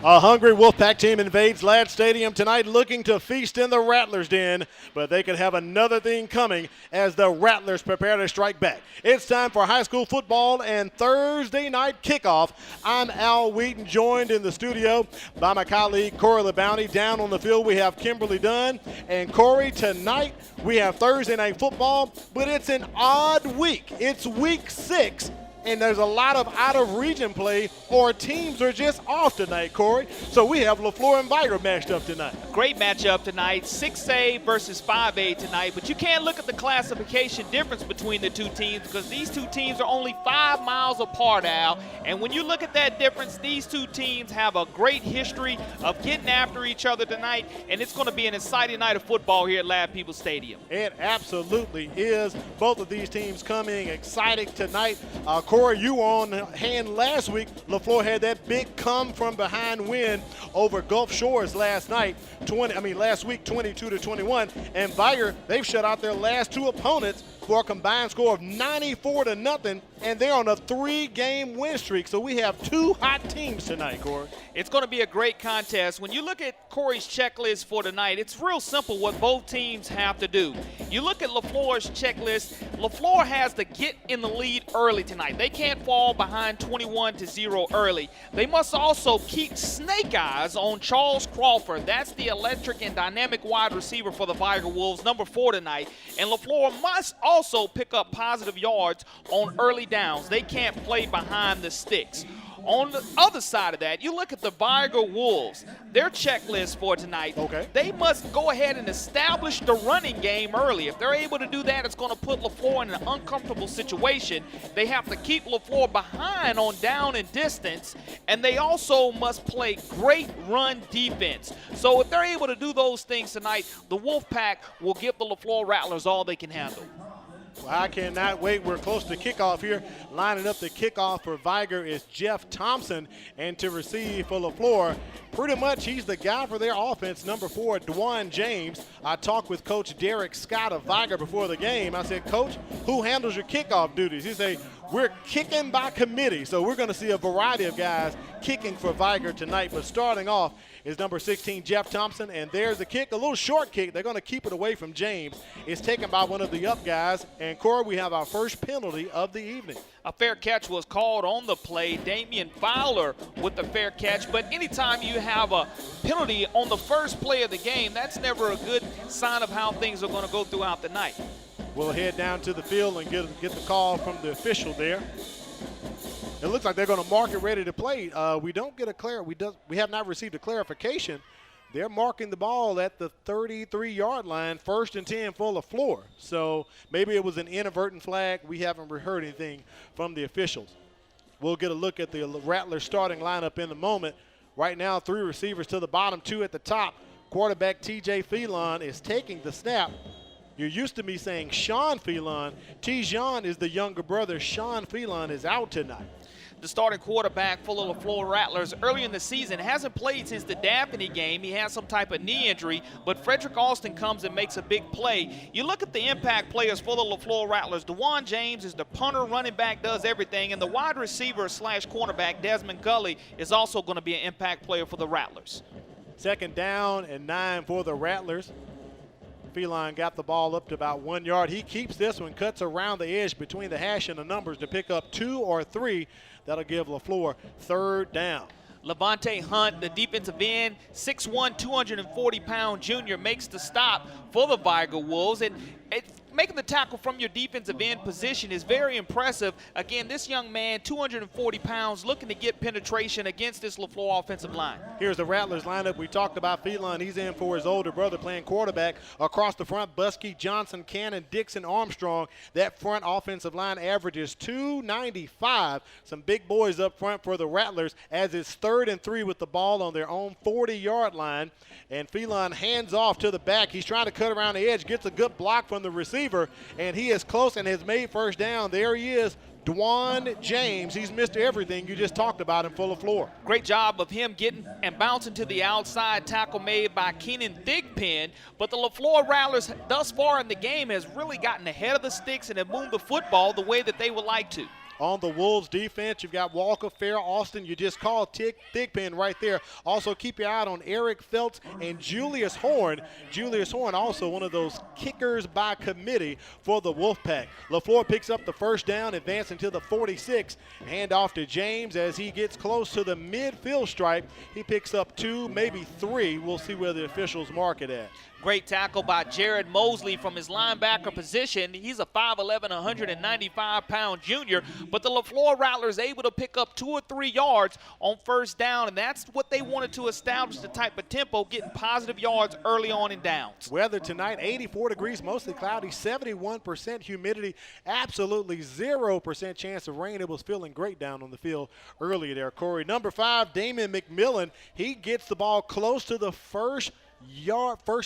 A hungry Wolfpack team invades Ladd Stadium tonight looking to feast in the Rattlers' den, but they could have another thing coming as the Rattlers prepare to strike back. It's time for high school football and Thursday night kickoff. I'm Al Wheaton, joined in the studio by my colleague Corey LeBounty. Down on the field we have Kimberly Dunn. And Corey, tonight we have Thursday night football, but it's an odd week. It's week 6. And there's a lot of out-of-region play, or teams are just off tonight, Corey. So we have LeFlore and Vigor matched up tonight. Great matchup tonight, 6A versus 5A tonight. But you can't look at the classification difference between the two teams because these two teams are only 5 miles apart, Al. And when you look at that difference, these two teams have a great history of getting after each other tonight. And it's going to be an exciting night of football here at Ladd Peoples Stadium. It absolutely is. Both of these teams coming excited tonight. Corey, you were on hand last week. LeFlore had that big come-from-behind win over Gulf Shores last week, 22-21. And Vigor, they've shut out their last two opponents for a combined score of 94-0, and they're on a 3-game win streak. So we have two hot teams tonight, Corey. It's going to be a great contest. When you look at Corey's checklist for tonight, it's real simple what both teams have to do. You look at LeFlore's checklist, LeFlore has to get in the lead early tonight. They can't fall behind 21-0 early. They must also keep snake eyes on Charles Crawford. That's the electric and dynamic wide receiver for the Vigor Wolves, number 4 tonight. And LeFlore must also pick up positive yards on early downs. They can't play behind the sticks. On the other side of that, you look at the Vigor Wolves, their checklist for tonight. Okay. They must go ahead and establish the running game early. If they're able to do that, it's going to put LeFlore in an uncomfortable situation. They have to keep LeFlore behind on down and distance, and they also must play great run defense. So if they're able to do those things tonight, the Wolfpack will give the LeFlore Rattlers all they can handle. Well, I cannot wait. We're close to kickoff here. Lining up the kickoff for Vigor is Jeff Thompson, and to receive for LeFlore, pretty much he's the guy for their offense, number 4, Dwan James. I talked with Coach Derek Scott of Vigor before the game. I said, Coach, who handles your kickoff duties? He said, we're kicking by committee. So we're going to see a variety of guys kicking for Vigor tonight. But starting off is number 16, Jeff Thompson. And there's the kick, a little short kick. They're going to keep it away from James. It's taken by one of the up guys. And, Corey, we have our first penalty of the evening. A fair catch was called on the play. Damian Fowler with the fair catch. But anytime you have a penalty on the first play of the game, that's never a good sign of how things are going to go throughout the night. We'll head down to the field and get the call from the official there. It looks like they're going to mark it ready to play. We have not received a clarification. They're marking the ball at the 33-yard line, 1st and 10 for LeFlore. So maybe it was an inadvertent flag. We haven't heard anything from the officials. We'll get a look at the Rattlers starting lineup in a moment. Right now, 3 receivers to the bottom, 2 at the top. Quarterback T.J. Phelan is taking the snap. You're used to me saying Sean Phelan. Tijon is the younger brother. Sean Phelan is out tonight. The starting quarterback for the LeFlore Rattlers early in the season hasn't played since the Daphne game. He has some type of knee injury, but Frederick Austin comes and makes a big play. You look at the impact players for the LeFlore Rattlers. Dwan James is the punter, running back, does everything, and the wide receiver / cornerback Desmond Gully is also going to be an impact player for the Rattlers. 2nd down and 9 for the Rattlers. Phelan got the ball up to about 1 yard. He keeps this one, cuts around the edge between the hash and the numbers to pick up 2 or 3. That'll give LeFlore 3rd down. Levante Hunt, the defensive end, 6'1", 240-pound junior, makes the stop for the Vigor Wolves. And making the tackle from your defensive end position is very impressive. Again, this young man, 240 pounds, looking to get penetration against this LeFlore offensive line. Here's the Rattlers lineup. We talked about Phelan. He's in for his older brother playing quarterback. Across the front, Buskey, Johnson, Cannon, Dixon, Armstrong. That front offensive line averages 295. Some big boys up front for the Rattlers as it's 3rd and 3 with the ball on their own 40-yard line. And Phelan hands off to the back. He's trying to cut around the edge, gets a good block from the receiver, and he is close and has made 1st down. There he is, Dwan James. He's Mr. Everything. You just talked about him full of floor. Great job of him getting and bouncing to the outside. Tackle made by Keenan Thigpen. But the LeFlore Rattlers thus far in the game has really gotten ahead of the sticks and have moved the football the way that they would like to. On the Wolves defense, you've got Walker, Fair, Austin. You just called Thigpen right there. Also, keep your eye on Eric Feltz and Julius Horn. Julius Horn also one of those kickers by committee for the Wolfpack. LeFlore picks up the first down, advancing to the 46. Hand off to James as he gets close to the midfield stripe. He picks up 2, maybe 3. We'll see where the officials mark it at. Great tackle by Jared Mosley from his linebacker position. He's a 5'11", 195-pound junior, but the LeFlore Rattlers able to pick up 2 or 3 yards on first down, and that's what they wanted to establish, the type of tempo, getting positive yards early on in downs. Weather tonight, 84 degrees, mostly cloudy, 71% humidity, absolutely 0% chance of rain. It was feeling great down on the field earlier there, Corey. Number 5, Damon McMillan. He gets the ball close to the first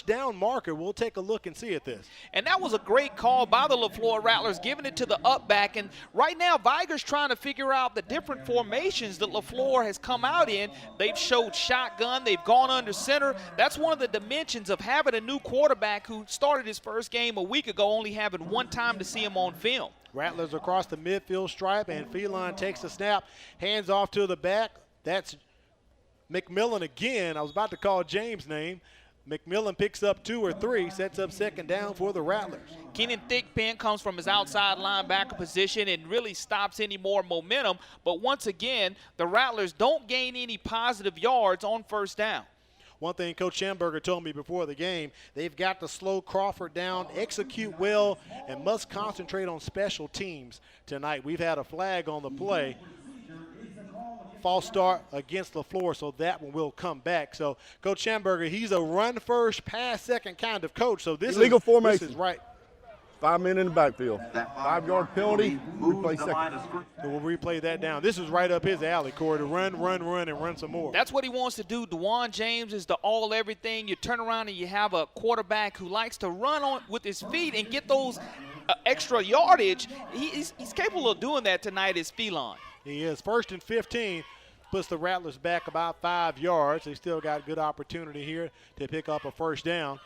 down marker. We'll take a look and see at this. And that was a great call by the LeFlore Rattlers, giving it to the up back. And right now, Vigor's trying to figure out the different formations that LeFlore has come out in. They've showed shotgun. They've gone under center. That's one of the dimensions of having a new quarterback who started his first game a week ago, only having one time to see him on film. Rattlers across the midfield stripe, and Phelan takes the snap, hands off to the back. That's McMillan again. I was about to call James' name. McMillan picks up 2 or 3, sets up second down for the Rattlers. Kenan Thigpen comes from his outside linebacker position and really stops any more momentum. But once again, the Rattlers don't gain any positive yards on first down. One thing Coach Schamberger told me before the game, they've got to slow Crawford down, execute well, and must concentrate on special teams tonight. We've had a flag on the play. False start against LeFlore, so that one will come back. So Coach Schamberger, he's a run first, pass second kind of coach. So this illegal formation. This is right. 5 men in the backfield. 5-yard penalty. Replay second. So we'll replay that down. This is right up his alley, Corey, to run, and run some more. That's what he wants to do. DeJuan James is the all everything. You turn around and you have a quarterback who likes to run on with his feet and get those extra yardage. He's capable of doing that tonight as Phelan. He is. 1st and 15, puts the Rattlers back about 5 yards. They still got good opportunity here to pick up a first down.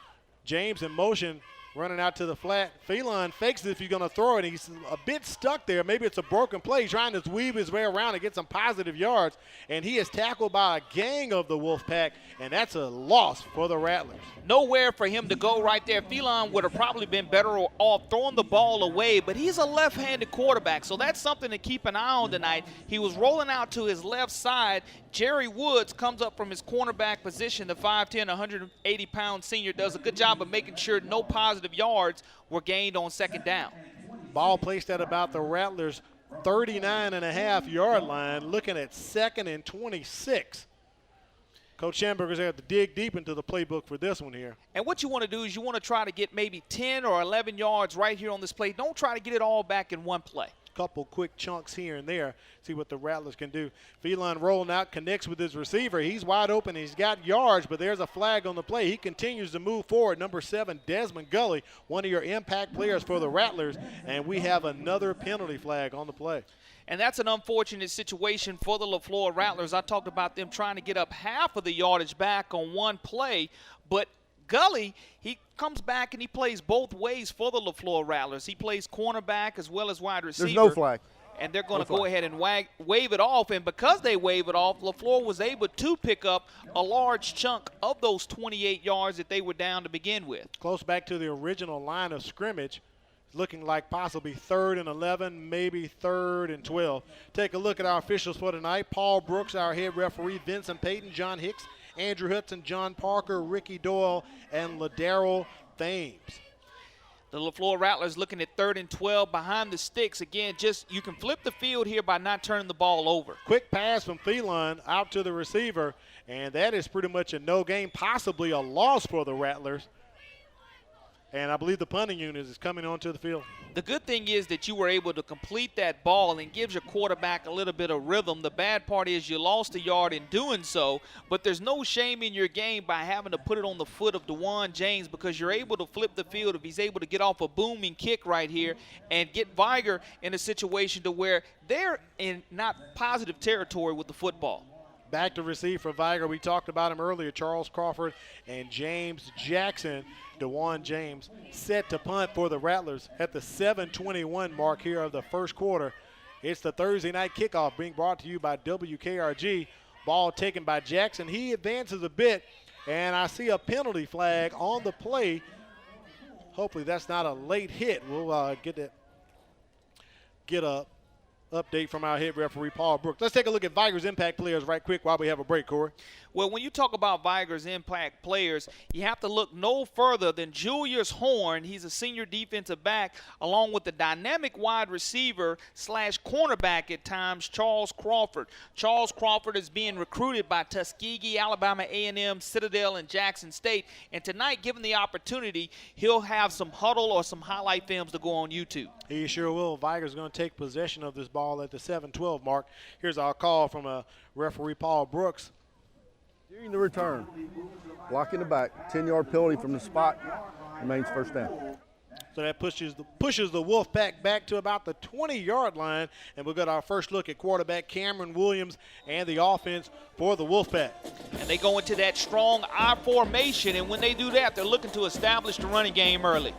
James in motion, running out to the flat. Phelan fakes it if he's going to throw it. He's a bit stuck there. Maybe it's a broken play. He's trying to weave his way around and get some positive yards. And he is tackled by a gang of the Wolfpack, and that's a loss for the Rattlers. Nowhere for him to go right there. Phelan would have probably been better off throwing the ball away, but he's a left-handed quarterback, so that's something to keep an eye on tonight. He was rolling out to his left side. Jerry Woods comes up from his cornerback position. The 5'10", 180-pound senior does a good job of making sure no positive yards were gained on second down. Ball placed at about the Rattlers' 39.5-yard line, looking at 2nd and 26. Coach Schamberger's going to have to dig deep into the playbook for this one here. And what you want to do is you want to try to get maybe 10 or 11 yards right here on this play. Don't try to get it all back in one play. Couple quick chunks here and there, see what the Rattlers can do. Phelan rolling out, connects with his receiver. He's wide open. He's got yards, but there's a flag on the play. He continues to move forward. Number 7, Desmond Gully, one of your impact players for the Rattlers, and we have another penalty flag on the play. And that's an unfortunate situation for the LeFlore Rattlers. I talked about them trying to get up half of the yardage back on one play, but Gully, he comes back and he plays both ways for the LeFlore Rattlers. He plays cornerback as well as wide receiver. There's no flag. And they're going to go ahead and wave it off. And because they wave it off, LeFlore was able to pick up a large chunk of those 28 yards that they were down to begin with. Close back to the original line of scrimmage. Looking like possibly 3rd and 11, maybe 3rd and 12. Take a look at our officials for tonight. Paul Brooks, our head referee, Vincent Payton, John Hicks, Andrew Hudson, John Parker, Ricky Doyle, and LaDarrell Thames. The LeFlore Rattlers looking at 3rd and 12 behind the sticks. Again, you can flip the field here by not turning the ball over. Quick pass from Phelan out to the receiver, and that is pretty much a no gain, possibly a loss for the Rattlers. And I believe the punting unit is coming onto the field. The good thing is that you were able to complete that ball and gives your quarterback a little bit of rhythm. The bad part is you lost a yard in doing so, but there's no shame in your game by having to put it on the foot of DeJuan James because you're able to flip the field if he's able to get off a booming kick right here and get Vigor in a situation to where they're in not positive territory with the football. Back to receive for Vigor. We talked about him earlier, Charles Crawford and James Jackson. DeJuan James set to punt for the Rattlers at the 7:21 mark here of the first quarter. It's the Thursday night kickoff being brought to you by WKRG. Ball taken by Jackson. He advances a bit, and I see a penalty flag on the play. Hopefully that's not a late hit. We'll get a update from our head referee, Paul Brooks. Let's take a look at Vigor's impact players right quick while we have a break, Corey. Well, when you talk about Vigor's impact players, you have to look no further than Julius Horn. He's a senior defensive back, along with the dynamic wide receiver / cornerback at times, Charles Crawford. Charles Crawford is being recruited by Tuskegee, Alabama A&M, Citadel, and Jackson State. And tonight, given the opportunity, he'll have some huddle or some highlight films to go on YouTube. He sure will. Vigor's going to take possession of this ball at the 7-12 mark. Here's our call from referee Paul Brooks. During the return, block in the back, 10-yard penalty from the spot, remains first down. So that pushes the Wolfpack back to about the 20-yard line, and we'll get our first look at quarterback Cameron Williams and the offense for the Wolfpack. And they go into that strong I formation, and when they do that, they're looking to establish the running game early.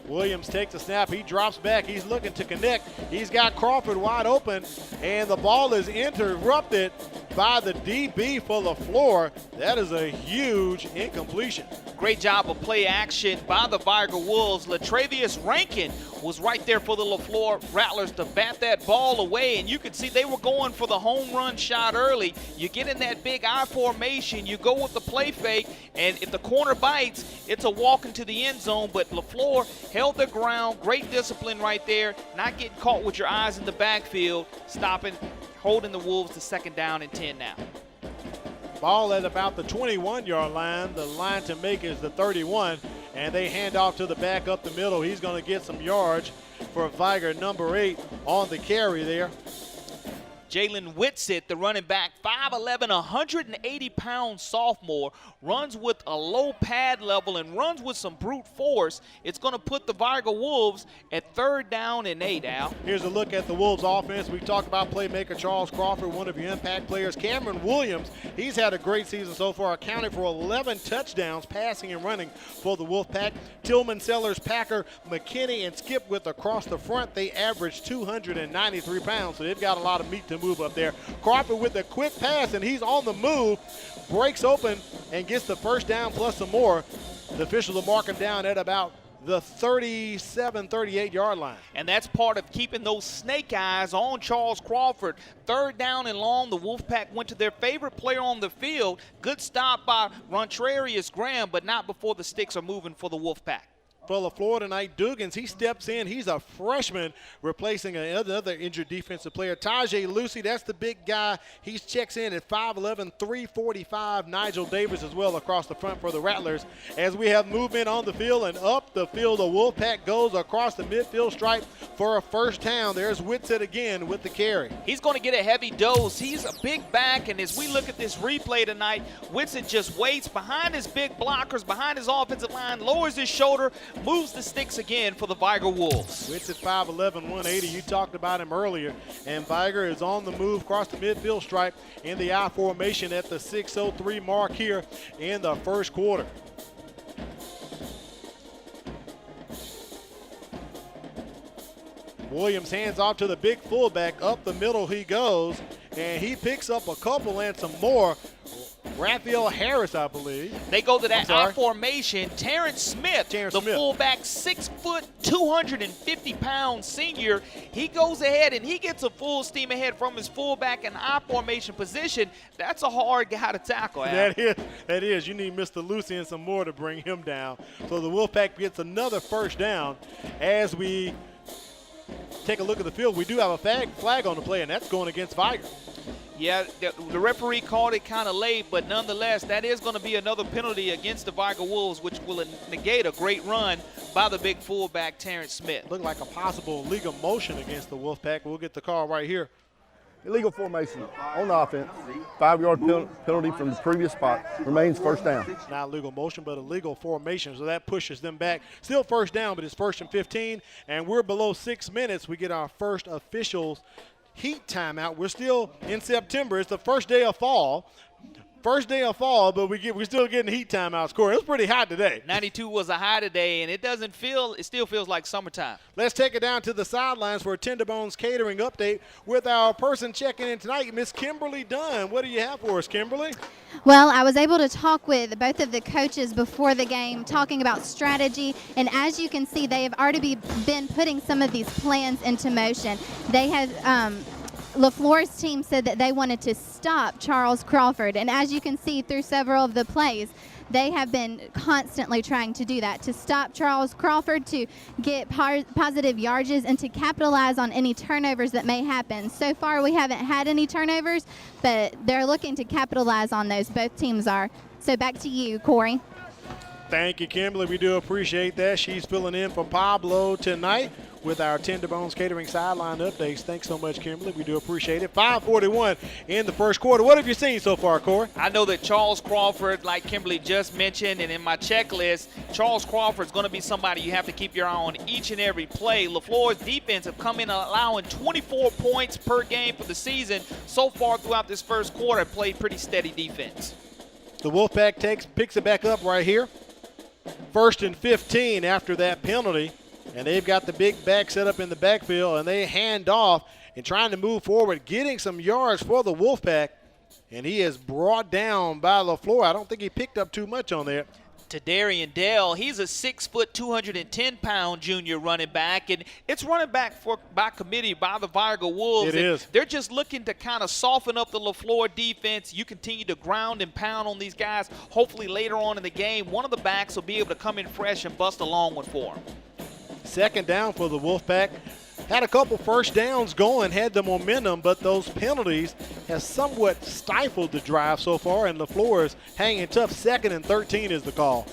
Williams takes a snap. He drops back. He's looking to connect. He's got Crawford wide open, and the ball is interrupted by the DB for LeFlore. That is a huge incompletion. Great job of play action by the Vigor Wolves. Latravius Rankin was right there for the LeFlore Rattlers to bat that ball away, and you could see they were going for the home run shot early. You get in that big I formation, you go with the play fake, and if the corner bites, it's a walk into the end zone, but LeFlore held their ground. Great discipline right there, not getting caught with your eyes in the backfield, stopping, holding the Wolves to 2nd down and 10 now. Ball at about the 21-yard line. The line to make is the 31, and they hand off to the back up the middle. He's going to get some yards for Vigor, number 8, on the carry there. Jalen Whitsitt, the running back, 5'11", 180-pound sophomore, runs with a low pad level and runs with some brute force. It's going to put the Vigor Wolves at 3rd down and 8, Al. Here's a look at the Wolves offense. We talked about playmaker Charles Crawford, one of your impact players. Cameron Williams, he's had a great season so far, accounted for 11 touchdowns passing and running for the Wolfpack. Tillman, Sellers, Packer, McKinney, and Skipwith across the front. They average 293 pounds, so they've got a lot of meat to move up there. Crawford with a quick pass, and he's on the move, breaks open and gets the first down plus some more. The officials will mark him down at about the 37, 38-yard line. And that's part of keeping those snake eyes on Charles Crawford. 3rd down and long, the Wolfpack went to their favorite player on the field. Good stop by Rontrarius Graham, but not before the sticks are moving for the Wolfpack. For LeFlore tonight, Duggins, he steps in. He's a freshman replacing another injured defensive player. Tajay Lucy, that's the big guy. He checks in at 5'11", 345. Nigel Davis as well across the front for the Rattlers. As we have movement on the field and up the field, the Wolfpack goes across the midfield stripe for a first down. There's Whitsitt again with the carry. He's going to get a heavy dose. He's a big back, and as we look at this replay tonight, Whitsitt just waits behind his big blockers, behind his offensive line, lowers his shoulder, moves the sticks again for the Vigor Wolves. Whitsitt 5'11", 180. You talked about him earlier. And Vigor is on the move across the midfield stripe in the I formation at the 6:03 mark here in the first quarter. Williams hands off to the big fullback. Up the middle he goes, and he picks up a couple and some more. Raphael Harris, I believe. They go to that I formation. Terrence Smith, the fullback, 6 foot, 250-pound senior. He goes ahead and he gets a full steam ahead from his fullback in I formation position. That's a hard guy to tackle, Al. That is. You need Mr. Lucy and some more to bring him down. So the Wolfpack gets another first down. As we take a look at the field, we do have a flag on the play, and that's going against Vigor. Yeah, the referee called it kind of late, but nonetheless, that is going to be another penalty against the Vigor Wolves, which will negate a great run by the big fullback, Terrence Smith. Looked like a possible illegal motion against the Wolfpack. We'll get the call right here. Illegal formation on the offense. 5-yard penalty from the previous spot. Remains first down. Not legal motion, but illegal formation, so that pushes them back. Still first down, but it's 1st and 15, and we're below 6 minutes. We get our first officials heat timeout. We're still in September. It's the first day of fall. First day of fall, but we're still getting heat timeouts, Corey. It was pretty hot today. 92 was a high today, and it still feels like summertime. Let's take it down to the sidelines for a Tenderbones Catering update with our person checking in tonight, Miss Kimberly Dunn. What do you have for us, Kimberly? Well, I was able to talk with both of the coaches before the game, talking about strategy, and as you can see, they have already been putting some of these plans into motion. They have LeFlore's team said that they wanted to stop Charles Crawford, and as you can see through several of the plays, they have been constantly trying to do that, to stop Charles Crawford, to get positive yardages, and to capitalize on any turnovers that may happen. So far, we haven't had any turnovers, but they're looking to capitalize on those. Both teams are. So back to you, Corey. Thank you, Kimberly. We do appreciate that. She's filling in for Pablo tonight with our Tenderbones Catering sideline updates. Thanks so much, Kimberly. We do appreciate it. 5:41 in the first quarter. What have you seen so far, Corey? I know that Charles Crawford, like Kimberly just mentioned, and in my checklist, Charles Crawford is going to be somebody you have to keep your eye on each and every play. LeFlore's defense have come in allowing 24 points per game for the season. So far throughout this first quarter, played pretty steady defense. The Wolfpack picks it back up right here. 1st and 15 after that penalty. And they've got the big back set up in the backfield, and they hand off and trying to move forward, getting some yards for the Wolfpack. And he is brought down by LeFlore. I don't think he picked up too much on there. To Darian Dell, he's a 6', 210-pound junior running back, and it's running back by committee by the Vigor Wolves. It is. They're just looking to kind of soften up the LeFlore defense. You continue to ground and pound on these guys. Hopefully later on in the game, one of the backs will be able to come in fresh and bust a long one for them. 2nd down for the Wolfpack. Had a couple first downs going, had the momentum, but those penalties have somewhat stifled the drive so far, and LeFlore is hanging tough. 2nd and 13 is the call.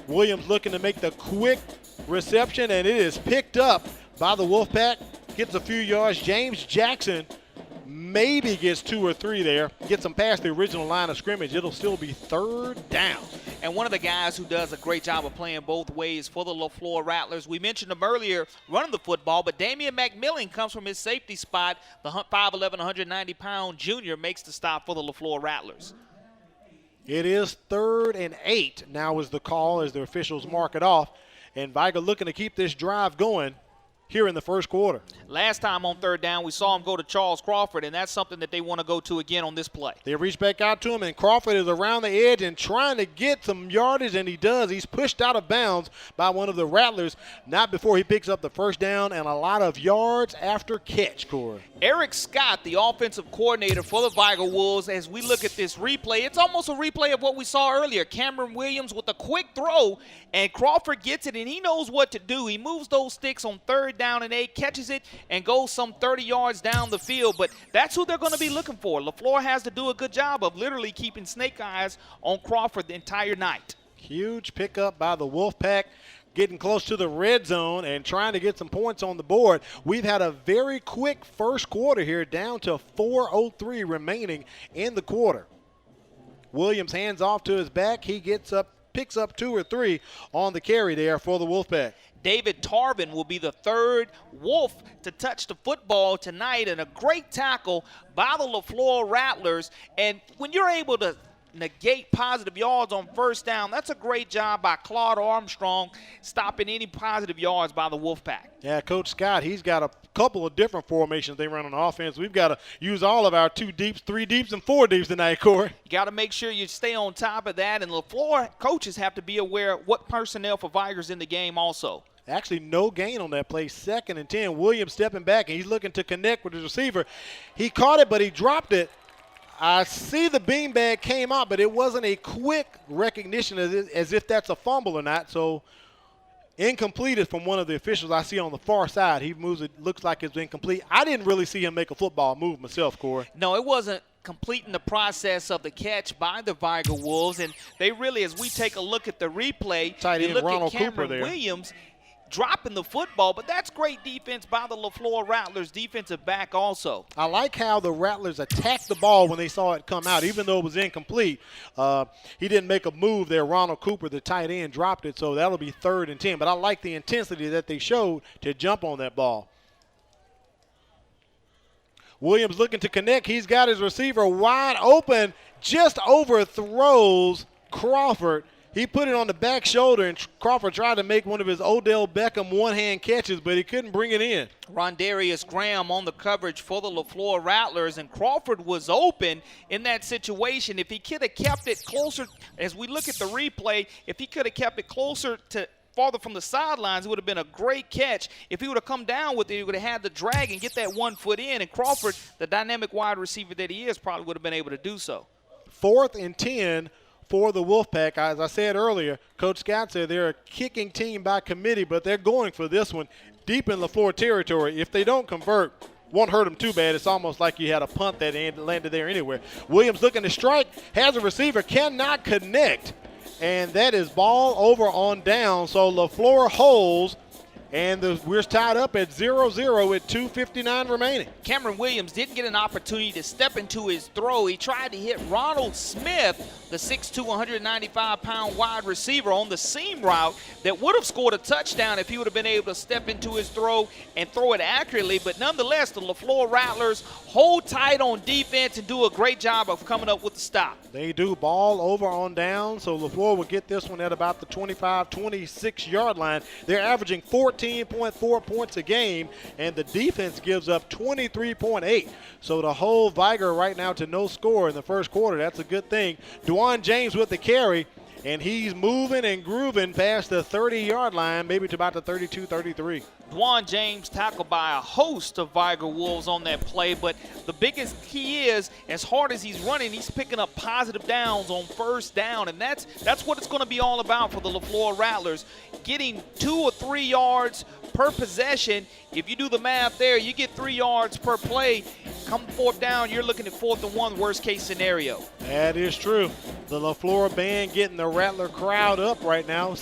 Williams looking to make the quick reception, and it is picked up by the Wolfpack. Gets a few yards. James Jackson maybe gets 2 or 3 there. Gets them past the original line of scrimmage. It'll still be 3rd down. And one of the guys who does a great job of playing both ways for the LeFlore Rattlers, we mentioned him earlier running the football, but Damian McMillan comes from his safety spot. The 5'11", 190-pound junior makes the stop for the LeFlore Rattlers. It is 3rd and 8 now is the call as the officials mark it off. And Vigor looking to keep this drive going here in the first quarter. Last time on 3rd down, we saw him go to Charles Crawford, and that's something that they want to go to again on this play. They reach back out to him, and Crawford is around the edge and trying to get some yardage, and he does. He's pushed out of bounds by one of the Rattlers, not before he picks up the 1st down and a lot of yards after catch, Corey. Eric Scott, the offensive coordinator for the Vigor Wolves, as we look at this replay, it's almost a replay of what we saw earlier. Cameron Williams with a quick throw, and Crawford gets it, and he knows what to do. He moves those sticks on 3rd down and 8, catches it, and goes some 30 yards down the field. But that's who they're going to be looking for. LeFlore has to do a good job of literally keeping snake eyes on Crawford the entire night. Huge pickup by the Wolfpack, getting close to the red zone and trying to get some points on the board. We've had a very quick first quarter here, down to 4:03 remaining in the quarter. Williams hands off to his back. He picks up 2 or 3 on the carry there for the Wolfpack. David Tarvin will be the 3rd Wolf to touch the football tonight, and a great tackle by the LeFlore Rattlers. And when you're able to negate positive yards on 1st down, that's a great job by Claude Armstrong, stopping any positive yards by the Wolfpack. Yeah, Coach Scott, he's got a couple of different formations they run on offense. We've got to use all of our 2 deeps, 3 deeps, and 4 deeps tonight, Corey. You got to make sure you stay on top of that, and LeFlore coaches have to be aware of what personnel for Vigor's in the game also. Actually, no gain on that play. 2nd and 10. Williams stepping back, and he's looking to connect with his receiver. He caught it, but he dropped it. I see the beanbag came out, but it wasn't a quick recognition as if that's a fumble or not. So incomplete is from one of the officials I see on the far side. He moves it, looks like it's incomplete. I didn't really see him make a football move myself, Corey. No, it wasn't completing the process of the catch by the Vigor Wolves. And they really, as we take a look at the replay, Tight end you look Ronald at Cameron Cooper there. Williams dropping the football, but that's great defense by the LeFlore Rattlers defensive back also. I like how the Rattlers attacked the ball when they saw it come out, even though it was incomplete. He didn't make a move there. Ronald Cooper, the tight end, dropped it, so that'll be 3rd and 10. But I like the intensity that they showed to jump on that ball. Williams looking to connect. He's got his receiver wide open, just overthrows Crawford. He put it on the back shoulder, and Crawford tried to make one of his Odell Beckham one-hand catches, but he couldn't bring it in. Rondarius Graham on the coverage for the LeFlore Rattlers, and Crawford was open in that situation. If he could have kept it closer, as we look at the replay, if he could have kept it closer to farther from the sidelines, it would have been a great catch. If he would have come down with it, he would have had the drag and get that 1 foot in, and Crawford, the dynamic wide receiver that he is, probably would have been able to do so. 4th and 10 for the Wolfpack. As I said earlier, Coach Scott said they're a kicking team by committee, but they're going for this one deep in LeFlore territory. If they don't convert, won't hurt them too bad. It's almost like you had a punt that landed there anywhere. Williams looking to strike, has a receiver, cannot connect, and that is ball over on down. So LeFlore holds, and we're tied up at 0-0 with 2:59 remaining. Cameron Williams didn't get an opportunity to step into his throw. He tried to hit Ronald Smith, the 6'2", 195-pound wide receiver, on the seam route that would have scored a touchdown if he would have been able to step into his throw and throw it accurately. But nonetheless, the LeFlore Rattlers hold tight on defense and do a great job of coming up with the stop. They do. Ball over on down, so LeFlore will get this one at about the 25, 26-yard line. They're averaging 14.4 points a game, and the defense gives up 23.8. So to hold Vigor right now to no score in the first quarter, that's a good thing. Dwan James with the carry, and he's moving and grooving past the 30-yard line, maybe to about the 32, 33. Dwan James tackled by a host of Vigor Wolves on that play, but the biggest key is, as hard as he's running, he's picking up positive downs on first down, and that's what it's going to be all about for the LeFlore Rattlers, getting 2 or 3 yards per possession. If you do the math there, you get 3 yards per play. Come 4th down, you're looking at 4th and 1, worst case scenario. That is true. The LeFlore band getting the Rattler crowd up right now.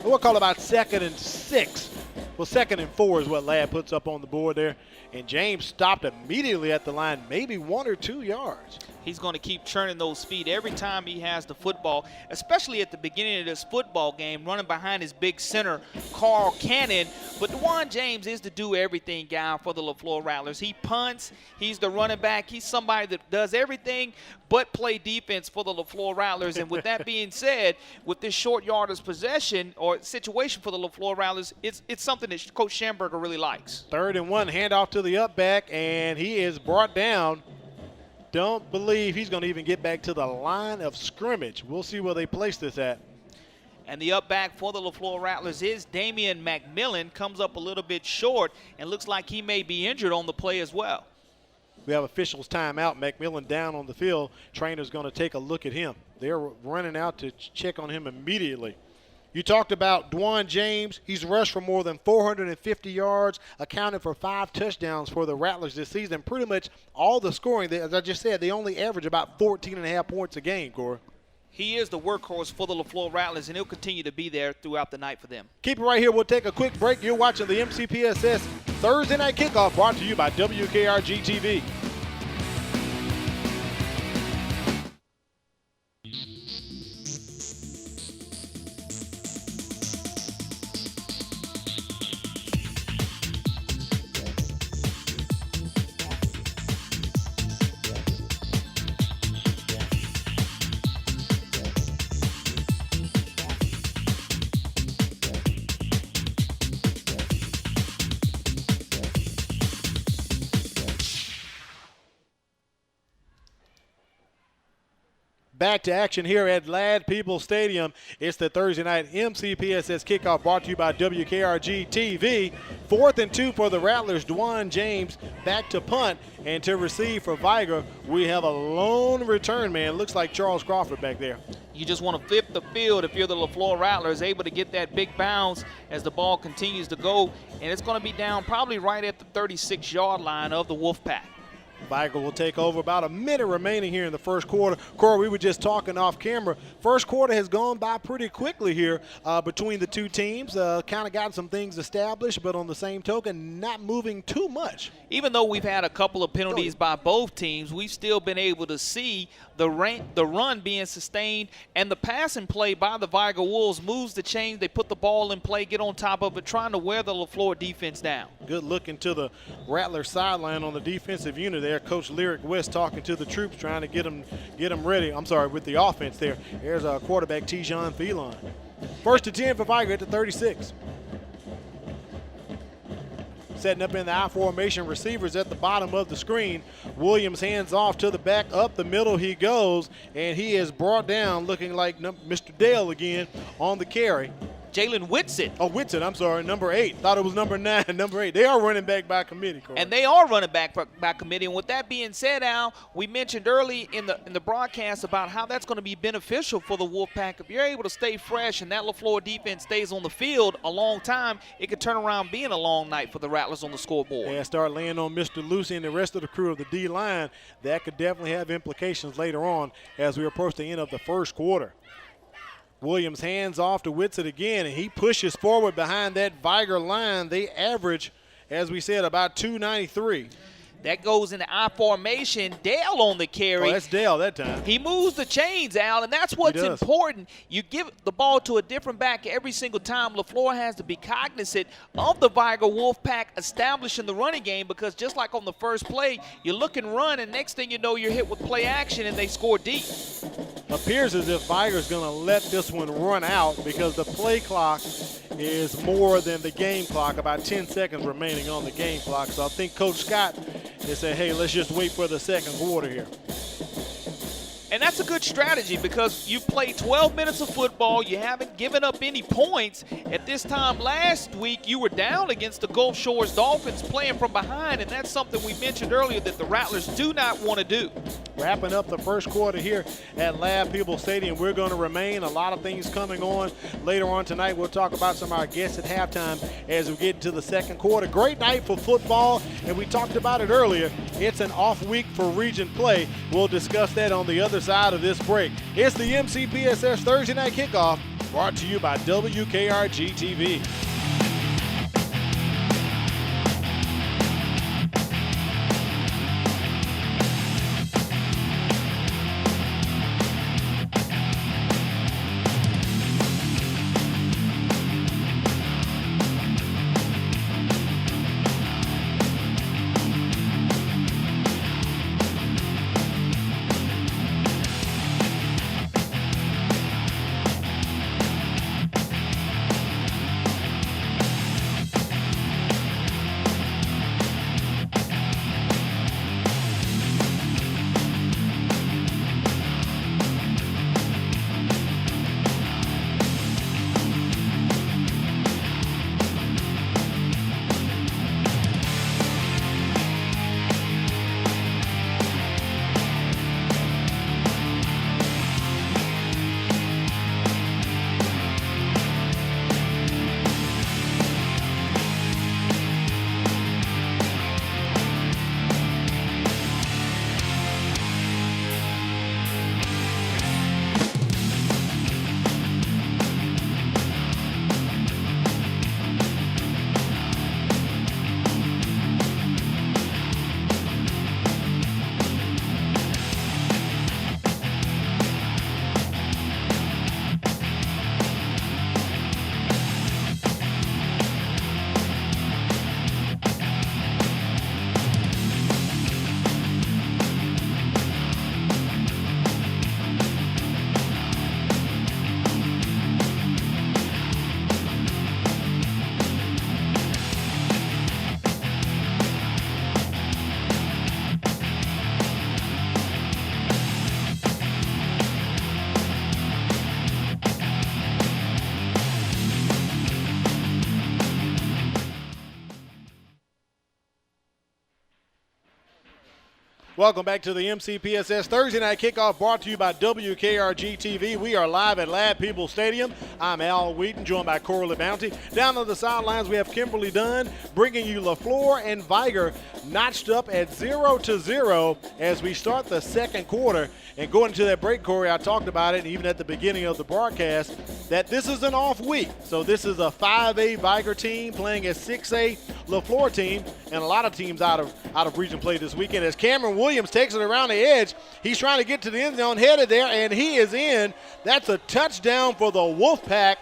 We'll call it about 2nd and 6. Well, 2nd and 4 is what Ladd puts up on the board there. And James stopped immediately at the line, maybe 1 or 2 yards. He's going to keep churning those feet every time he has the football, especially at the beginning of this football game, running behind his big center, Carl Cannon. But Dwan James is the do-everything guy for the LeFlore Rattlers. He punts. He's the running back. He's somebody that does everything but play defense for the LeFlore Rattlers. And with that being said, with this short yardage possession or situation for the LeFlore Rattlers, it's something that Coach Schamberger really likes. 3rd and 1, handoff to the up back, and he is brought down. Don't believe he's going to even get back to the line of scrimmage. We'll see where they place this at. And the up back for the LeFlore Rattlers is Damian McMillan. Comes up a little bit short and looks like he may be injured on the play as well. We have officials timeout. McMillan down on the field. Trainer's going to take a look at him. They're running out to check on him immediately. You talked about Dwan James. He's rushed for more than 450 yards, accounted for 5 touchdowns for the Rattlers this season. Pretty much all the scoring, as I just said, they only average about 14.5 points a game, Corey. He is the workhorse for the LeFlore Rattlers, and he'll continue to be there throughout the night for them. Keep it right here. We'll take a quick break. You're watching the MCPSS Thursday Night Kickoff, brought to you by WKRG TV. Back to action here at Ladd Peoples Stadium. It's the Thursday night MCPSS kickoff brought to you by WKRG TV. 4th and 2 for the Rattlers. Dwan James back to punt, and to receive for Vigor, we have a lone return man. Looks like Charles Crawford back there. You just want to flip the field if you're the LeFlore Rattlers, able to get that big bounce as the ball continues to go, and it's going to be down probably right at the 36-yard line of the Wolfpack. Vigor will take over. About a minute remaining here in the first quarter. Corey, we were just talking off camera. First quarter has gone by pretty quickly here between the two teams. Kind of got some things established, but on the same token, not moving too much. Even though we've had a couple of penalties by both teams, we've still been able to see the run being sustained, and the passing play by the Vigor Wolves moves the chains. They put the ball in play, get on top of it, trying to wear the LeFlore defense down. Good look into the Rattler sideline on the defensive unit there. Coach Lyric West talking to the troops, trying to get them ready. I'm sorry, with the offense there. There's our quarterback, Tijon Phelan. First and 10 for Vigor at the 36. Setting up in the I formation, receivers at the bottom of the screen. Williams hands off to the back, up the middle he goes, and he is brought down looking like Mr. Dale again on the carry. Jalen Whitsitt. Oh, Whitsitt, I'm sorry, number 8. Thought it was number 9, number 8. They are running back by committee, Corey. And they are running back by committee. And with that being said, Al, we mentioned early in the broadcast about how that's going to be beneficial for the Wolfpack. If you're able to stay fresh and that LeFlore defense stays on the field a long time, it could turn around being a long night for the Rattlers on the scoreboard. Yeah, start laying on Mr. Lucy and the rest of the crew of the D-line. That could definitely have implications later on as we approach the end of the first quarter. Williams hands off to Whitsitt again, and he pushes forward behind that Vigor line. They average, as we said, about 293. That goes into I formation. Dale on the carry. Oh, that's Dale that time. He moves the chains, Al, and that's what's important. You give the ball to a different back every single time. LeFlore has to be cognizant of the Vigor Wolfpack establishing the running game, because just like on the first play, you look and run, and next thing you know, you're hit with play action, and they score deep. Appears as if Vigor's going to let this one run out because the play clock is more than the game clock, about 10 seconds remaining on the game clock. So I think Coach Scott is saying, hey, let's just wait for the second quarter here. And that's a good strategy because you played 12 minutes of football. You haven't given up any points. At this time last week, you were down against the Gulf Shores Dolphins playing from behind, and that's something we mentioned earlier that the Rattlers do not want to do. Wrapping up the first quarter here at Lab People Stadium. We're going to remain. A lot of things coming on later on tonight. We'll talk about some of our guests at halftime as we get into the second quarter. Great night for football, and we talked about it earlier. It's an off week for region play. We'll discuss that on the other side of this break. It's the MCPSS Thursday Night Kickoff, brought to you by WKRG TV. Welcome back to the MCPSS Thursday Night Kickoff, brought to you by WKRG TV. We are live at Lab People Stadium. I'm Al Wheaton, joined by Coralie Bounty. Down on the sidelines, we have Kimberly Dunn bringing you LeFlore and Vigor notched up at 0-0 as we start the second quarter. And going into that break, Corey, I talked about it, even at the beginning of the broadcast, that this is an off week. So this is a 5A Vigor team playing a 6A LeFlore team, and a lot of teams out of region play this weekend. As Cameron Williams takes it around the edge, he's trying to get to the end zone, headed there, and he is in. That's a touchdown for the Wolfpack.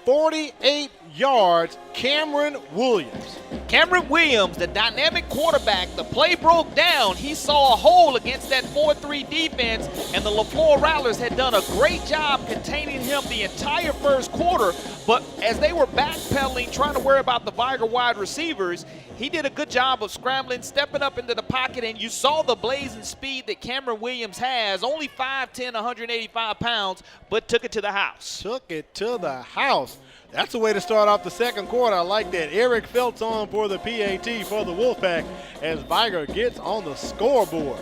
48 yards, Cameron Williams. Cameron Williams, the dynamic quarterback, the play broke down. He saw a hole against that 4-3 defense, and the LeFlore Rattlers had done a great job containing him the entire first quarter. But as they were backpedaling, trying to worry about the Vigor wide receivers, he did a good job of scrambling, stepping up into the pocket, and you saw the blazing speed that Cameron Williams has. Only 5'10", 185 pounds, but took it to the house. Took it to the house. That's a way to start off the second quarter. I like that. Eric Feltz on for the PAT for the Wolfpack as Vigor gets on the scoreboard.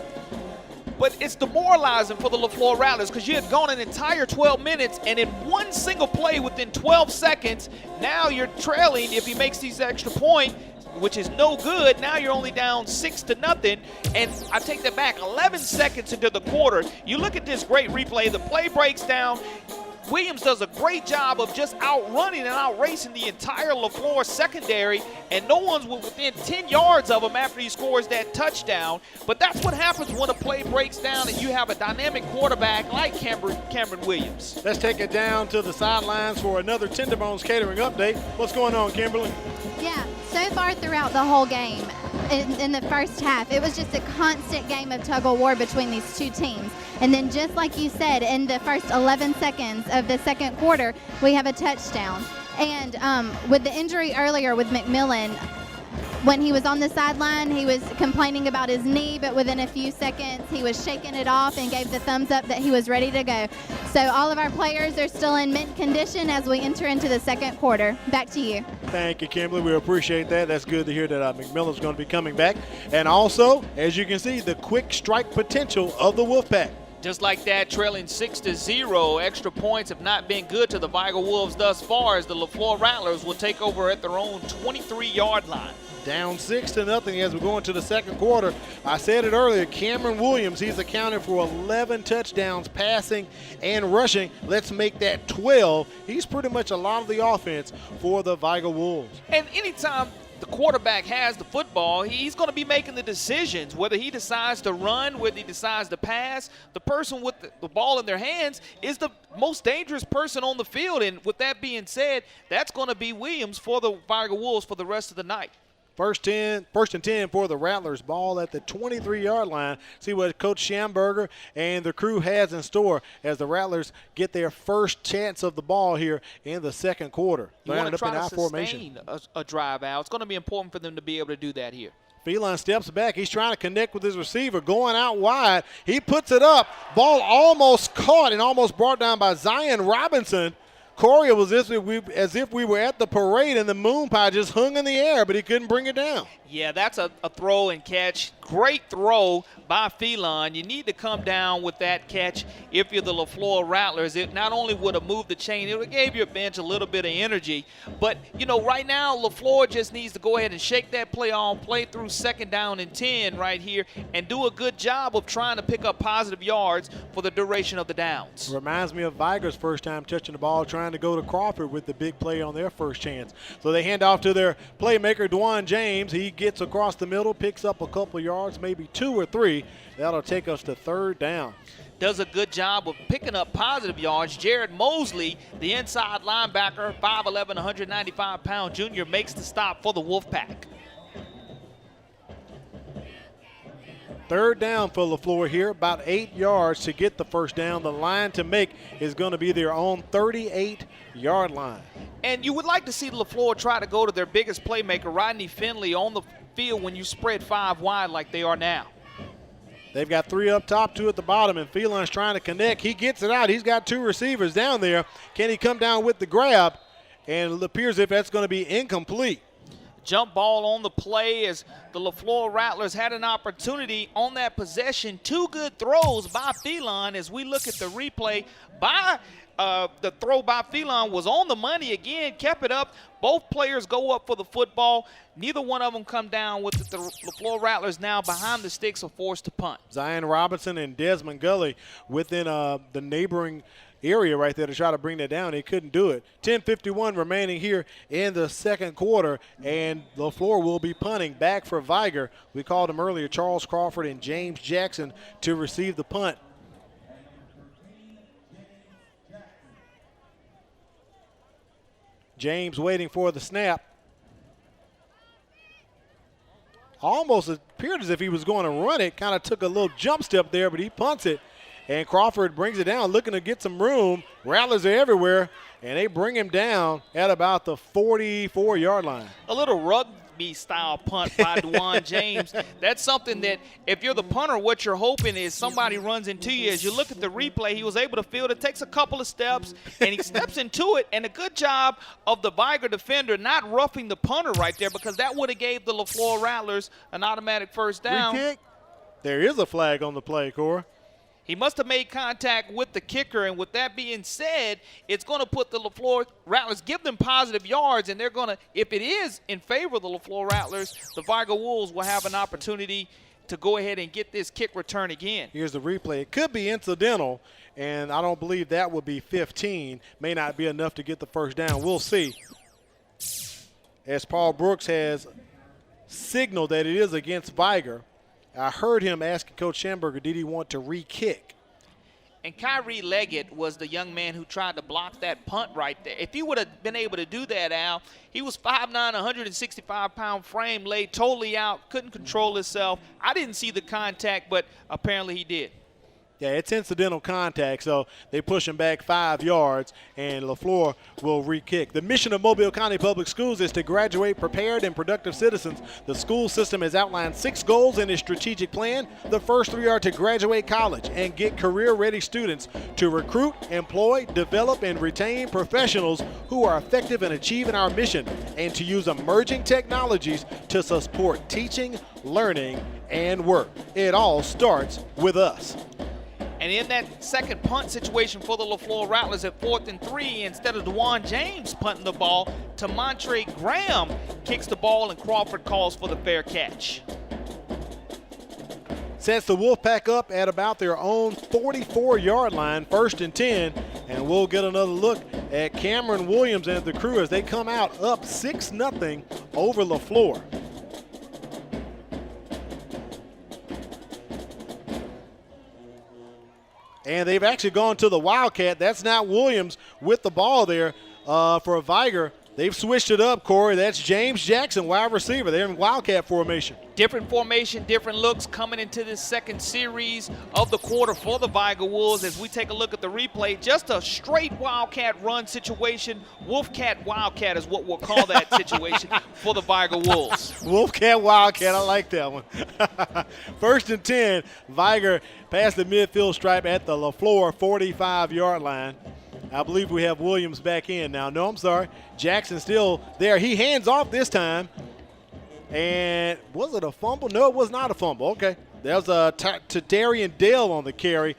But it's demoralizing for the LeFlore Rattlers because you had gone an entire 12 minutes, and in one single play within 12 seconds, now you're trailing if he makes these extra point, which is no good. Now you're only down 6-0, and I take that back. 11 seconds into the quarter, you look at this great replay. The play breaks down. Williams does a great job of just outrunning and outracing the entire LeFlore secondary, and no one's within 10 yards of him after he scores that touchdown. But that's what happens when a play breaks down and you have a dynamic quarterback like Cameron Williams. Let's take it down to the sidelines for another Tenderbones Catering update. What's going on, Kimberly? Yeah, so far throughout the whole game, in the first half, it was just a constant game of tug-of-war between these two teams. And then just like you said, in the first 11 seconds of the second quarter, we have a touchdown. And with the injury earlier with McMillan, when he was on the sideline, he was complaining about his knee, but within a few seconds, he was shaking it off and gave the thumbs up that he was ready to go. So all of our players are still in mint condition as we enter into the second quarter. Back to you. Thank you, Kimberly. We appreciate that. That's good to hear that McMillan's going to be coming back. And also, as you can see, the quick strike potential of the Wolfpack. Just like that, trailing 6-0. Extra points have not been good to the Vigor Wolves thus far, as the LeFlore Rattlers will take over at their own 23-yard line. Down 6-0 as we go into the second quarter. I said it earlier, Cameron Williams, he's accounted for 11 touchdowns passing and rushing. Let's make that 12. He's pretty much a lot of the offense for the Vigor Wolves. And anytime the quarterback has the football, he's going to be making the decisions, whether he decides to run, whether he decides to pass. The person with the ball in their hands is the most dangerous person on the field. And with that being said, that's going to be Williams for the Vigor Wolves for the rest of the night. First and 10 for the Rattlers. Ball at the 23-yard line. See what Coach Schamberger and the crew has in store as the Rattlers get their first chance of the ball here in the second quarter. You want to try to sustain a drive out. It's going to be important for them to be able to do that here. Feline steps back. He's trying to connect with his receiver, going out wide. He puts it up. Ball almost caught and almost brought down by Zion Robinson. Corey, it was as if we were at the parade and the moon pie just hung in the air, but he couldn't bring it down. Yeah, that's a throw and catch. Great throw by Feline. You need to come down with that catch if you're the LeFlore Rattlers. It not only would have moved the chain, it would have gave your bench a little bit of energy. But, you know, right now LeFlore just needs to go ahead and shake that play on, play through second down and 10 right here, and do a good job of trying to pick up positive yards for the duration of the downs. Reminds me of Vigor's first time touching the ball, trying to go to Crawford with the big play on their first chance. So they hand off to their playmaker, Dwan James. He gets across the middle, picks up a couple yards, maybe 2 or 3. That'll take us to third down. Does a good job of picking up positive yards. Jared Mosley, the inside linebacker, 5'11", 195-pound junior, makes the stop for the Wolfpack. Third down for LeFlore here, about 8 yards to get the first down. The line to make is going to be their own 38-yard line. And you would like to see LeFlore try to go to their biggest playmaker, Rodney Finley, on the field when you spread 5 wide like they are now. They've got 3 up top, 2 at the bottom, and Feline's trying to connect. He gets it out. He's got 2 receivers down there. Can he come down with the grab? And it appears if that's going to be incomplete. Jump ball on the play as the LeFlore Rattlers had an opportunity on that possession. 2 good throws by Phelan. As we look at the replay, the throw by Phelan was on the money again, kept it up. Both players go up for the football. Neither one of them come down with it. The LeFlore Rattlers now behind the sticks are forced to punt. Zion Robinson and Desmond Gully within the neighboring area right there to try to bring that down. They couldn't do it. 10:51 remaining here in the second quarter, and LeFlore will be punting back for Vigor. We called them earlier, Charles Crawford and James Jackson, to receive the punt. James waiting for the snap. Almost appeared as if he was going to run it. Kind of took a little jump step there, but he punts it. And Crawford brings it down, looking to get some room. Rattlers are everywhere, and they bring him down at about the 44-yard line. A little rugby-style punt by Dwan James. That's something that if you're the punter, what you're hoping is somebody runs into you. As you look at the replay, he was able to field it. Takes a couple of steps, and he steps into it. And a good job of the Vigor defender not roughing the punter right there, because that would have gave the LeFlore Rattlers an automatic first down. Free kick. There is a flag on the play, Cora. He must have made contact with the kicker, and with that being said, it's going to put the LeFlore Rattlers, give them positive yards, and they're going to, if it is in favor of the LeFlore Rattlers, the Vigor Wolves will have an opportunity to go ahead and get this kick return again. Here's the replay. It could be incidental, and I don't believe that would be 15. May not be enough to get the first down. We'll see. As Paul Brooks has signaled that it is against Vigor. I heard him asking Coach Schamberger, did he want to re-kick? And Kyrie Leggett was the young man who tried to block that punt right there. If he would have been able to do that, Al, he was 5'9", 165-pound frame, laid totally out, couldn't control himself. I didn't see the contact, but apparently he did. Yeah, it's incidental contact, so they push him back 5 yards, and LeFlore will re-kick. The mission of Mobile County Public Schools is to graduate prepared and productive citizens. The school system has outlined 6 goals in its strategic plan. The first 3 are to graduate college and get career-ready students, to recruit, employ, develop, and retain professionals who are effective in achieving our mission, and to use emerging technologies to support teaching, learning, and work. It all starts with us. And in that second punt situation for the LeFlore Rattlers at 4th and 3, instead of Dwan James punting the ball, Tamontre Graham kicks the ball and Crawford calls for the fair catch. Sets the Wolfpack up at about their own 44-yard line, 1st and 10, and we'll get another look at Cameron Williams and the crew as they come out up 6-0 over LeFlore. And they've actually gone to the Wildcat. That's not Williams with the ball there for a Vigor. They've switched it up, Corey. That's James Jackson, wide receiver. They're in Wildcat formation. Different formation, different looks coming into this second series of the quarter for the Vigor Wolves. As we take a look at the replay, just a straight Wildcat run situation. Wolfcat Wildcat is what we'll call that situation for the Vigor Wolves. Wolfcat Wildcat, I like that one. 1st and 10, Vigor past the midfield stripe at the LeFlore 45-yard line. I believe we have Williams back in now. No, I'm sorry. Jackson still there. He hands off this time. And was it a fumble? No, it was not a fumble. Okay. There was to Darian Dale on the carry.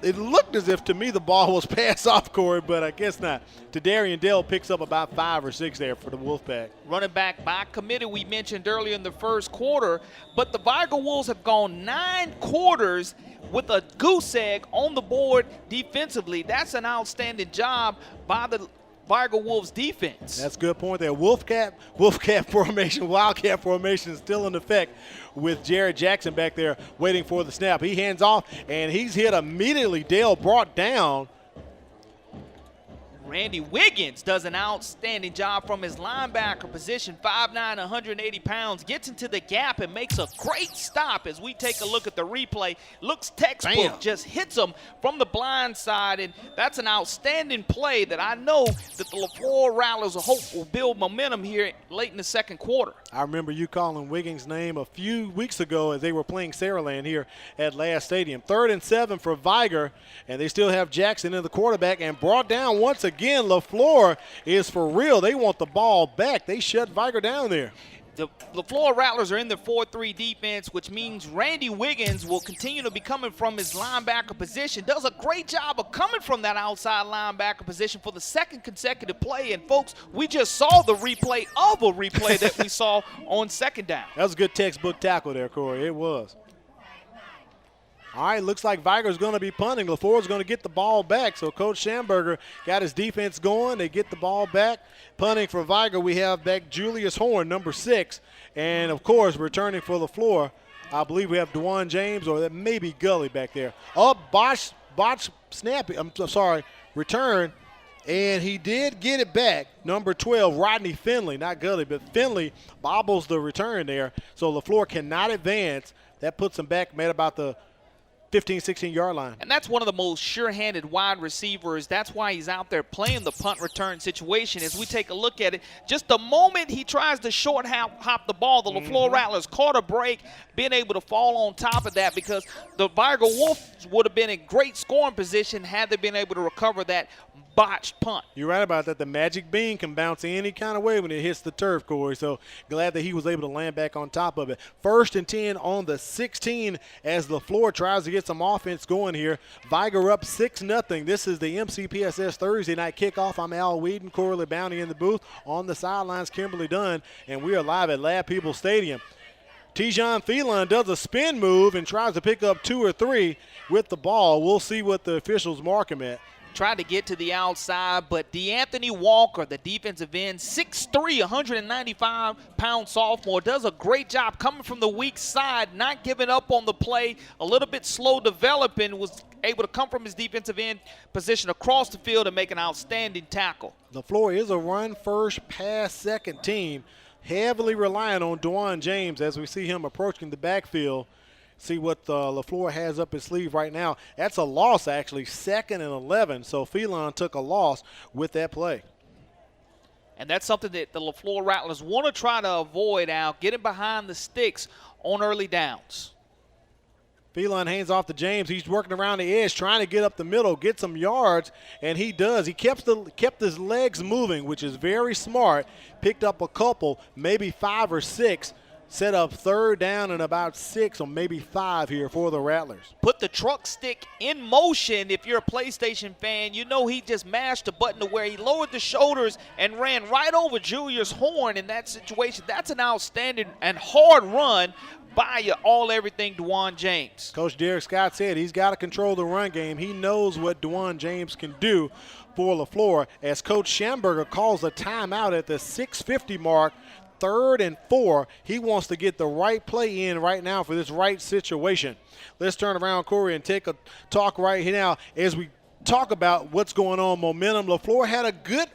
It looked as if to me the ball was passed off, Corey, but I guess not. To Darian Dale picks up about 5 or 6 there for the Wolfpack. Running back by committee we mentioned earlier in the first quarter, but the Vigor Wolves have gone 9 quarters with a goose egg on the board defensively. That's an outstanding job by the Vigor Wolves defense. That's a good point there. Wolfcat formation, Wildcat formation is still in effect with Jared Jackson back there waiting for the snap. He hands off, and he's hit immediately. Dale brought down. Randy Wiggins does an outstanding job from his linebacker position, 5'9", 180 pounds, gets into the gap and makes a great stop. As we take a look at the replay, looks textbook, Bam. Just hits him from the blind side, and that's an outstanding play that I know that the LeFlore Rattlers will build momentum here late in the second quarter. I remember you calling Wiggins' name a few weeks ago as they were playing Saraland here at Last Stadium. 3rd and 7 for Vigor, and they still have Jackson in the quarterback and brought down once again. LeFlore is for real. They want the ball back. They shut Vigor down there. The LeFlore Rattlers are in the 4-3 defense, which means Randy Wiggins will continue to be coming from his linebacker position. Does a great job of coming from that outside linebacker position for the second consecutive play. And, folks, we just saw the replay of a replay that we saw on second down. That was a good textbook tackle there, Corey. It was. All right, looks like Vigor's going to be punting. LeFlore's going to get the ball back. So Coach Schamberger got his defense going. They get the ball back. Punting for Vigor, we have back Julius Horn, number 6. And, of course, returning for LeFlore, I believe we have DeJuan James, or that may be Gully back there. Botch snappy, I'm sorry, return. And he did get it back. Number 12, Rodney Finley, not Gully, but Finley bobbles the return there. So LeFlore cannot advance. That puts him back, made about the 15, 16-yard line. And that's one of the most sure-handed wide receivers. That's why he's out there playing the punt return situation. As we take a look at it, just the moment he tries to short hop the ball, the LeFlore Rattlers caught a break, being able to fall on top of that, because the Vigor Wolves would have been in great scoring position had they been able to recover that botched punt. You're right about that. The magic bean can bounce any kind of way when it hits the turf, Corey. So glad that he was able to land back on top of it. 1st and 10 on the 16 as LeFlore tries to get some offense going here. Vigor up 6-0. This is the MCPSS Thursday night kickoff. I'm Al Whedon, Corey Bounty in the booth. On the sidelines, Kimberly Dunn, and we are live at Lab People Stadium. Tijon Phelan does a spin move and tries to pick up 2 or 3 with the ball. We'll see what the officials mark him at. Tried to get to the outside, but DeAnthony Walker, the defensive end, 6'3", 195-pound sophomore, does a great job coming from the weak side, not giving up on the play, a little bit slow developing, was able to come from his defensive end position across the field and make an outstanding tackle. LeFlore is a run-first, pass-second team, heavily relying on DeJuan James as we see him approaching the backfield. See what LeFlore has up his sleeve right now. That's a loss, actually, 2nd and 11. So Phelan took a loss with that play. And that's something that the LeFlore Rattlers want to try to avoid, Al, getting behind the sticks on early downs. Phelan hands off to James. He's working around the edge, trying to get up the middle, get some yards, and he does. He kept his legs moving, which is very smart. Picked up a couple, maybe 5 or 6. Set up 3rd down and about 6 or maybe 5 here for the Rattlers. Put the truck stick in motion. If you're a PlayStation fan, you know he just mashed the button to where he lowered the shoulders and ran right over Julius Horn in that situation. That's an outstanding and hard run by your all-everything DeJuan James. Coach Derek Scott said he's got to control the run game. He knows what DeJuan James can do for LeFlore as Coach Schamberger calls a timeout at the 6:50 mark. 3rd and 4. He wants to get the right play in right now for this right situation. Let's turn around, Corey, and take a talk right here now as we talk about what's going on. Momentum. LeFlore had a good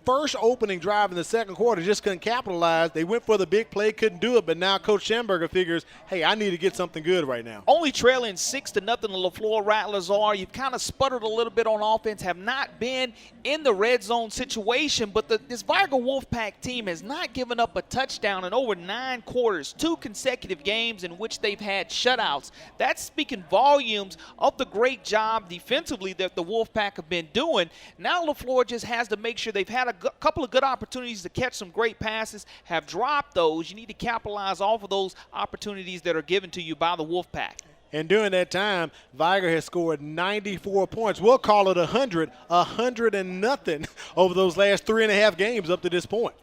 first opening drive in the second quarter, just couldn't capitalize. They went for the big play, couldn't do it, but now Coach Schamberger figures, hey, I need to get something good right now. Only trailing 6-0 the LeFlore Rattlers are. You've kind of sputtered a little bit on offense, have not been in the red zone situation, but this Vigor Wolfpack team has not given up a touchdown in over 9 quarters, 2 consecutive games in which they've had shutouts. That's speaking volumes of the great job defensively that the Wolfpack have been doing. Now LeFlore just has to make sure they've had a couple of good opportunities to catch some great passes, have dropped those. You need to capitalize off of those opportunities that are given to you by the Wolfpack. And during that time, Vigor has scored 94 points. We'll call it 100 and nothing over those last 3.5 games up to this point.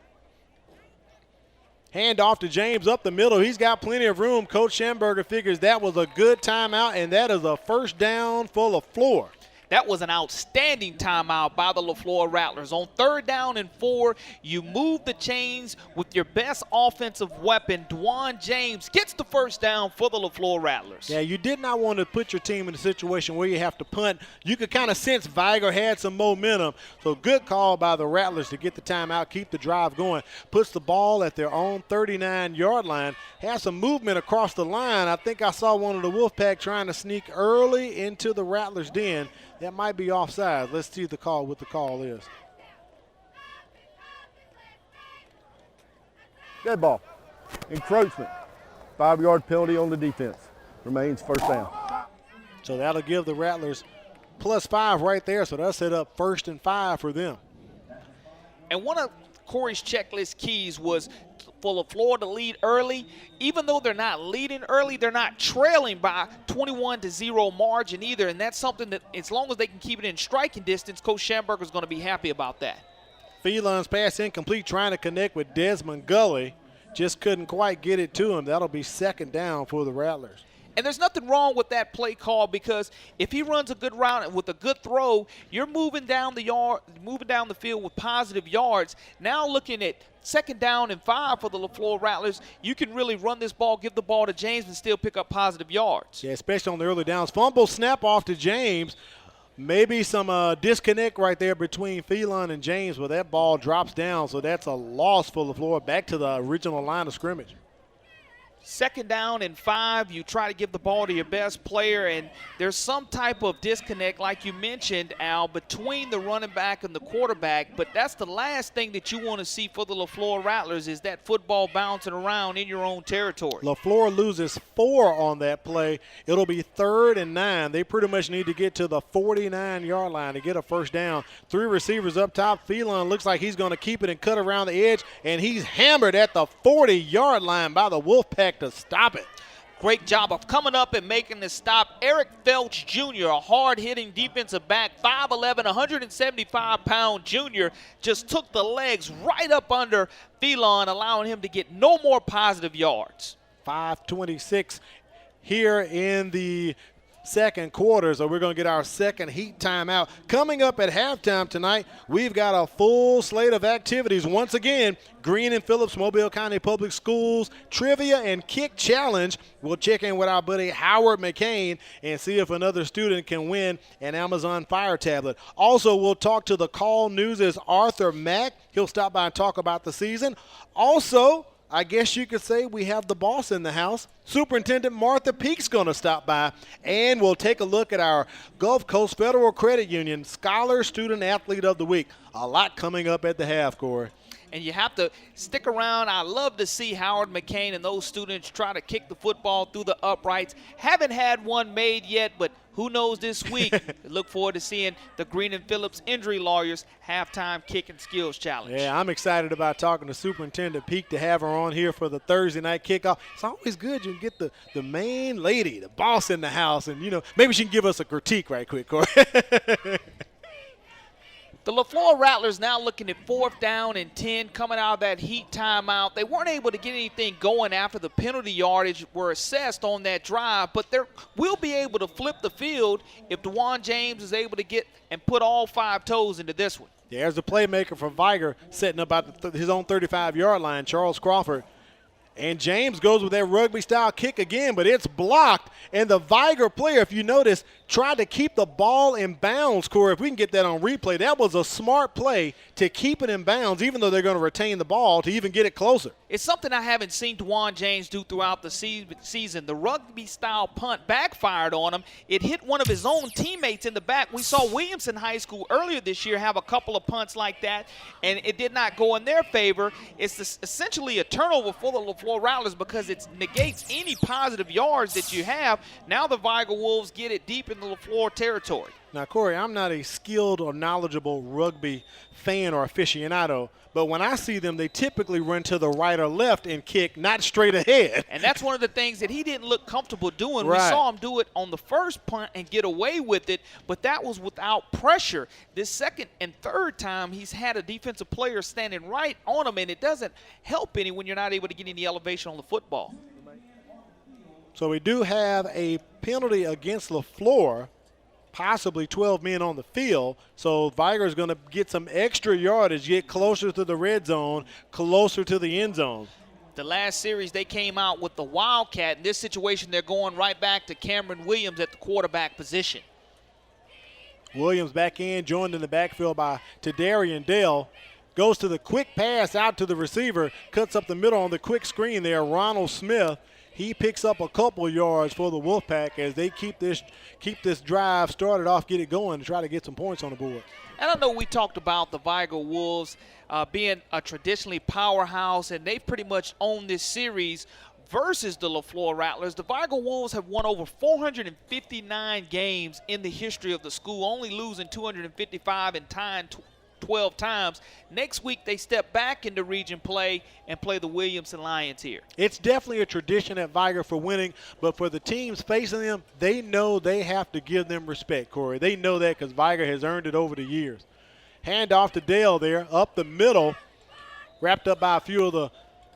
Hand off to James up the middle. He's got plenty of room. Coach Schamberger figures that was a good timeout, and that is a 1st down for LeFlore. That was an outstanding timeout by the LeFlore Rattlers. On 3rd down and 4, you move the chains with your best offensive weapon. DeJuan James gets the 1st down for the LeFlore Rattlers. Yeah, you did not want to put your team in a situation where you have to punt. You could kind of sense Vigor had some momentum. So good call by the Rattlers to get the timeout, keep the drive going. Puts the ball at their own 39-yard line. Has some movement across the line. I think I saw one of the Wolfpack trying to sneak early into the Rattlers' den. That might be offside. Let's see what the call is. Dead ball. Encroachment. 5-yard penalty on the defense. Remains 1st down. So that'll give the Rattlers +5 right there. So that'll set up 1st and 5 for them. And one of Corey's checklist keys was for LeFlore to lead early. Even though they're not leading early, they're not trailing by 21-0 margin either, and that's something that as long as they can keep it in striking distance, Coach Schamberger is going to be happy about that. Phelan's pass incomplete, trying to connect with Desmond Gully. Just couldn't quite get it to him. That'll be second down for the Rattlers. And there's nothing wrong with that play call, because if he runs a good route with a good throw, you're moving down the field with positive yards. Now looking at 2nd down and 5 for the LeFlore Rattlers, you can really run this ball, give the ball to James, and still pick up positive yards. Yeah, especially on the early downs. Fumble snap off to James. Maybe some disconnect right there between Phelan and James, but that ball drops down, so that's a loss for LeFlore back to the original line of scrimmage. 2nd down and 5, you try to give the ball to your best player, and there's some type of disconnect, like you mentioned, Al, between the running back and the quarterback, but that's the last thing that you want to see for the LeFlore Rattlers is that football bouncing around in your own territory. LeFlore loses 4 on that play. It'll be 3rd and 9. They pretty much need to get to the 49-yard line to get a first down. 3 receivers up top. Phelan looks like he's going to keep it and cut around the edge, and he's hammered at the 40-yard line by the Wolfpack to stop it. Great job of coming up and making the stop. Eric Felch Jr., a hard-hitting defensive back, 5'11", 175-pound junior, just took the legs right up under Phelan, allowing him to get no more positive yards. 5:26 here in the second quarter, so we're going to get our second heat timeout. Coming up at halftime tonight, we've got a full slate of activities. Once again, Green and Phillips Mobile County Public Schools Trivia and Kick Challenge. We'll check in with our buddy Howard McCain and see if another student can win an Amazon Fire tablet. Also, we'll talk to the Call News' Arthur Mack. He'll stop by and talk about the season. Also, I guess you could say we have the boss in the house. Superintendent Martha Peak's going to stop by, and we'll take a look at our Gulf Coast Federal Credit Union Scholar Student Athlete of the Week. A lot coming up at the half, Corey. And you have to stick around. I love to see Howard McCain and those students try to kick the football through the uprights. Haven't had one made yet, but who knows this week. Look forward to seeing the Green and Phillips Injury Lawyers Halftime Kicking Skills Challenge. Yeah, I'm excited about talking to Superintendent Peak to have her on here for the Thursday night kickoff. It's always good you can get the main lady, the boss in the house, and, maybe she can give us a critique right quick, Corey. The LeFlore Rattlers now looking at 4th down and 10, coming out of that heat timeout. They weren't able to get anything going after the penalty yardage were assessed on that drive, but they will be able to flip the field if DeJuan James is able to get and put all 5 toes into this one. Yeah, there's the playmaker for Vigor setting up at his own 35-yard line, Charles Crawford. And James goes with that rugby-style kick again, but it's blocked. And the Vigor player, if you notice, tried to keep the ball in bounds, Corey. If we can get that on replay, that was a smart play to keep it in bounds, even though they're going to retain the ball, to even get it closer. It's something I haven't seen DeJuan James do throughout the season. The rugby-style punt backfired on him. It hit one of his own teammates in the back. We saw Williamson High School earlier this year have a couple of punts like that, and it did not go in their favor. It's essentially a turnover for the LeFlore Rattlers because it negates any positive yards that you have. Now the Vigor Wolves get it deep in the LeFlore territory. Now, Corey, I'm not a skilled or knowledgeable rugby fan or aficionado, but when I see them, they typically run to the right or left and kick, not straight ahead. And that's one of the things that he didn't look comfortable doing. Right. We saw him do it on the first punt and get away with it, but that was without pressure. This second and third time, he's had a defensive player standing right on him, and it doesn't help any when you're not able to get any elevation on the football. So we do have a penalty against LeFlore, possibly 12 men on the field. So Vigor is going to get some extra yardage, get closer to the red zone, closer to the end zone. The last series, they came out with the Wildcat. In this situation, they're going right back to Cameron Williams at the quarterback position. Williams back in, joined in the backfield by Tadarian Dale. Goes to the quick pass out to the receiver, cuts up the middle on the quick screen there, Ronald Smith. He picks up a couple yards for the Wolfpack as they keep this drive started off, get it going to try to get some points on the board. And I know we talked about the Vigor Wolves being a traditionally powerhouse, and they've pretty much owned this series versus the LeFlore Rattlers. The Vigor Wolves have won over 459 games in the history of the school, only losing 255 and tying 12 times. Next week, they step back into region play and play the Williamson Lions here. It's definitely a tradition at Vigor for winning, but for the teams facing them, they know they have to give them respect, Corey. They know that because Vigor has earned it over the years. Hand off to Dale there, up the middle, wrapped up by a few of the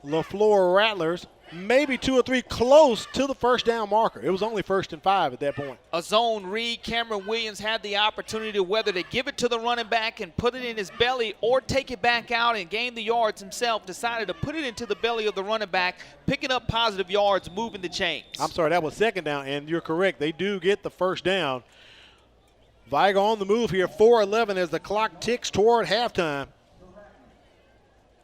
LeFlore Rattlers. Maybe 2 or 3 close to the first down marker. It was only 1st and 5 at that point. A zone read. Cameron Williams had the opportunity whether to give it to the running back and put it in his belly or take it back out and gain the yards himself. Decided to put it into the belly of the running back, picking up positive yards, moving the chains. I'm sorry, that was 2nd down, and you're correct. They do get the first down. Vigor on the move here, 4:11 as the clock ticks toward halftime.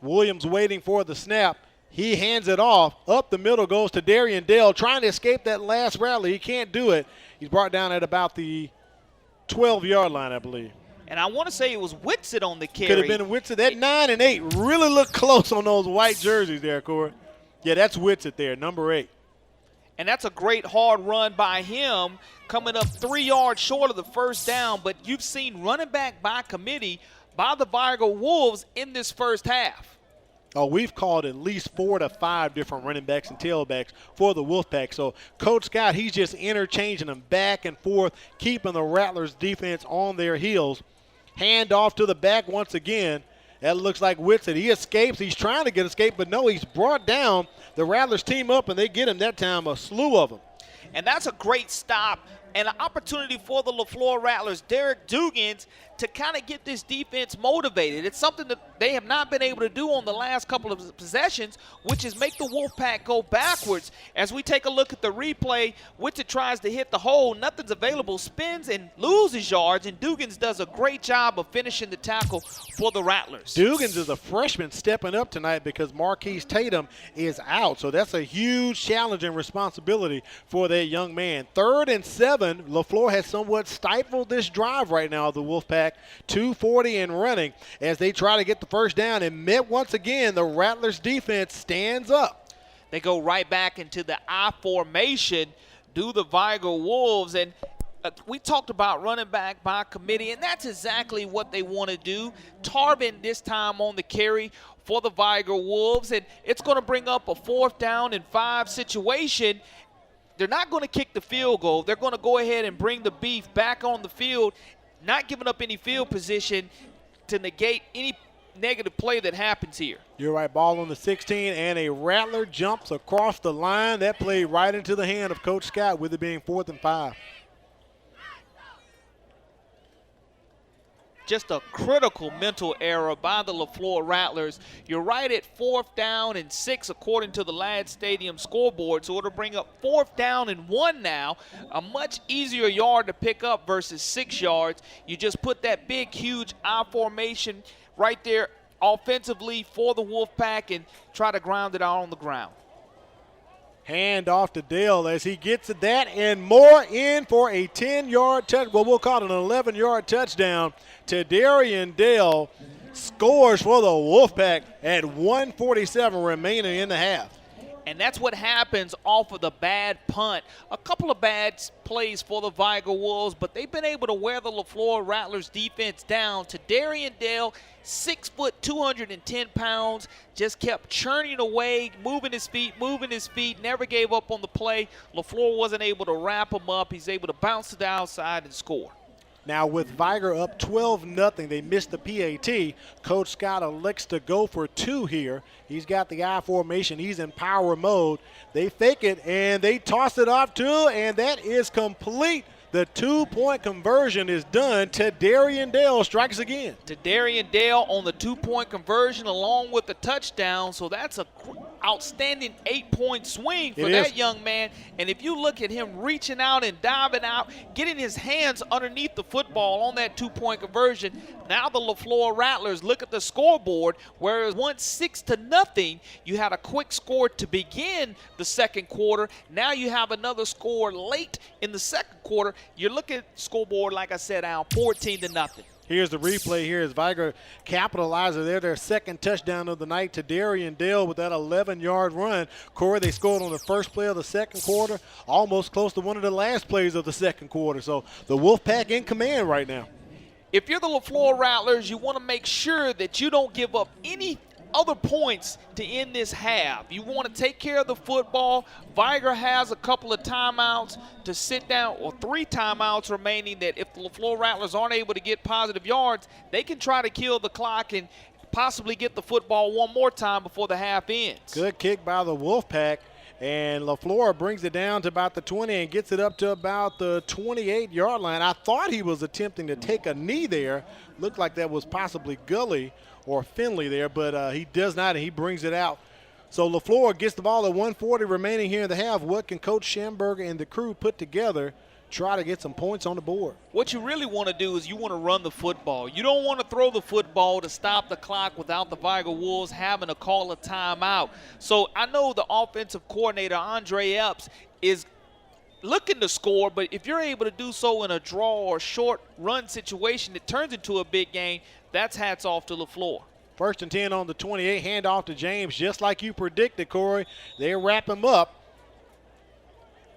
Williams waiting for the snap. He hands it off. Up the middle goes to Darian Dale, trying to escape that last rally. He can't do it. He's brought down at about the 12-yard line, I believe. And I want to say it was Whitsitt on the carry. Could have been Whitsitt. That 9 and 8 really look close on those white jerseys there, Corey. Yeah, that's Whitsitt there, number 8. And that's a great hard run by him, coming up 3 yards short of the first down. But you've seen running back by committee by the Vigor Wolves in this first half. Oh, we've called at least 4 to 5 different running backs and tailbacks for the Wolfpack. So Coach Scott, he's just interchanging them back and forth, keeping the Rattlers defense on their heels. Hand off to the back once again. That looks like Whitsitt. He escapes. He's trying to get escape, but no, he's brought down. The Rattlers team up, and they get him that time, a slew of them. And that's a great stop and an opportunity for the LeFlore Rattlers, Derek Dugans, to kind of get this defense motivated. It's something that they have not been able to do on the last couple of possessions, which is make the Wolfpack go backwards. As we take a look at the replay, Whitsitt tries to hit the hole, nothing's available, spins and loses yards, and Dugans does a great job of finishing the tackle for the Rattlers. Dugans is a freshman stepping up tonight because Marquise Tatum is out, so that's a huge challenge and responsibility for that young man. 3rd and 7, LeFlore has somewhat stifled this drive right now, the Wolfpack. 2:40 and running as they try to get the first down, and met once again the Rattlers defense stands up. They go right back into the I formation, do the Vigor Wolves, and we talked about running back by committee, and that's exactly what they want to do. Tarbin this time on the carry for the Vigor Wolves, and it's going to bring up a 4th down and 5 situation. They're not going to kick the field goal. They're going to go ahead and bring the beef back on the field, not giving up any field position to negate any negative play that happens here. You're right, ball on the 16, and a Rattler jumps across the line. That played right into the hand of Coach Scott with it being 4th and 5. Just a critical mental error by the LeFlore Rattlers. You're right at 4th down and 6 according to the Ladd Stadium scoreboard, so it'll bring up 4th down and 1 now. A much easier yard to pick up versus 6 yards. You just put that big, huge I formation right there offensively for the Wolfpack and try to ground it out on the ground. Hand off to Dale as he gets at that and more in for a 10-yard touch. Well, we'll call it an 11-yard touchdown to Darian Dale. Scores for the Wolfpack at 1:47 remaining in the half. And that's what happens off of the bad punt. A couple of bad plays for the Vigor Wolves, but they've been able to wear the LeFlore Rattlers defense down. To Darian Dale, 6 foot, 210 pounds, just kept churning away, moving his feet, never gave up on the play. LeFlore wasn't able to wrap him up. He's able to bounce to the outside and score. Now with Vigor up 12-0, they missed the PAT. Coach Scott elects to go for 2 here. He's got the I formation. He's in power mode. They fake it, and they toss it off too, and that is complete. The 2-point conversion is done. To Darian Dale strikes again. To Darian Dale on the 2-point conversion along with the touchdown. So that's a outstanding 8-point swing for that young man. And if you look at him reaching out and diving out, getting his hands underneath the football on that 2-point conversion, now the LeFlore Rattlers look at the scoreboard, whereas once 6-0, you had a quick score to begin the second quarter. Now you have another score late in the second quarter. You're looking at the scoreboard, like I said, Al, 14-0. Here's the replay here as Vigor capitalizes there. Their second touchdown of the night to Darian Dale with that 11-yard run. Corey, they scored on the first play of the second quarter, almost close to one of the last plays of the second quarter. So the Wolfpack in command right now. if you're the LeFlore Rattlers, you want to make sure that you don't give up any other points to end this half. You want to take care of the football. Vigor has a couple of timeouts to sit down, or 3 timeouts remaining, that if the LeFlore Rattlers aren't able to get positive yards, they can try to kill the clock and possibly get the football one more time before the half ends. Good kick by the Wolfpack. And LeFlore brings it down to about the 20 and gets it up to about the 28-yard line. I thought he was attempting to take a knee there. Looked like that was possibly Gully or Finley there, but he does not, and he brings it out. So LeFlore gets the ball at 1:40 remaining here in the half. What can Coach Schamberger and the crew put together? Try to get some points on the board. What you really want to do is you want to run the football. You don't want to throw the football to stop the clock without the Vigor Wolves having to call a timeout. So I know the offensive coordinator, Andre Epps, is looking to score, but if you're able to do so in a draw or short run situation that turns into a big game, that's hats off to LeFlore. 1st and 10 on the 28, hand off to James, just like you predicted, Corey. They wrap him up.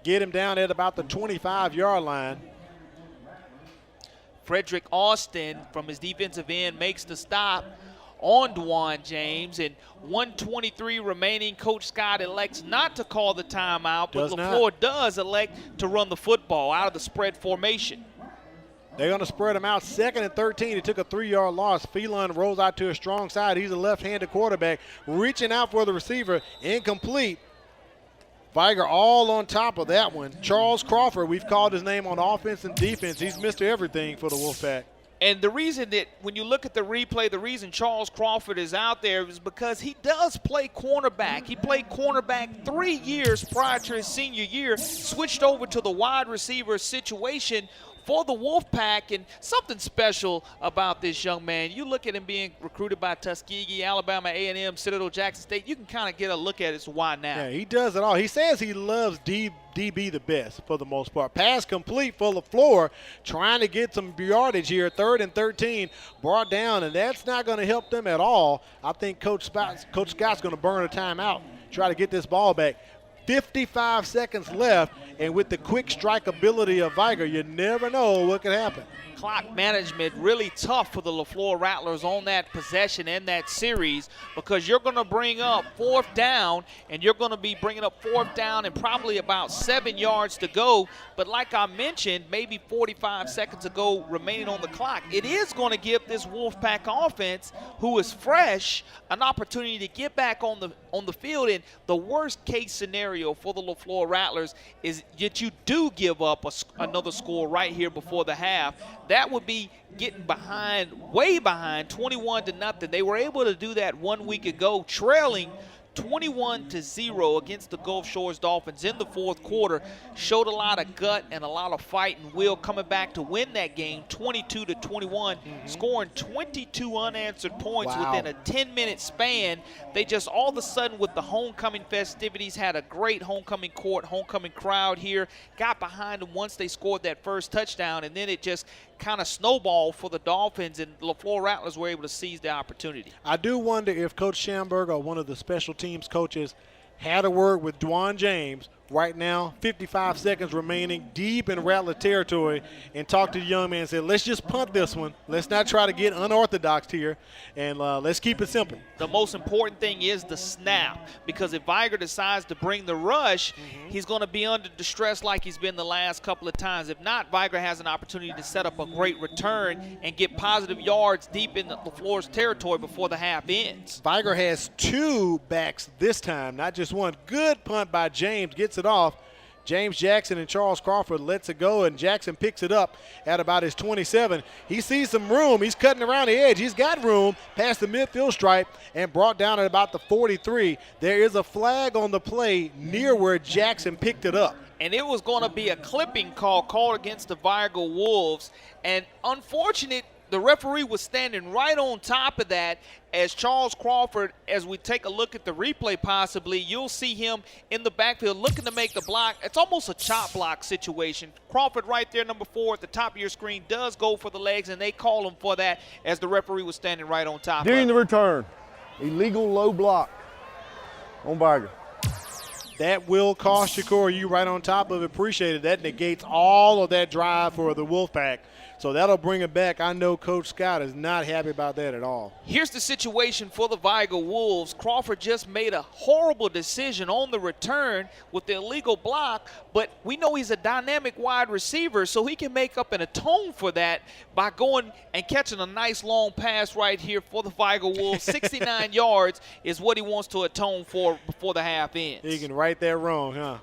Get him down at about the 25-yard line. Frederick Austin from his defensive end makes the stop on Dwan James, and 1:23 remaining. Coach Scott elects not to call the timeout, but LeFlore does elect to run the football out of the spread formation. They're going to spread him out. 2nd and 13. He took a 3-yard loss. Phelan rolls out to his strong side. He's a left-handed quarterback, reaching out for the receiver. Incomplete. Vigor all on top of that one. Charles Crawford, we've called his name on offense and defense. He's Mr. Everything for the Wolfpack. And the reason that when you look at the replay, the reason Charles Crawford is out there is because he does play cornerback. He played cornerback 3 years prior to his senior year, switched over to the wide receiver situation for the Wolfpack, and something special about this young man. You look at him being recruited by Tuskegee, Alabama A&M, Citadel, Jackson State. You can kind of get a look at it as to why now. Yeah, he does it all. He says he loves DB the best for the most part. Pass complete for LeFlore, trying to get some yardage here. 3rd and 13, brought down, and that's not going to help them at all. I think Coach Scott's going to burn a timeout, try to get this ball back. 55 seconds left, and with the quick strike ability of Vigor, you never know what could happen. Clock management really tough for the LeFlore Rattlers on that possession and that series, because you're going to bring up 4th down, and you're going to be bringing up 4th down and probably about 7 yards to go. But like I mentioned, maybe 45 seconds ago remaining on the clock, it is going to give this Wolfpack offense, who is fresh, an opportunity to get back on the field. And the worst case scenario for the LeFlore Rattlers is that you do give up another score right here before the half. That would be getting behind, way behind, 21-0. They were able to do that 1 week ago, trailing 21-0 against the Gulf Shores Dolphins in the 4th quarter. Showed a lot of gut and a lot of fight and will, coming back to win that game 22-21, scoring 22 unanswered points within a 10-minute span. They just all of a sudden, with the homecoming festivities, had a great homecoming court, homecoming crowd here, got behind them once they scored that first touchdown, and then it just kind of snowballed for the Dolphins, and LeFlore Rattlers were able to seize the opportunity. I do wonder if Coach Schamberger, or one of the special teams coaches, had a word with Dwan James right now, 55 seconds remaining, deep in Rattler territory, and talked to the young man and said, let's just punt this one. Let's not try to get unorthodox here, and let's keep it simple. The most important thing is the snap, because if Vigor decides to bring the rush, he's going to be under distress like he's been the last couple of times. If not, Vigor has an opportunity to set up a great return and get positive yards deep in LeFlore's territory before the half ends. Vigor has 2 backs this time, not just one. Good punt by James, gets it off. James Jackson and Charles Crawford lets it go, and Jackson picks it up at about his 27. He sees some room. He's cutting around the edge. He's got room past the midfield stripe and brought down at about the 43. There is a flag on the play near where Jackson picked it up. And it was going to be a clipping call called against the Vigor Wolves. And unfortunate, the referee was standing right on top of that as Charles Crawford, as we take a look at the replay possibly, you'll see him in the backfield looking to make the block. It's almost a chop block situation. Crawford right there, number 4 at the top of your screen, does go for the legs, and they call him for that as the referee was standing right on top of During him. the return, illegal low block on Vigor. That will cost you, Corey. You right on top of it. Appreciate it. That negates all of that drive for the Wolfpack. So that'll bring it back. I know Coach Scott is not happy about that at all. Here's the situation for the Vigor Wolves. Crawford just made a horrible decision on the return with the illegal block, but we know he's a dynamic wide receiver, so he can make up and atone for that by going and catching a nice long pass right here for the Vigor Wolves. 69 yards is what he wants to atone for before the half ends. He can right that wrong, huh?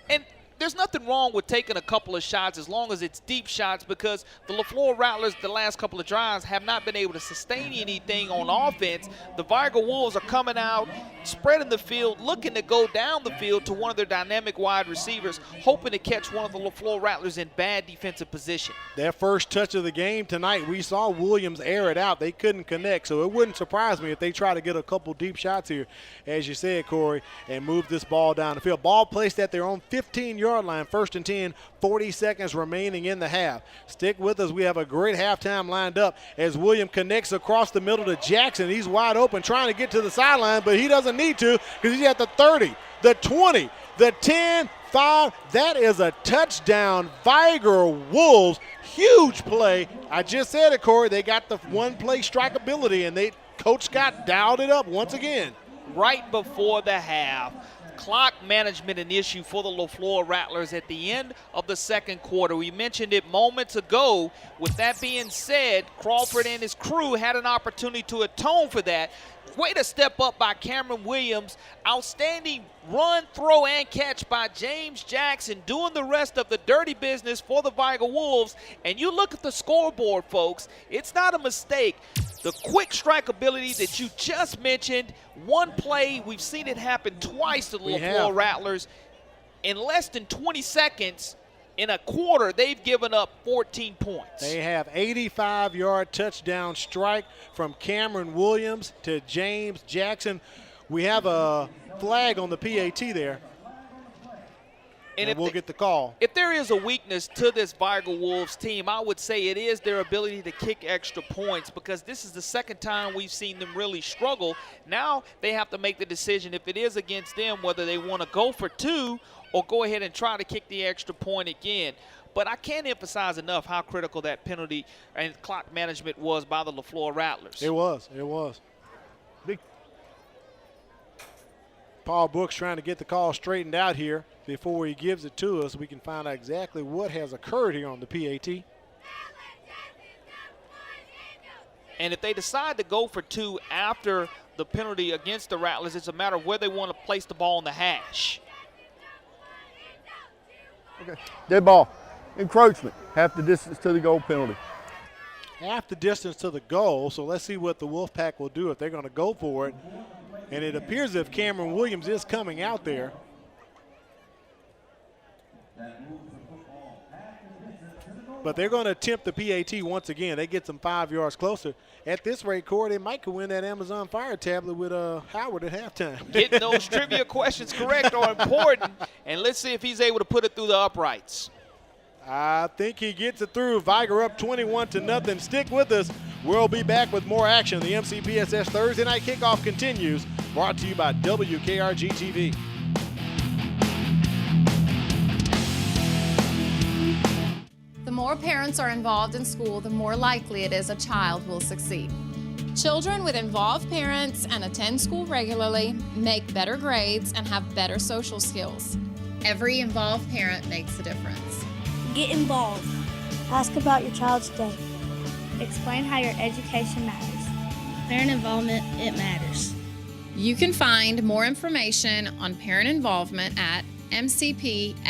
And there's nothing wrong with taking a couple of shots as long as it's deep shots, because the LeFlore Rattlers the last couple of drives have not been able to sustain anything on offense. The Vigor Wolves are coming out, spreading the field, looking to go down the field to one of their dynamic wide receivers, hoping to catch one of the LeFlore Rattlers in bad defensive position. That first touch of the game tonight, we saw Williams air it out. They couldn't connect, so it wouldn't surprise me if they try to get a couple deep shots here, as you said, Corey, and move this ball down the field. Ball placed at their own 15-yard line, 1st and 10, 40 seconds remaining in the half. Stick with us. We have a great halftime lined up as William connects across the middle to Jackson. He's wide open trying to get to the sideline, but he doesn't need to because he's at the 30, the 20, the 10, 5. That is a touchdown. Vigor Wolves, huge play. I just said it, Corey. They got the one-play strikeability, and Coach Scott dialed it up once again. Right before the half, clock management an issue for the LeFlore Rattlers at the end of the second quarter. We mentioned it moments ago. With that being said, Crawford and his crew had an opportunity to atone for that. Way to step up by Cameron Williams. Outstanding run, throw, and catch by James Jackson, doing the rest of the dirty business for the Vigor Wolves. And you look at the scoreboard, folks. It's not a mistake. The quick strike ability that you just mentioned, one play, we've seen it happen twice to the LeFlore Rattlers. In less than 20 seconds, in a quarter, they've given up 14 points. They have 85-yard touchdown strike from Cameron Williams to James Jackson. We have a flag on the PAT there. And we'll get the call. If there is a weakness to this Vigor Wolves team, I would say it is their ability to kick extra points, because this is the second time we've seen them really struggle. Now they have to make the decision, if it is against them, whether they want to go for 2 or go ahead and try to kick the extra point again. But I can't emphasize enough how critical that penalty and clock management was by the LeFlore Rattlers. It was. Paul Brooks trying to get the call straightened out here before he gives it to us. We can find out exactly what has occurred here on the PAT. And if they decide to go for 2 after the penalty against the Rattlers, it's a matter of where they want to place the ball on the hash. Okay. Dead ball. Encroachment. Half the distance to the goal penalty. Half the distance to the goal, so let's see what the Wolfpack will do if they're going to go for it. And it appears as if Cameron Williams is coming out there. But they're going to attempt the PAT once again. They get some 5 yards closer. At this rate, Corey, they might could win that Amazon Fire tablet with Howard at halftime. Getting those trivia questions correct are important. And let's see if he's able to put it through the uprights. I think he gets it through. Vigor up 21-0. Stick with us. We'll be back with more action. The MCPSS Thursday Night Kickoff continues. Brought to you by WKRG TV. The more parents are involved in school, the more likely it is a child will succeed. Children with involved parents and attend school regularly make better grades and have better social skills. Every involved parent makes a difference. Get involved. Ask about your child's day. Explain how your education matters. Parent involvement, it matters. You can find more information on parent involvement at mcpss.com.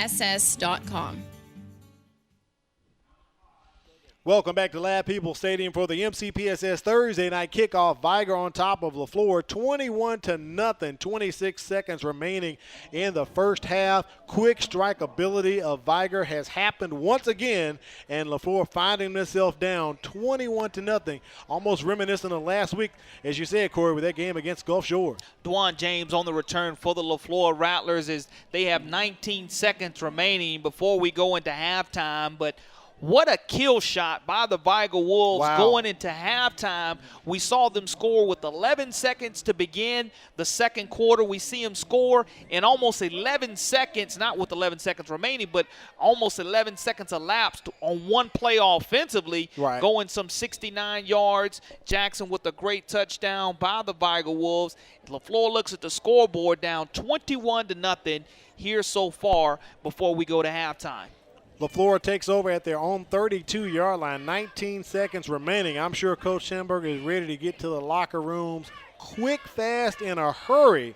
Welcome back to Lab People Stadium for the MCPSS Thursday Night Kickoff. Vigor on top of LeFlore, 21-0. 26 seconds remaining in the first half. Quick strike ability of Vigor has happened once again, and LeFlore finding themselves down 21-0. Almost reminiscent of last week, as you said, Corey, with that game against Gulf Shores. Dwan James on the return for the LeFlore Rattlers as they have 19 seconds remaining before we go into halftime, but What a kill shot by the Vigor Wolves. Wow. Going into halftime. We saw them score with 11 seconds to begin the second quarter. We see them score in almost 11 seconds, not with 11 seconds remaining, but almost 11 seconds elapsed on one play offensively, Right. going some 69 yards. Jackson with a great touchdown by the Vigor Wolves. LeFlore looks at the scoreboard, down 21-0 here so far before we go to halftime. LeFlore takes over at their own 32-yard line, 19 seconds remaining. I'm sure Coach Schamberger is ready to get to the locker rooms quick, fast, in a hurry.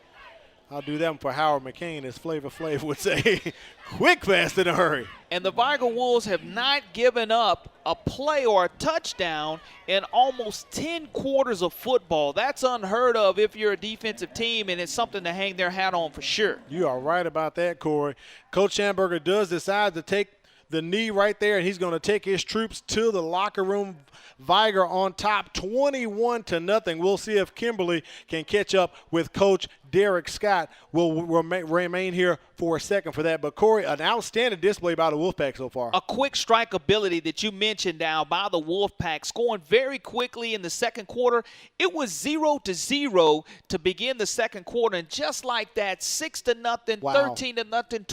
I'll do that one for Howard McCain, as Flavor Flav would say. Quick, fast, in a hurry. And the Vigor Wolves have not given up a play or a touchdown in almost 10 quarters of football. That's unheard of if you're a defensive team, and it's something to hang their hat on for sure. You are right about that, Corey. Coach Schamberger does decide to take the knee right there, and he's going to take his troops to the locker room. Vigor on top, 21-0. We'll see if Kimberly can catch up with Coach Derek Scott. We'll remain here for a second for that. But, Corey, an outstanding display by the Wolfpack so far. A quick strike ability that you mentioned now by the Wolfpack, scoring very quickly in the second quarter. It was 0-0 to begin the second quarter, and just like that, 6-0, Wow. 13-0,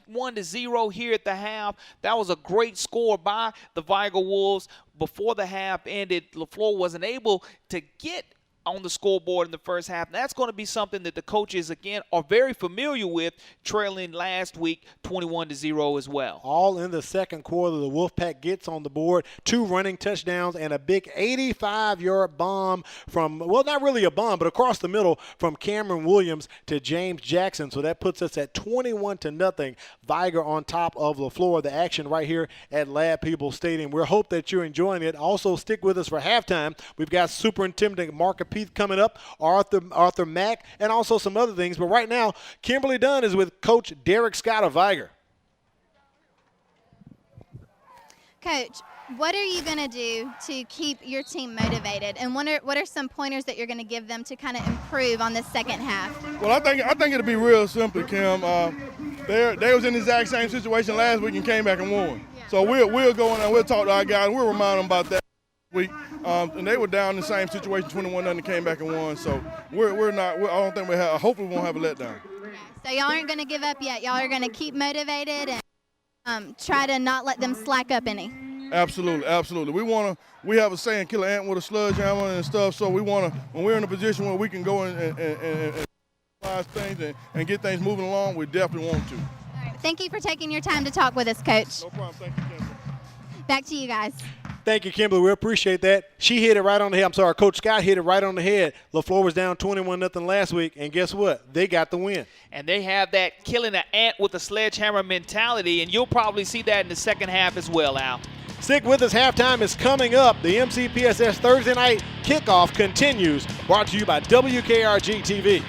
21-0 here at the half. That was a great score by the Vigor Wolves. Before the half ended, LeFlore wasn't able to get on the scoreboard in the first half. And that's going to be something that the coaches, again, are very familiar with, trailing last week 21-0 as well. All in the second quarter, the Wolfpack gets on the board, 2 running touchdowns and a big 85-yard bomb from, well, not really a bomb, but across the middle from Cameron Williams to James Jackson. So that puts us at 21-0. Vigor on top of LeFlore. The action right here at Lab People Stadium. We hope that you're enjoying it. Also, stick with us for halftime. We've got Superintendent Mark Peath coming up, Arthur Mack, and also some other things. But right now, Kimberly Dunn is with Coach Derek Scott of Vigor. Coach, what are you going to do to keep your team motivated? And what are some pointers that you're going to give them to kind of improve on this second half? Well, I think it'll be real simple, Kim. They was in the exact same situation last week and came back and won. Yeah. So we'll go in and we'll talk to our guys and we'll remind them about that week. And they were down in the same situation, 21-0, and came back and won. So we're not. I don't think hopefully we won't have a letdown. So y'all aren't going to give up yet. Y'all are going to keep motivated and try to not let them slack up any. Absolutely. We have a saying, kill an ant with a sledgehammer and stuff. So we want to, when we're in a position where we can go and things and get things moving along, we definitely want to. All right. Thank you for taking your time to talk with us, Coach. No problem. Thank you, Kimberly. Back to you guys. Thank you, Kimberly. We appreciate that. She hit it right on the head. I'm sorry, Coach Scott hit it right on the head. LeFlore was down 21-0 last week, and guess what? They got the win. And they have that killing an ant with a sledgehammer mentality, and you'll probably see that in the second half as well, Al. Stick with us. Halftime is coming up. The MCPSS Thursday night kickoff continues. Brought to you by WKRG TV.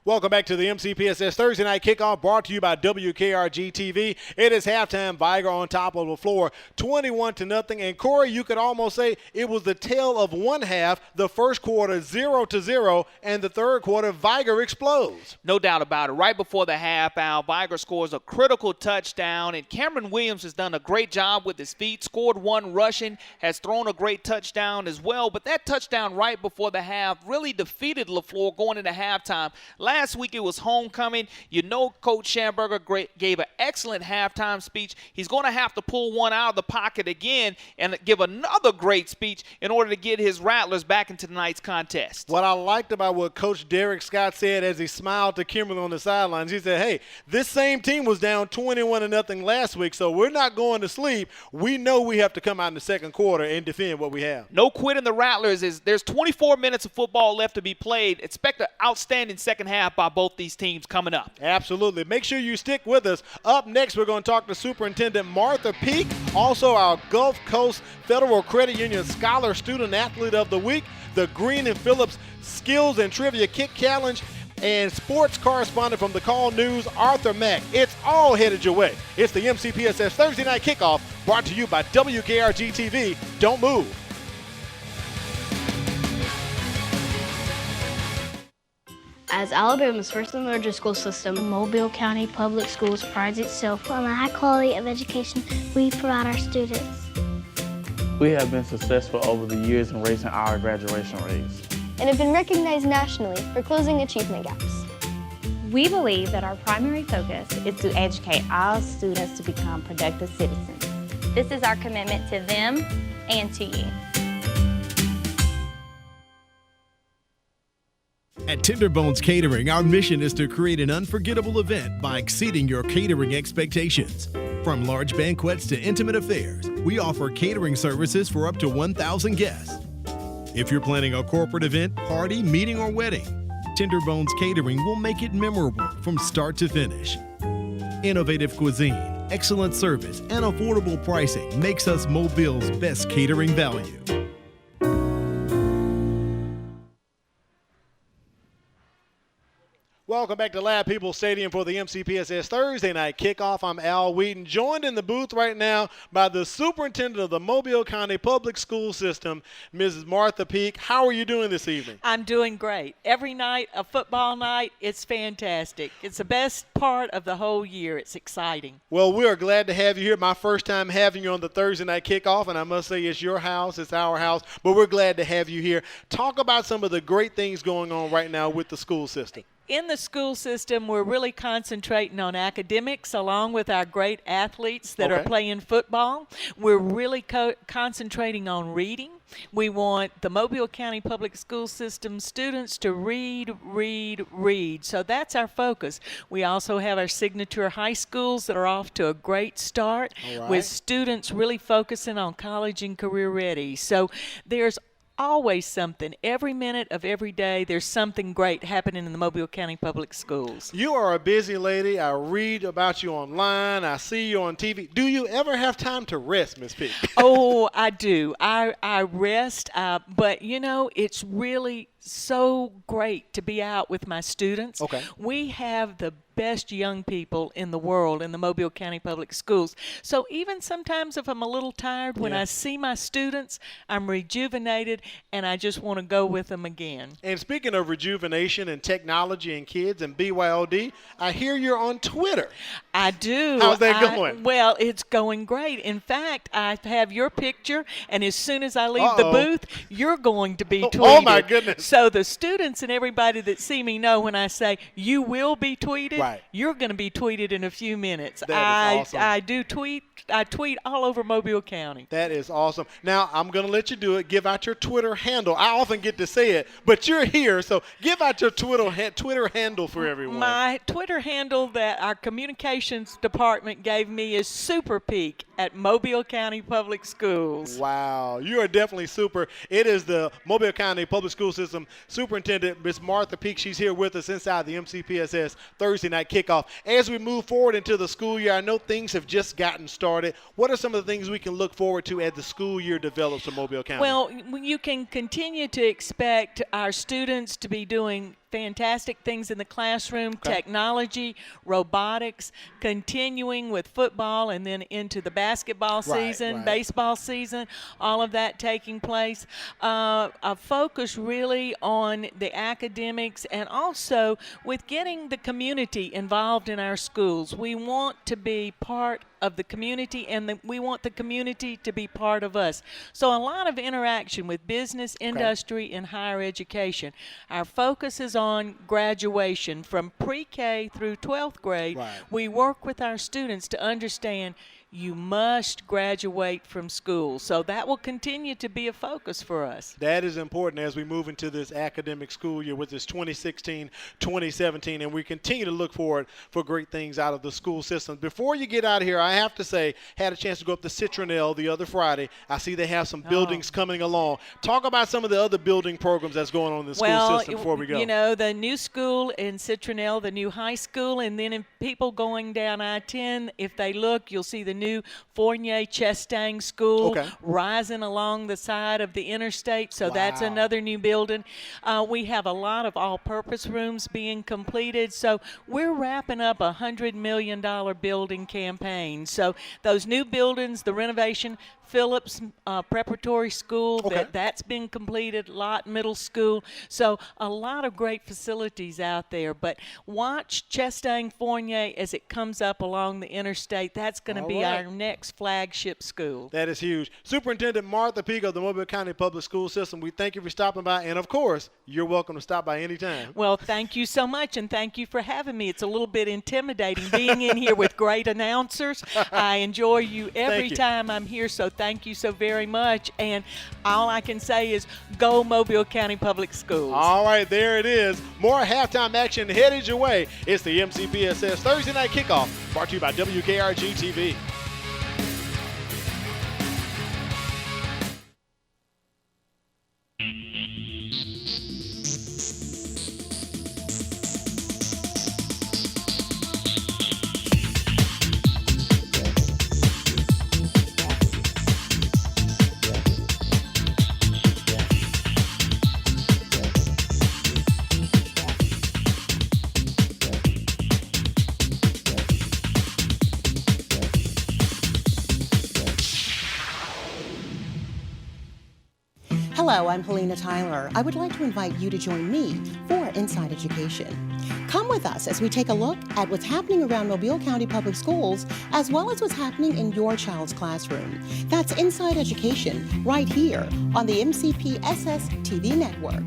Welcome back to the MCPSS Thursday Night Kickoff, brought to you by WKRG TV. It is halftime. Vigor on top of LeFlore, 21-0. And Corey, you could almost say it was the tale of one half. The first quarter 0-0, and the third quarter Vigor explodes. No doubt about it. Right before the half out, Vigor scores a critical touchdown, and Cameron Williams has done a great job with his feet. Scored one rushing, has thrown a great touchdown as well. But that touchdown right before the half really defeated LeFlore going into halftime. Last week it was homecoming. You know Coach Schamberger gave an excellent halftime speech. He's going to have to pull one out of the pocket again and give another great speech in order to get his Rattlers back into tonight's contest. What I liked about what Coach Derek Scott said as he smiled to Kimberly on the sidelines, he said, hey, this same team was down 21-0 last week, so we're not going to sleep. We know we have to come out in the second quarter and defend what we have. No quitting the Rattlers. There's 24 minutes of football left to be played. Expect an outstanding second half by both these teams coming up. Absolutely. Make sure you stick with us. Up next, we're going to talk to Superintendent Martha Peak, also our Gulf Coast Federal Credit Union Scholar Student Athlete of the Week, the Green and Phillips Skills and Trivia Kick Challenge, and sports correspondent from the Call News, Arthur Mack. It's all headed your way. It's the MCPSS Thursday Night Kickoff, brought to you by WKRG TV. Don't move. As Alabama's first and largest school system, Mobile County Public Schools prides itself on the high quality of education we provide our students. We have been successful over the years in raising our graduation rates And have been recognized nationally for closing achievement gaps. We believe that our primary focus is to educate all students to become productive citizens. This is our commitment to them and to you. At Tenderbones Catering, our mission is to create an unforgettable event by exceeding your catering expectations. From large banquets to intimate affairs, we offer catering services for up to 1,000 guests. If you're planning a corporate event, party, meeting, or wedding, Tenderbones Catering will make it memorable from start to finish. Innovative cuisine, excellent service, and affordable pricing makes us Mobile's best catering value. Welcome back to Lab People Stadium for the MCPSS Thursday Night Kickoff. I'm Al Wheaton, joined in the booth right now by the superintendent of the Mobile County Public School System, Mrs. Martha Peak. How are you doing this evening? I'm doing great. Every night, a football night, it's fantastic. It's the best part of the whole year. It's exciting. Well, we are glad to have you here. My first time having you on the Thursday Night Kickoff, and I must say it's your house, it's our house, but we're glad to have you here. Talk about some of the great things going on right now with the school system. In the school system, we're really concentrating on academics along with our great athletes that are playing football. We're really concentrating on reading. We want the Mobile County Public School System students to read, read, read. So that's our focus. We also have our signature high schools that are off to a great start with students really focusing on college and career ready. So there's always something. Every minute of every day, there's something great happening in the Mobile County Public Schools. You are a busy lady. I read about you online. I see you on TV. Do you ever have time to rest, Miss Peak? Oh, I do. I rest, but, you know, it's really so great to be out with my students. We have the best young people in the world in the Mobile County Public Schools. So even sometimes if I'm a little tired, when I see my students, I'm rejuvenated and I just want to go with them again. And speaking of rejuvenation and technology and kids and BYOD, I hear you're on Twitter. I do. How's that going? Well, it's going great. In fact, I have your picture, and as soon as I leave the booth, you're going to be tweeted. Oh, my goodness. So the students and everybody that see me know when I say you will be tweeted, you're going to be tweeted in a few minutes. That is awesome. I do tweet. I tweet all over Mobile County. That is awesome. Now, I'm going to let you do it. Give out your Twitter handle. I often get to say it, but you're here, so give out your Twitter handle for everyone. My Twitter handle that our communications department gave me is Super Peak at Mobile County Public Schools. Wow. You are definitely super. It is the Mobile County Public School System Superintendent, Ms. Martha Peak. She's here with us inside the MCPSS Thursday Night Kickoff. As we move forward into the school year, I know things have just gotten started. What are some of the things we can look forward to as the school year develops in Mobile County? Well, you can continue to expect our students to be doing fantastic things in the classroom, technology, robotics, continuing with football and then into the basketball season, baseball season, all of that taking place. A focus really on the academics and also with getting the community involved in our schools. We want to be part of the community, and we want the community to be part of us. So a lot of interaction with business, industry, and higher education. Our focus is on graduation from pre-K through 12th grade. We work with our students to understand you must graduate from school. So that will continue to be a focus for us. That is important as we move into this academic school year with this 2016-2017, and we continue to look forward for great things out of the school system. Before you get out of here, I have to say, had a chance to go up to Citronelle the other Friday. I see they have some buildings coming along. Talk about some of the other building programs that's going on in the school system before we go. You know, the new school in Citronelle, the new high school, and then people going down I-10, if they look, you'll see the new Fournier Chestang School rising along the side of the interstate. So that's another new building. We have a lot of all-purpose rooms being completed. So we're wrapping up a $100 million building campaign. So those new buildings, the renovation, Phillips Preparatory School, that's been completed, Lott Middle School. So a lot of great facilities out there. But watch Chestang Fournier as it comes up along the interstate. That's going to be our next flagship school. That is huge. Superintendent Martha Peak of the Mobile County Public School System, we thank you for stopping by. And, of course, you're welcome to stop by anytime. Well, thank you so much, and thank you for having me. It's a little bit intimidating being in here with great announcers. I enjoy you every time I'm here, so thank you so very much. And all I can say is go Mobile County Public Schools. All right, there it is. More halftime action headed your way. It's the MCPSS Thursday Night Kickoff, brought to you by WKRG TV. Hello, I'm Helena Tyler. I would like to invite you to join me for Inside Education. Come with us as we take a look at what's happening around Mobile County Public Schools, as well as what's happening in your child's classroom. That's Inside Education, right here on the MCPSS TV network.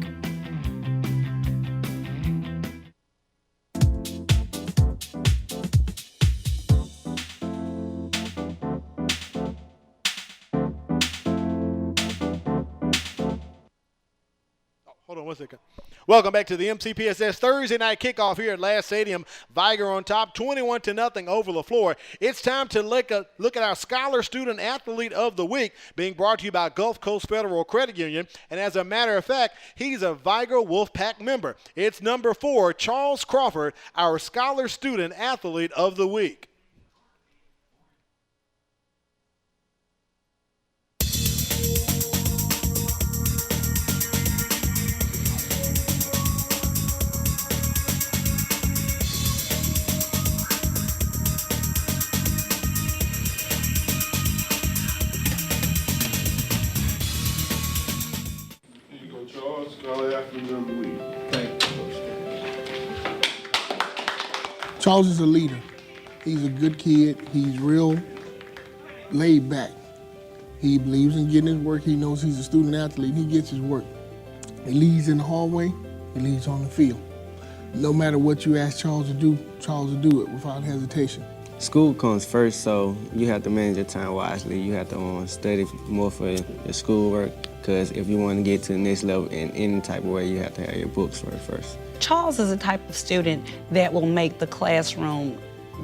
Hold on one second. Welcome back to the MCPSS Thursday Night Kickoff here at Last Stadium. Vigor on top, 21-0 over LeFlore. It's time to look at our Scholar Student Athlete of the Week, being brought to you by Gulf Coast Federal Credit Union. And as a matter of fact, he's a Vigor Wolfpack member. It's number 4, Charles Crawford, our Scholar Student Athlete of the Week. Charles is a leader. He's a good kid. He's real laid back. He believes in getting his work. He knows he's a student athlete. He gets his work. He leads in the hallway. He leads on the field. No matter what you ask Charles to do, Charles will do it without hesitation. School comes first, so you have to manage your time wisely. You have to study more for your schoolwork, because if you want to get to the next level in any type of way, you have to have your books first. Charles is a type of student that will make the classroom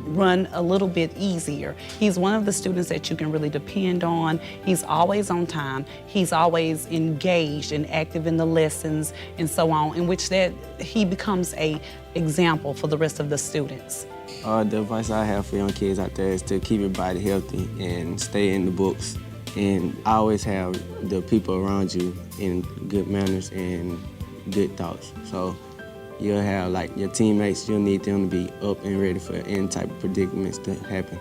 run a little bit easier. He's one of the students that you can really depend on. He's always on time. He's always engaged and active in the lessons and so on, in which that he becomes an example for the rest of the students. The advice I have for young kids out there is to keep your body healthy and stay in the books, and always have the people around you in good manners and good thoughts. So you'll have like your teammates, you'll need them to be up and ready for any type of predicaments to happen.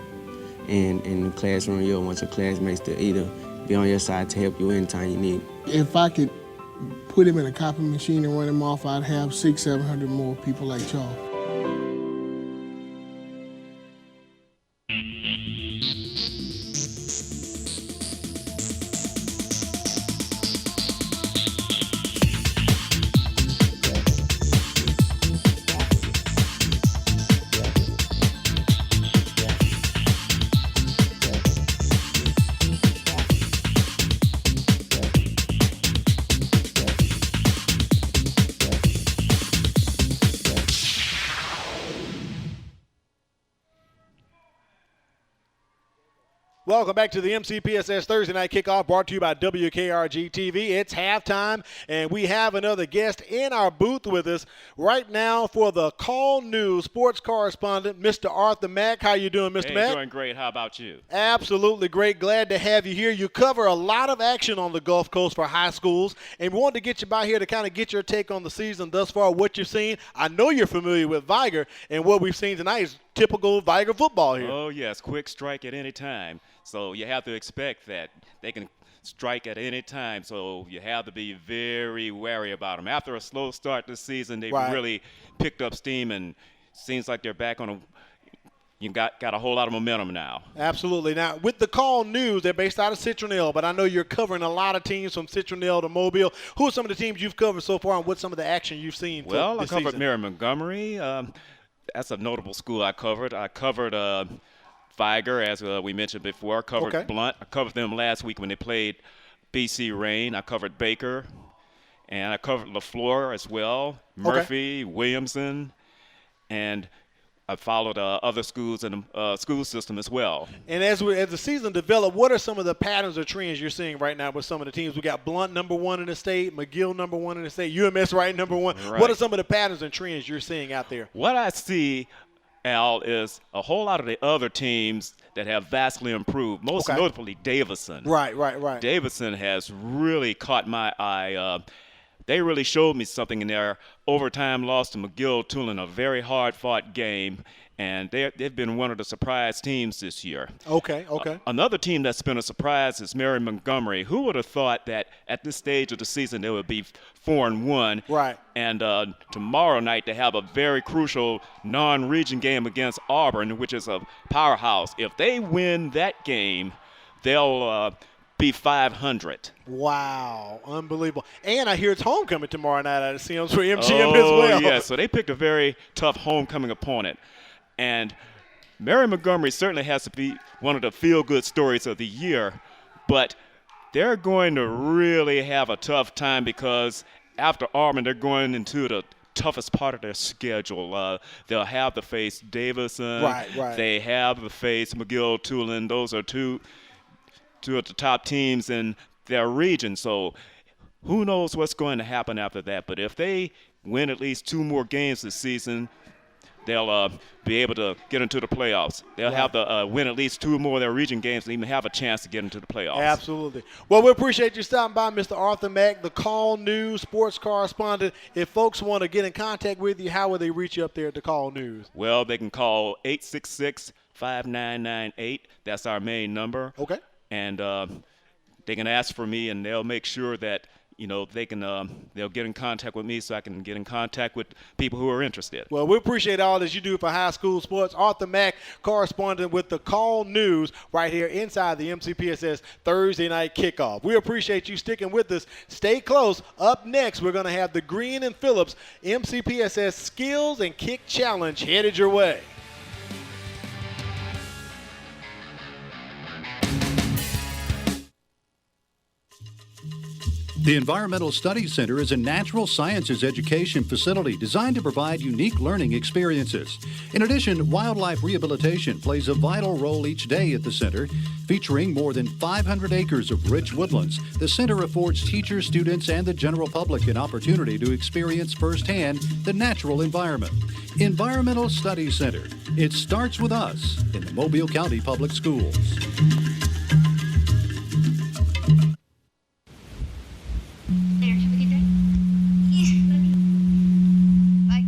And in the classroom, you'll want your classmates to either be on your side to help you anytime you need. If I could put him in a copy machine and run him off, I'd have 600-700 more people like Charles. Welcome back to the MCPSS Thursday Night Kickoff, brought to you by WKRG TV. It's halftime, and we have another guest in our booth with us right now for the Call News sports correspondent, Mr. Arthur Mack. How you doing, Mr. Mack? Doing great. How about you? Absolutely great. Glad to have you here. You cover a lot of action on the Gulf Coast for high schools, and we wanted to get you by here to kind of get your take on the season thus far, what you've seen. I know you're familiar with Vigor, and what we've seen tonight is typical Vigor football here. Oh, yes. Quick strike at any time. So you have to expect that they can strike at any time. So you have to be very wary about them. After a slow start this season, they've really picked up steam, and seems like they're back on a – you got a whole lot of momentum now. Absolutely. Now, with the Call News, they're based out of Citronelle, but I know you're covering a lot of teams from Citronelle to Mobile. Who are some of the teams you've covered so far, and what's some of the action you've seen Well, this I covered season? Mary Montgomery. That's a notable school I covered. I covered Vigor, as we mentioned before. I covered Blunt. I covered them last week when they played BC Rain. I covered Baker. And I covered LeFlore as well, Murphy, Williamson, and I followed other schools in the school system as well. And as the season developed, what are some of the patterns or trends you're seeing right now with some of the teams? We got Blunt #1 in the state, McGill #1 in the state, UMS right #1. Right. What are some of the patterns and trends you're seeing out there? What I see, Al, is a whole lot of the other teams that have vastly improved, most notably Davison. Right. Davison has really caught my eye. They really showed me something in their overtime loss to McGill-Tulane, a very hard-fought game, and they've been one of the surprise teams this year. Okay. Another team that's been a surprise is Mary Montgomery. Who would have thought that at this stage of the season they would be 4-1? Right. And tomorrow night they have a very crucial non-region game against Auburn, which is a powerhouse. If they win that game, they'll be 500. Wow, unbelievable. And I hear it's homecoming tomorrow night at CM's for MGM as well. Oh, yeah, so they picked a very tough homecoming opponent. And Mary Montgomery certainly has to be one of the feel-good stories of the year, but they're going to really have a tough time because after Auburn, they're going into the toughest part of their schedule. They'll have to face Davison. Right. They have to face McGill-Tulane. Those are two of the top teams in their region. So who knows what's going to happen after that. But if they win at least 2 more games this season, they'll be able to get into the playoffs. They'll have to win at least 2 more of their region games and even have a chance to get into the playoffs. Absolutely. Well, we appreciate you stopping by, Mr. Arthur Mack, the Call News sports correspondent. If folks want to get in contact with you, how will they reach you up there at the Call News? Well, they can call 866-5998. That's our main number. Okay. And they can ask for me, and they'll make sure that they can they'll get in contact with me so I can get in contact with people who are interested. Well, we appreciate all that you do for high school sports. Arthur Mack, correspondent with the Call News right here inside the MCPSS Thursday Night Kickoff. We appreciate you sticking with us. Stay close. Up next, we're going to have the Green and Phillips MCPSS Skills and Kick Challenge headed your way. The Environmental Studies Center is a natural sciences education facility designed to provide unique learning experiences. In addition, wildlife rehabilitation plays a vital role each day at the center. Featuring more than 500 acres of rich woodlands, the center affords teachers, students, and the general public an opportunity to experience firsthand the natural environment. Environmental Studies Center. It starts with us in the Mobile County Public Schools. Bye.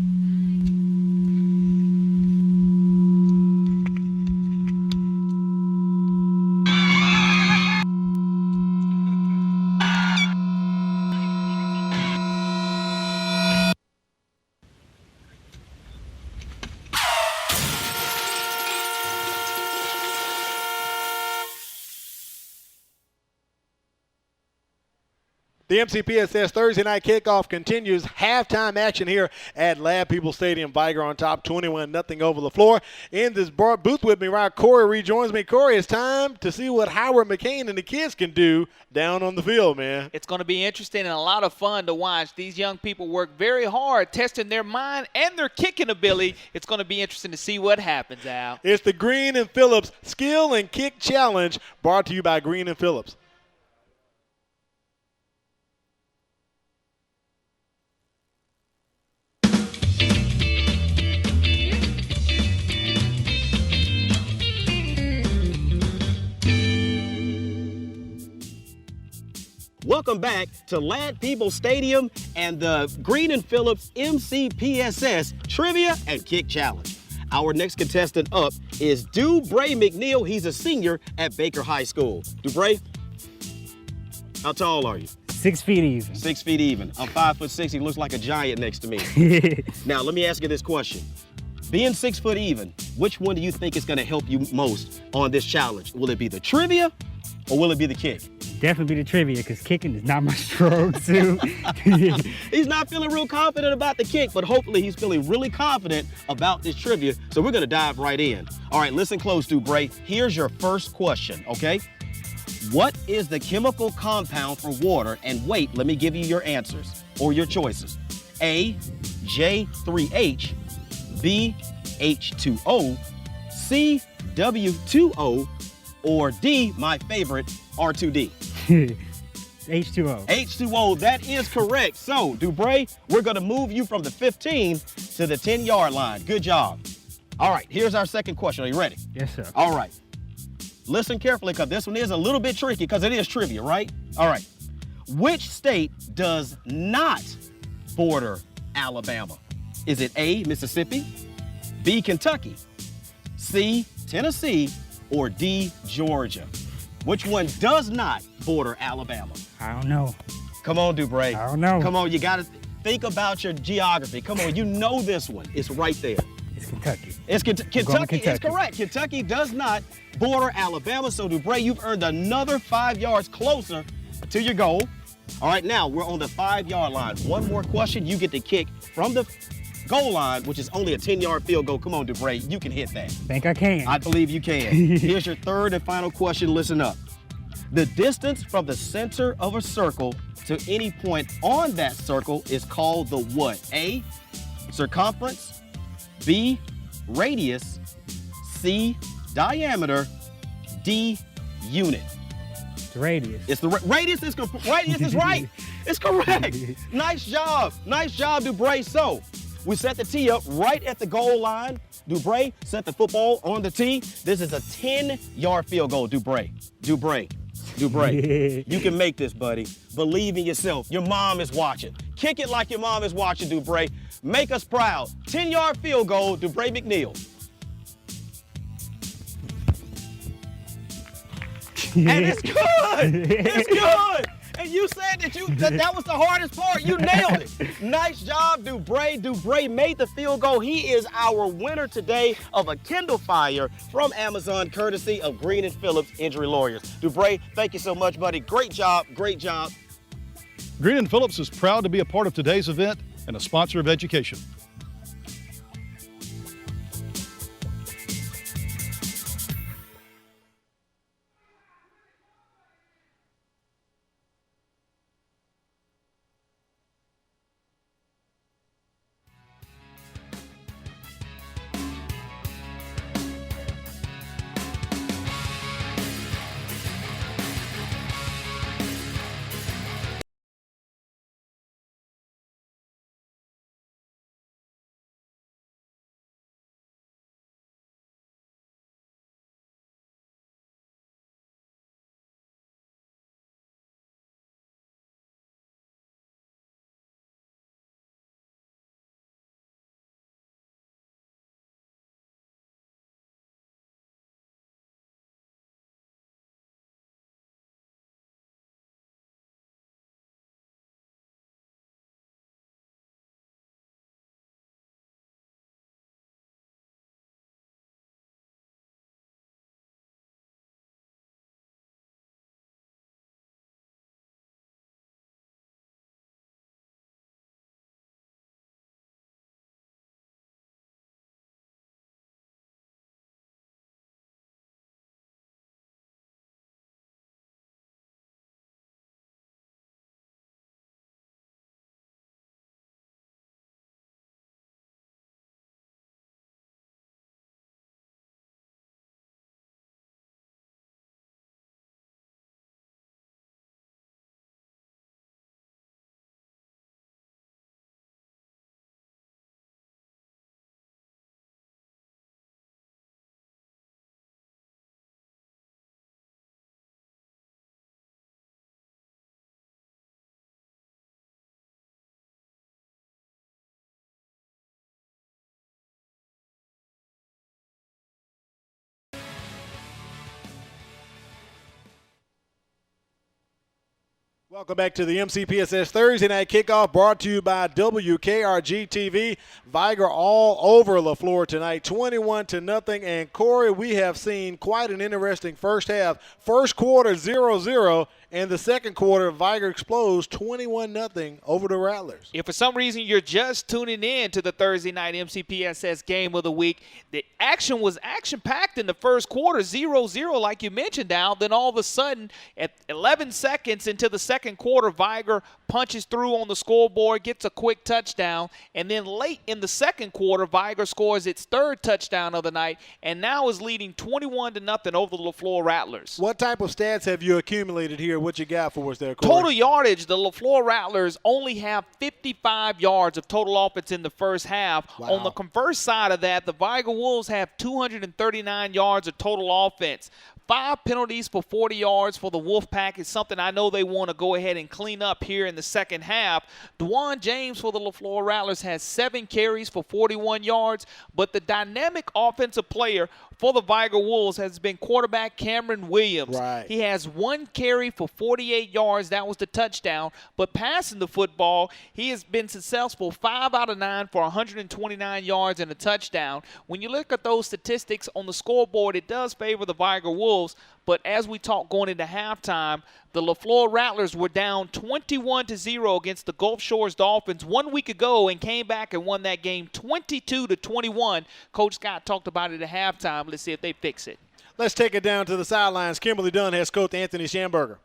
The MCPSS Thursday night kickoff continues. Halftime action here at Lab People Stadium. Vigor on top, 21-0 over LeFlore. In this booth with me, right, Corey rejoins me. Corey, it's time to see what Howard McCain and the kids can do down on the field, man. It's going to be interesting and a lot of fun to watch. These young people work very hard, testing their mind and their kicking ability. It's going to be interesting to see what happens, Al. It's the Green and Phillips Skill and Kick Challenge, brought to you by Green and Phillips. Welcome back to Lad People Stadium and the Green and Phillips MCPSS Trivia and Kick Challenge. Our next contestant up is DuBray McNeil. He's a senior at Baker High School. DuBray, how tall are you? 6 feet even. 6 feet even. I'm 5'6". He looks like a giant next to me. Now, let me ask you this question. Being 6 foot even, which one do you think is going to help you most on this challenge? Will it be the trivia or will it be the kick? Definitely be the trivia, because kicking is not my strong suit. He's not feeling real confident about the kick, but hopefully he's feeling really confident about this trivia, so we're going to dive right in. All right, listen close, DuBray. Here's your first question, okay? What is the chemical compound for water? And wait, let me give you your answers, or your choices. A, J3H, B, H2O, C, W2O, or D, my favorite, R2D. H2O. H2O, that is correct. So, DuBray, we're going to move you from the 15 to the 10-yard line. Good job. All right, here's our second question. Are you ready? Yes, sir. All right. Listen carefully, because this one is a little bit tricky, because it is trivia, right? All right. Which state does not border Alabama? Is it A, Mississippi, B, Kentucky, C, Tennessee, or D, Georgia? Which one does not border Alabama? I don't know. Come on, DuBray. I don't know. Come on, you got to think about your geography. Come on, you know this one. It's right there. It's Kentucky. It's Kentucky is Kentucky. correct. Kentucky does not border Alabama. So, DuBray, you've earned another 5 yards closer to your goal. All right, now we're on the 5-yard line. One more question. You get to kick from the goal line, which is only a 10-yard field goal. Come on, DuBray, you can hit that. Think I can. I believe you can. Here's your third and final question. Listen up. The distance from the center of a circle to any point on that circle is called the what? A, circumference, B, radius, C, diameter, D, unit. The radius. It's the radius is right. It's correct. Nice job. Nice job, DuBray. So, we set the tee up right at the goal line. DuBray set the football on the tee. This is a 10-yard field goal, DuBray. You can make this, buddy. Believe in yourself. Your mom is watching. Kick it like your mom is watching, DuBray. Make us proud. 10-yard field goal, DuBray McNeil. And it's good. It's good. And you said that was the hardest part. You nailed it. Nice job, DuBray. DuBray made the field goal. He is our winner today of a Kindle Fire from Amazon, courtesy of Green and Phillips Injury Lawyers. DuBray, thank you so much, buddy. Great job. Great job. Green and Phillips is proud to be a part of today's event and a sponsor of education. Welcome back to the MCPSS Thursday Night Kickoff, brought to you by WKRG-TV. Vigor all over LeFlore tonight, 21-0. And Corey, we have seen quite an interesting first half. First quarter 0-0, and the second quarter, Vigor explodes 21-0 over the Rattlers. If for some reason you're just tuning in to the Thursday Night MCPSS Game of the Week, the action was action-packed in the first quarter, 0-0 like you mentioned, Al. Then all of a sudden, at 11 seconds into the second quarter, Vigor punches through on the scoreboard, gets a quick touchdown, and then late in the second quarter, Vigor scores its third touchdown of the night, and now is leading 21-0 over the LeFlore Rattlers. What type of stats have you accumulated here? What you got for us there, Corey? Total yardage, the LeFlore Rattlers only have 55 yards of total offense in the first half. Wow. On the converse side of that, the Vigor Wolves have 239 yards of total offense. 5 penalties for 40 yards for the Wolfpack is something I know they want to go ahead and clean up here in the second half. Dwan James for the LeFlore Rattlers has 7 carries for 41 yards, but the dynamic offensive player for the Vigor Wolves has been quarterback Cameron Williams. Right. He has 1 carry for 48 yards. That was the touchdown. But passing the football, he has been successful 5 out of 9 for 129 yards and a touchdown. When you look at those statistics on the scoreboard, it does favor the Vigor Wolves. But as we talk going into halftime, the LeFlore Rattlers were down 21-0 against the Gulf Shores Dolphins 1 week ago and came back and won that game 22-21. Coach Scott talked about it at halftime. Let's see if they fix it. Let's take it down to the sidelines. Kimberly Dunn has coach Anthony Schamberger.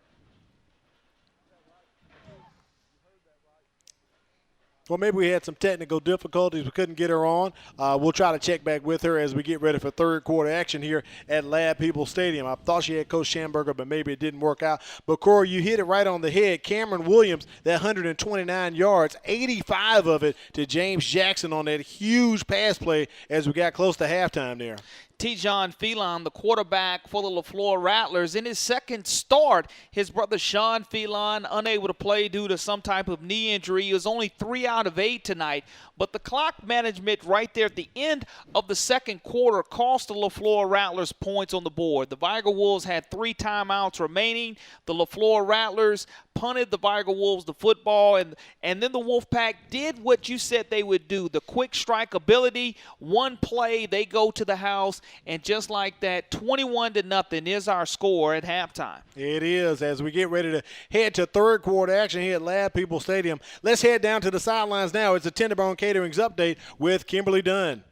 Well, maybe we had some technical difficulties. We couldn't get her on. We'll try to check back with her as we get ready for third quarter action here at Lab People Stadium. I thought she had Coach Schamberger, but maybe it didn't work out. But, Corey, you hit it right on the head. Cameron Williams, that 129 yards, 85 of it to James Jackson on that huge pass play as we got close to halftime there. Tijon Phelan, the quarterback for the LeFlore Rattlers, in his second start, his brother Sean Phelan unable to play due to some type of knee injury. He was only 3 out of 8 tonight. But the clock management right there at the end of the second quarter cost the LeFlore Rattlers points on the board. The Vigor Wolves had 3 timeouts remaining. The LeFlore Rattlers punted the Vigor Wolves the football, and then the Wolfpack did what you said they would do. The quick strike ability, one play, they go to the house, and just like that, 21-0 is our score at halftime. It is as we get ready to head to third quarter action here at Lab People Stadium. Let's head down to the sidelines now. It's a Tenderbone Catering's update with Kimberly Dunn.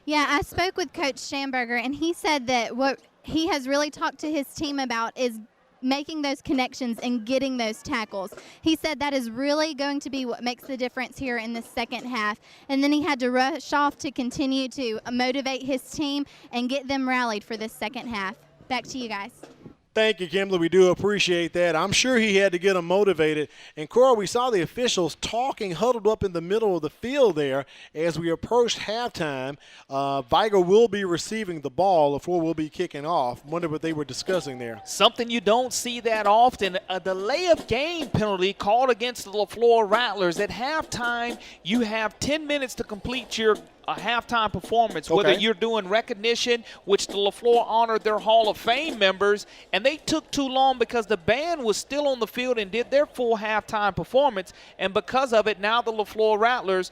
Yeah, I spoke with Coach Schamberger, and he said that what he has really talked to his team about is making those connections and getting those tackles. He said that is really going to be what makes the difference here in the second half. And then he had to rush off to continue to motivate his team and get them rallied for this second half. Back to you guys. Thank you, Kimberly. We do appreciate that. I'm sure he had to get them motivated. And, Cora, we saw the officials talking, huddled up in the middle of the field there as we approached halftime. Vigor will be receiving the ball. LeFlore will be kicking off. Wonder what they were discussing there. Something you don't see that often, a delay of game penalty called against the LeFlore Rattlers. At halftime, you have 10 minutes to complete your halftime performance, whether you're doing recognition, which the LeFlore honored their Hall of Fame members, and they took too long because the band was still on the field and did their full halftime performance, and because of it, now the LeFlore Rattlers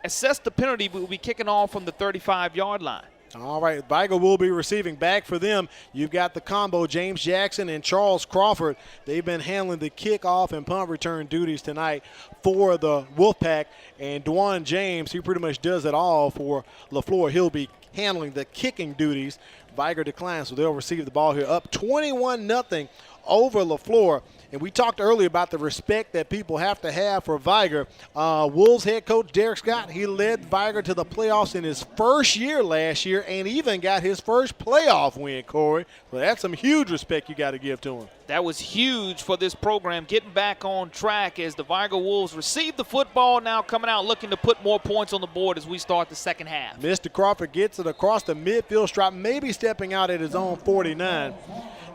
assess the penalty, but will be kicking off from the 35-yard line. All right, Vigor will be receiving back for them. You've got the combo, James Jackson and Charles Crawford. They've been handling the kickoff and punt return duties tonight for the Wolfpack. And Dwan James, he pretty much does it all for LeFlore. He'll be handling the kicking duties. Vigor declines, so they'll receive the ball here up 21-0 over LeFlore. And we talked earlier about the respect that people have to have for Vigor. Wolves head coach Derek Scott, he led Vigor to the playoffs in his first year last year and even got his first playoff win, Corey. So that's some huge respect you got to give to him. That was huge for this program, getting back on track as the Vigor Wolves receive the football, now coming out looking to put more points on the board as we start the second half. Mr. Crawford gets it across the midfield stripe, maybe stepping out at his own 49.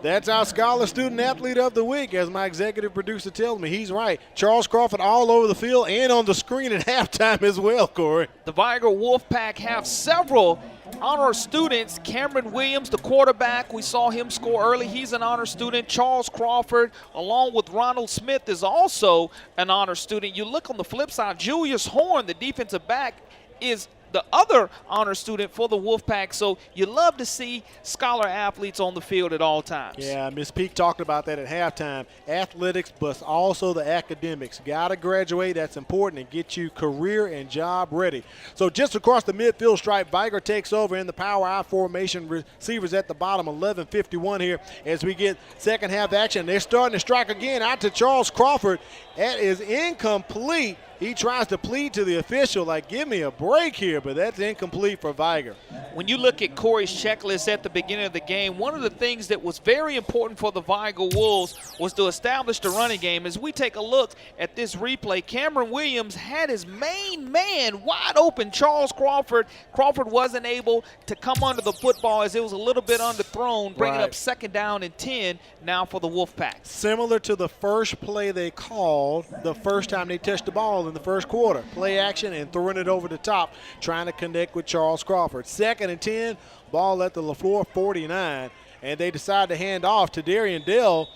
That's our Scholar Student Athlete of the Week, as my executive producer tells me. He's right. Charles Crawford all over the field and on the screen at halftime as well, Corey. The Vigor Wolfpack have several honor students, Cameron Williams, the quarterback, we saw him score early. He's an honor student. Charles Crawford, along with Ronald Smith, is also an honor student. You look on the flip side, Julius Horn, the defensive back, is the other honor student for the Wolfpack. So you love to see scholar athletes on the field at all times. Yeah, Miss Peak talked about that at halftime. Athletics, but also the academics. Got to graduate. That's important and get you career and job ready. So just across the midfield stripe, Vigor takes over in the power I formation. Receivers at the bottom, 11:51 here as we get second half action. They're starting to strike again out to Charles Crawford. That is incomplete. He tries to plead to the official, like, give me a break here, but that's incomplete for Vigor. When you look at Corey's checklist at the beginning of the game, one of the things that was very important for the Vigor Wolves was to establish the running game. As we take a look at this replay, Cameron Williams had his main man wide open, Charles Crawford. Crawford wasn't able to come under the football as it was a little bit underthrown, bringing up 2nd down and 10 now for the Wolfpack. Similar to the first play they called the first time they touched the ball in the first quarter. Play action and throwing it over the top, trying to connect with Charles Crawford. 2nd and 10, ball at the LeFlore 49, and they decide to hand off to Darian Dell.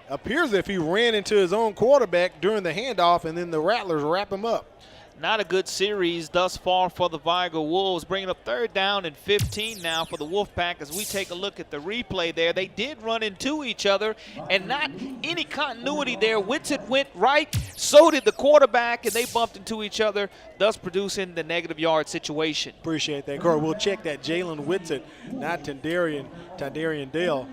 Appears as if he ran into his own quarterback during the handoff, and then the Rattlers wrap him up. Not a good series thus far for the Vigor Wolves, bringing up 3rd down and 15 now for the Wolfpack. As we take a look at the replay there, they did run into each other and not any continuity there. Whitsitt went right, so did the quarterback, and they bumped into each other, thus producing the negative yard situation. Appreciate that, Corey. We'll check that. Jalen Whitsitt, not Tandarian Dale.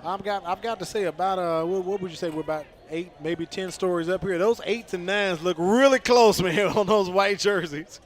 I've got to say about, what would you say, we're about 8, maybe 10 stories up here. Those 8s and 9s look really close, man, on those white jerseys.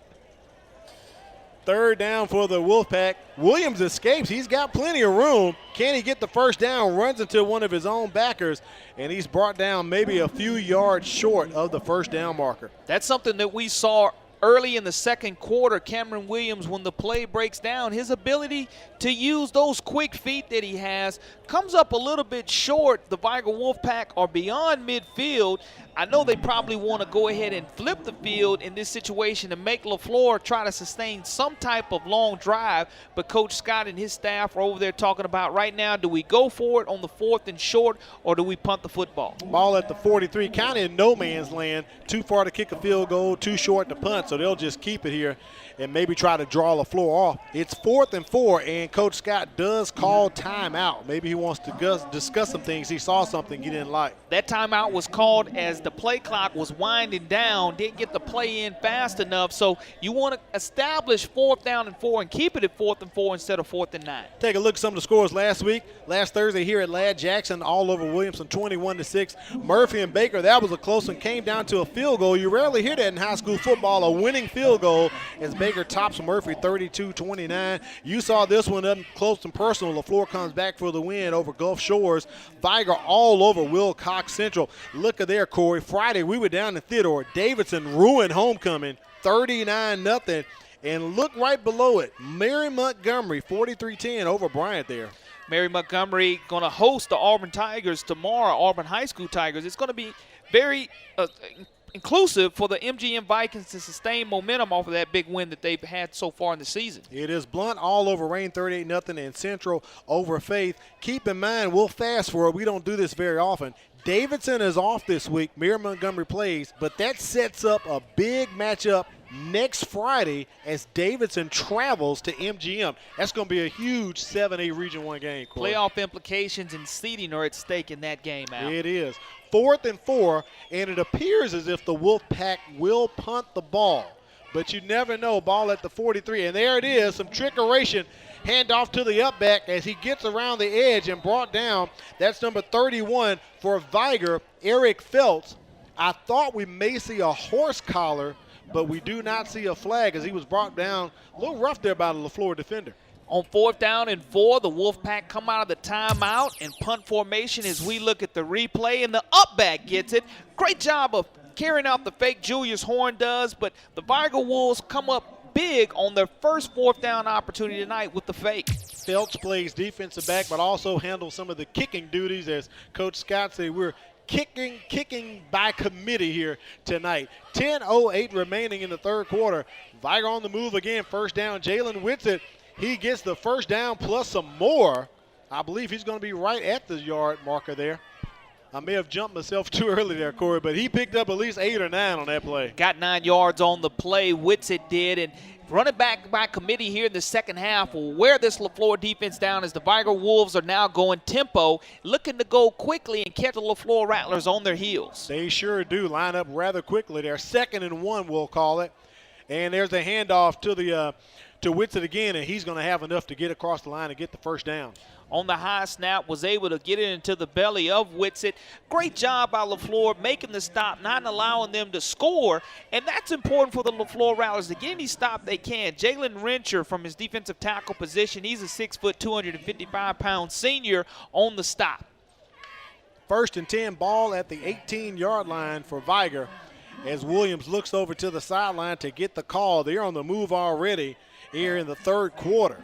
3rd down for the Wolfpack. Williams escapes. He's got plenty of room. Can he get the first down? Runs into one of his own backers, and he's brought down maybe a few yards short of the first down marker. That's something that we saw early in the second quarter. Cameron Williams, when the play breaks down, his ability to use those quick feet that he has comes up a little bit short. The Vigor Wolfpack are beyond midfield. I know they probably want to go ahead and flip the field in this situation and make LeFlore try to sustain some type of long drive, but Coach Scott and his staff are over there talking about right now, do we go for it on the 4th and short, or do we punt the football? Ball at the 43, kind of in no man's land. Too far to kick a field goal, too short to punt, so they'll just keep it here and maybe try to draw LeFlore off. It's 4th and 4, and Coach Scott does call timeout. Maybe he wants to discuss some things. He saw something he didn't like. That timeout was called as the play clock was winding down, didn't get the play in fast enough, so you want to establish 4th down and 4 and keep it at 4th and 4 instead of 4th and 9. Take a look at some of the scores last Thursday here at Ladd Jackson, all over Williamson, 21-6. Murphy and Baker, that was a close one, came down to a field goal. You rarely hear that in high school football, a winning field goal as Baker tops Murphy 32-29. You saw this one up close and personal. LeFlore comes back for the win over Gulf Shores. Vigor all over Wilcox Central. Look at there, Corey. Friday, we were down in Theodore. Davidson ruined homecoming, 39-0. And look right below it, Mary Montgomery, 43-10 over Bryant there. Mary Montgomery going to host the Auburn Tigers tomorrow, Auburn High School Tigers. It's going to be very inclusive for the MGM Vikings to sustain momentum off of that big win that they've had so far in the season. It is Blunt all over Rain, 38-0, and Central over Faith. Keep in mind, we'll fast forward. We don't do this very often. Davidson is off this week. Mary Montgomery plays, but that sets up a big matchup next Friday as Davidson travels to MGM. That's going to be a huge 7A Region 1 game, Corey. Playoff implications and seeding are at stake in that game, Al. It is. 4th and 4, and it appears as if the Wolfpack will punt the ball. But you never know. Ball at the 43, and there it is, some trickeration. Handoff to the up back as he gets around the edge and brought down. That's number 31 for Vigor, Eric Phelps. I thought we may see a horse collar, but we do not see a flag as he was brought down a little rough there by the LeFlore defender. On 4th down and 4, the Wolfpack come out of the timeout and punt formation as we look at the replay, and the up back gets it. Great job of carrying out the fake, Julius Horn does, but the Vigor Wolves come up big on their first 4th down opportunity tonight with the fake. Phelps plays defensive back, but also handles some of the kicking duties as Coach Scott said, we're kicking by committee here tonight. 10:08 remaining in the third quarter. Vigor on the move again. First down, Jalen Whitsitt. He gets the first down plus some more. I believe he's going to be right at the yard marker there. I may have jumped myself too early there, Corey, but he picked up at least 8 or 9 on that play. Got 9 yards on the play, Whitsitt did, and running back by committee here in the second half will wear this LeFlore defense down as the Vigor Wolves are now going tempo, looking to go quickly and catch the LeFlore Rattlers on their heels. They sure do line up rather quickly there. 2nd and 1, we'll call it. And there's a handoff to Whitsitt again, and he's going to have enough to get across the line and get the first down. On the high snap, was able to get it into the belly of Whitsitt. Great job by LeFlore making the stop, not allowing them to score, and that's important for the LeFlore Rattlers to get any stop they can. Jalen Rencher from his defensive tackle position, he's a 6', 255-pound senior on the stop. 1st and 10, ball at the 18-yard line for Vigor as Williams looks over to the sideline to get the call. They're on the move already here in the third quarter.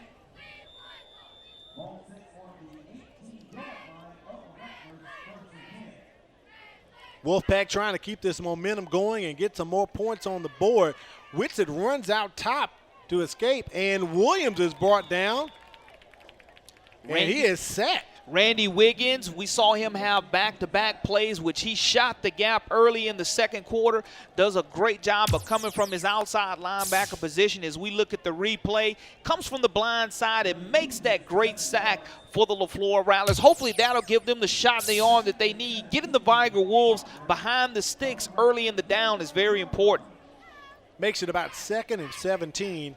Wolfpack trying to keep this momentum going and get some more points on the board. Whitsitt runs out top to escape, and Williams is brought down, and he is sacked. Randy Wiggins, we saw him have back-to-back plays, which he shot the gap early in the second quarter. Does a great job of coming from his outside linebacker position as we look at the replay. Comes from the blind side and makes that great sack for the LeFlore Rattlers. Hopefully that'll give them the shot in the arm that they need. Getting the Vigor Wolves behind the sticks early in the down is very important. Makes it about 2nd and 17.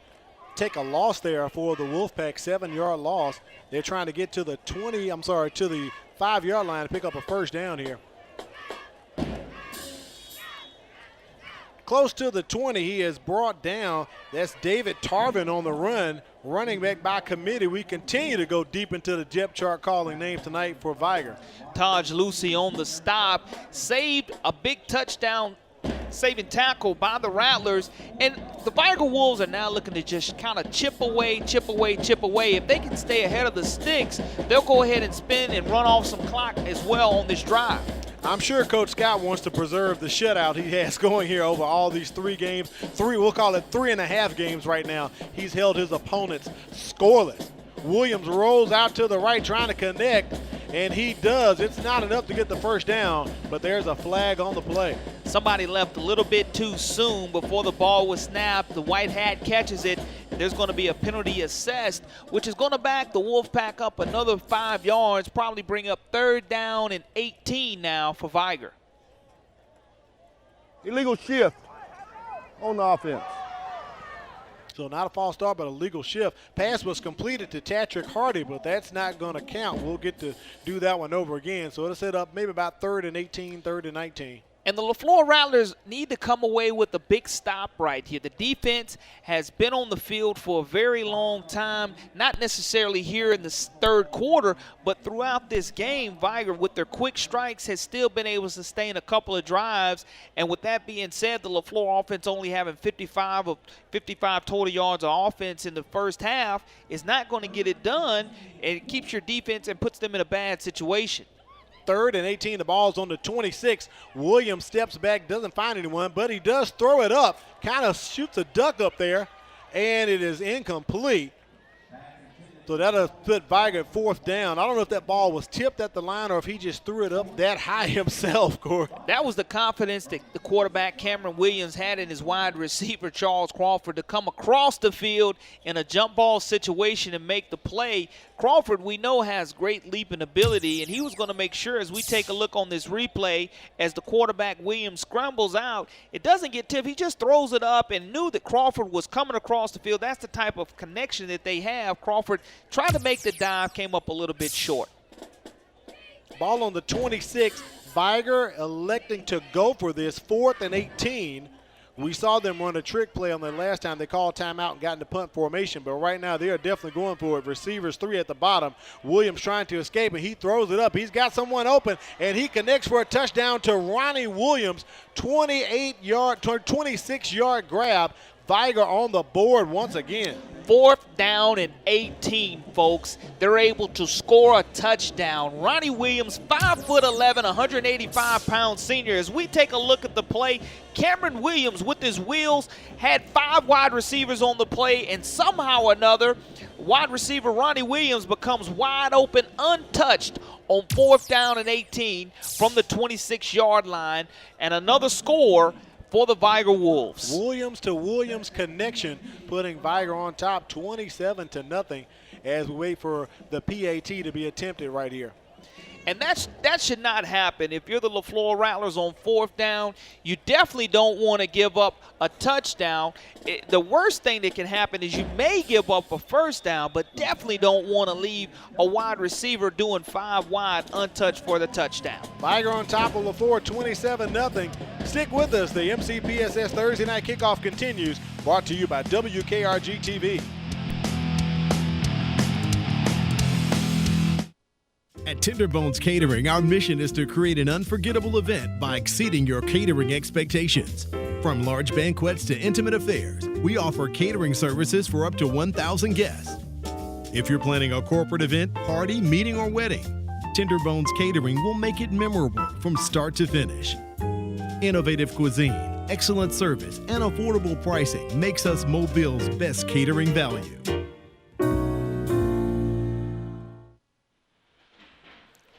Take a loss there for the Wolfpack, 7-yard loss. They're trying to get to the to the 5-yard line to pick up a first down here. Close to the 20, he is brought down. That's David Tarvin on the run, running back by committee. We continue to go deep into the depth chart calling names tonight for Vigor. Taj Lucy on the stop, saved a big touchdown saving tackle by the Rattlers, and the Vigor Wolves are now looking to just kind of chip away. If they can stay ahead of the sticks, they'll go ahead and spin and run off some clock as well on this drive. I'm sure Coach Scott wants to preserve the shutout he has going here over all these 3 games. We'll call it 3.5 games right now. He's held his opponents scoreless. Williams rolls out to the right trying to connect, and he does. It's not enough to get the first down, but there's a flag on the play. Somebody left a little bit too soon before the ball was snapped. The white hat catches it. There's going to be a penalty assessed, which is going to back the Wolfpack up another 5 yards, probably bring up 3rd down and 18 now for Vigor. Illegal shift on the offense. So not a false start, but a legal shift. Pass was completed to Tatrick Hardy, but that's not going to count. We'll get to do that one over again. So it'll set up maybe about 3rd and 18, 3rd and 19. And the LeFlore Rattlers need to come away with a big stop right here. The defense has been on the field for a very long time, not necessarily here in the third quarter, but throughout this game, Vigor, with their quick strikes, has still been able to sustain a couple of drives. And with that being said, the LeFlore offense only having 55 total yards of offense in the first half is not going to get it done, and it keeps your defense and puts them in a bad situation. 3rd and 18, the ball's on the 26. Williams steps back, doesn't find anyone, but he does throw it up, kind of shoots a duck up there, and it is incomplete. So that'll put Vigor at 4th down. I don't know if that ball was tipped at the line or if he just threw it up that high himself, Corey. That was the confidence that the quarterback Cameron Williams had in his wide receiver Charles Crawford to come across the field in a jump ball situation and make the play. Crawford, we know, has great leaping ability, and he was going to make sure as we take a look on this replay as the quarterback Williams scrambles out, it doesn't get tipped. He just throws it up and knew that Crawford was coming across the field. That's the type of connection that they have. Crawford tried to make the dive, came up a little bit short. Ball on the 26. Vigor electing to go for this 4th and 18. We saw them run a trick play on the last time. They called timeout and got into punt formation, but right now they are definitely going for it. Receivers 3 at the bottom. Williams trying to escape, and he throws it up. He's got someone open, and he connects for a touchdown to Ronnie Williams. 26-yard grab. Vigor on the board once again. 4th down and 18, folks. They're able to score a touchdown. Ronnie Williams, 5'11", 185-pound senior. As we take a look at the play, Cameron Williams with his wheels had 5 wide receivers on the play, and somehow or another, wide receiver Ronnie Williams becomes wide open, untouched on 4th down and 18 from the 26-yard line, and another score for the Vigor Wolves. Williams to Williams connection, putting Vigor on top 27-0 as we wait for the PAT to be attempted right here. And that should not happen. If you're the LeFlore Rattlers on 4th down, you definitely don't want to give up a touchdown. The worst thing that can happen is you may give up a 1st down, but definitely don't want to leave a wide receiver doing 5 wide untouched for the touchdown. Vigor on top of LeFlore 27-0. Stick with us. The MCPSS Thursday Night Kickoff continues, brought to you by WKRG TV. At Tenderbones Catering, our mission is to create an unforgettable event by exceeding your catering expectations. From large banquets to intimate affairs, we offer catering services for up to 1,000 guests. If you're planning a corporate event, party, meeting, or wedding, Tenderbones Catering will make it memorable from start to finish. Innovative cuisine, excellent service, and affordable pricing makes us Mobile's best catering value.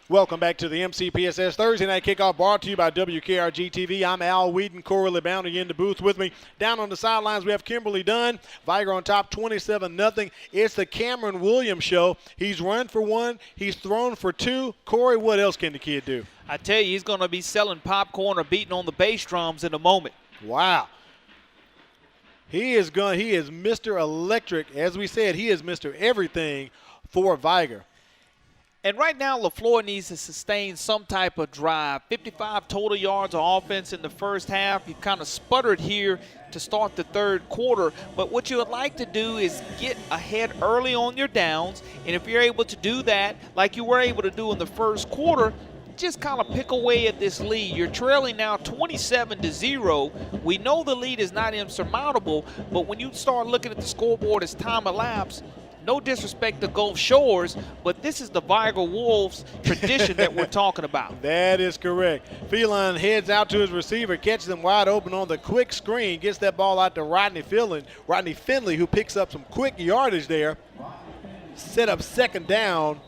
Welcome back to the MCPSS Thursday Night Kickoff, brought to you by WKRG TV. I'm Al Whedon, Corey LeBounty in the booth with me. Down on the sidelines, we have Kimberly Dunn. Vigor on top 27-0. It's the Cameron Williams show. He's run for 1. He's thrown for 2. Corey, what else can the kid do? I tell you, he's going to be selling popcorn or beating on the bass drums in a moment. Wow. He is Mr. Electric. As we said, he is Mr. Everything for Vigor. And right now, LeFlore needs to sustain some type of drive. 55 total yards of offense in the first half. You kind of sputtered here to start the 3rd quarter. But what you would like to do is get ahead early on your downs. And if you're able to do that, like you were able to do in the 1st quarter, just kind of pick away at this lead. You're trailing now 27-0. We know the lead is not insurmountable, but when you start looking at the scoreboard as time elapses, no disrespect to Gulf Shores, but this is the Vigor Wolves tradition that we're talking about. That is correct. Phelan heads out to his receiver, catches him wide open on the quick screen, gets that ball out to Rodney Finley, who picks up some quick yardage there. Set up 2nd down